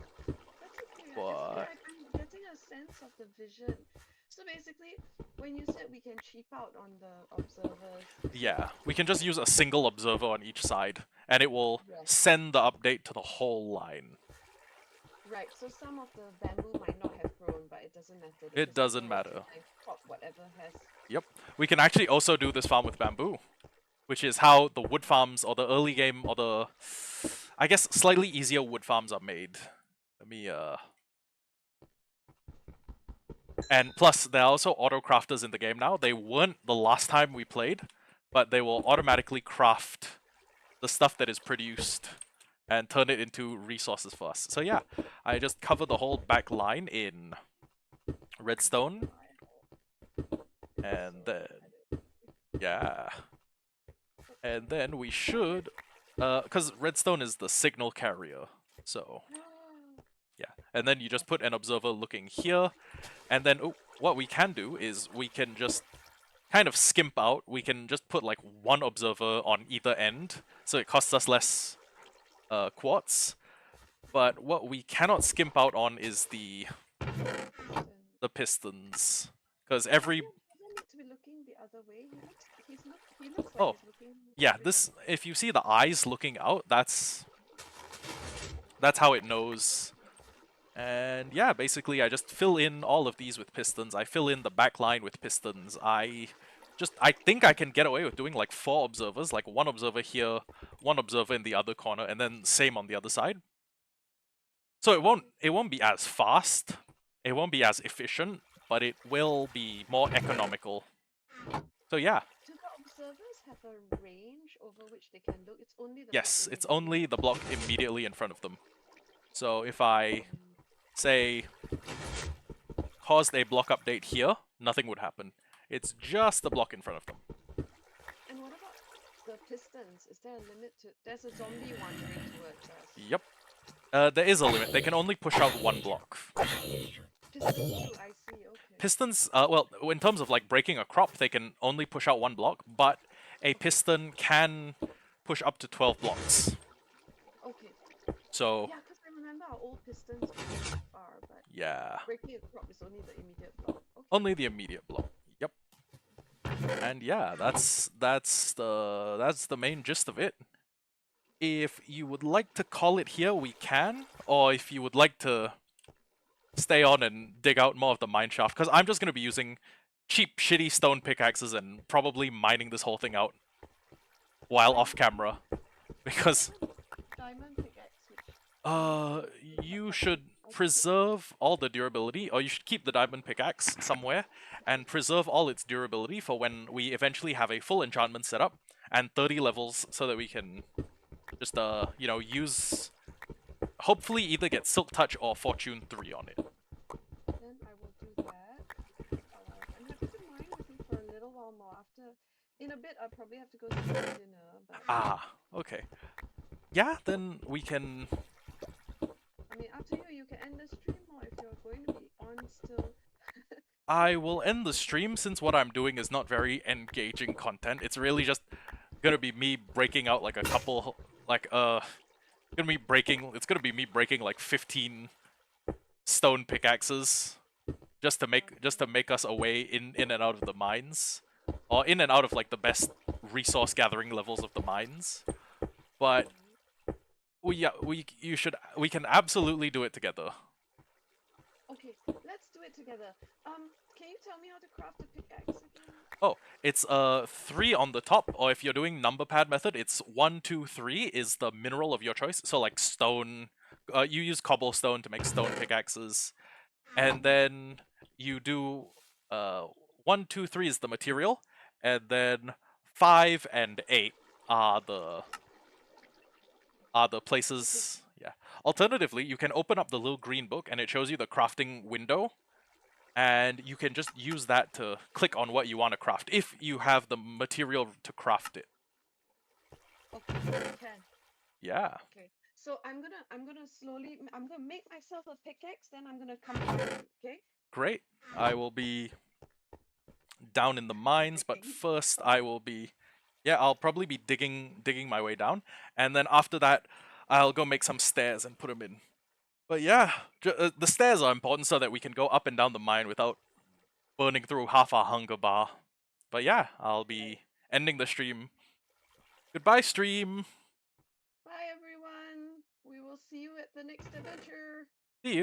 That's okay. but I'm getting a sense of the vision. So basically, when you said we can cheap out on the observers, so yeah, we can just use a single observer on each side, and it will yes, send the update to the whole line. right. So some of the bamboo might not have grown, but it doesn't matter It because we can doesn't always matter. chop whatever has. Yep. We can actually also do this farm with bamboo, which is how the wood farms or the early game or the, I guess, slightly easier wood farms are made. Let me, And plus, there are also auto crafters in the game now. They weren't the last time we played, but they will automatically craft the stuff that is produced and turn it into resources for us. So yeah, I just cover the whole back line in redstone, So and then had it. yeah, and Okay. then we should, because redstone is the signal carrier. So yeah, and then you just put an observer looking here, and then what we can do is we can just kind of skimp out. We can just put like 1 observer on either end, so it costs us less quartz. But what we cannot skimp out on is Piston. the pistons, because But every doesn't need to be looking the other way. He looks like oh he's looking yeah, straight this, ahead. if you see the eyes looking out, that's how it knows. And yeah, basically I just fill in all of these with pistons. I fill in the back line with pistons. I just I think I can get away with doing like 4 observers, like 1 observer here, 1 observer in the other corner, and then same on the other side. So it won't be as fast, it won't be as efficient, but it will be more economical. So yeah, Do the observers have a range over which they can look? It's only the block yes, it's immediately only in the front block of them. immediately in front of them. So if I say caused a block update here, nothing would happen. It's just the block in front of them. And what about the pistons? Is there a limit to? There's a zombie wandering towards us. Yep. There is a limit. They can only push out 1 block. Pistons too. I see. Okay. Pistons, well, in terms of like breaking a crop, they can only push out 1 block, but a Okay. piston can push up to 12 blocks. Okay. So, Yeah, because I remember our old pistons go really far, but yeah, breaking a crop is only the immediate block. Okay. only the immediate block. Yep. And yeah, that's the main gist of it. If you would like to call it here, we can, or if you would like to stay on and dig out more of the mine shaft, because I'm just going to be using cheap, shitty stone pickaxes and probably mining this whole thing out while I off do camera, because have a diamond pickaxe, which uh, but you I should I could. preserve all the durability, or you should keep the diamond pickaxe somewhere, and preserve all its durability for when we eventually have a full enchantment set up, and 30 levels, so that we can just, use, hopefully either get Silk Touch or Fortune 3 on it. Then I will do that. I'm happy to mine with you for a little while more. After, in a bit, I'll probably have to go to dinner, but Ah, okay. Yeah, then we can. I mean, up to you. You can end the stream, or if you're going to be on still. I will end the stream since what I'm doing is not very engaging content. It's really just gonna be me breaking out like a couple, like it's gonna be me breaking like 15 stone pickaxes just to make us a way in and out of the mines, or in and out of like the best resource gathering levels of the mines. But we can absolutely do it together. Okay, let's do it together. Can you tell me how to craft a pickaxe again? Oh, it's 3 on the top, or if you're doing number pad method, it's 1, 2, 3 is the mineral of your choice. So like stone, you use cobblestone to make stone pickaxes, and then you do uh 1, 2, 3 is the material, and then 5 and 8 are the Okay, places. Yeah. Alternatively, you can open up the little green book, and it shows you the crafting window, and you can just use that to click on what you want to craft if you have the material to craft it. okay, you can. Yeah, Okay, so I'm gonna slowly. I'm gonna make myself a pickaxe. Then I'm gonna come back to you. Okay? great. I will be down in the mines, but Digging. first I will be, yeah, I'll probably be digging my way down, and then after that I'll go make some stairs and put them in. But yeah, the stairs are important so that we can go up and down the mine without burning through half our hunger bar. But yeah, I'll Right. be ending the stream. Goodbye, stream. Bye, everyone. We will see you at the next adventure. See you.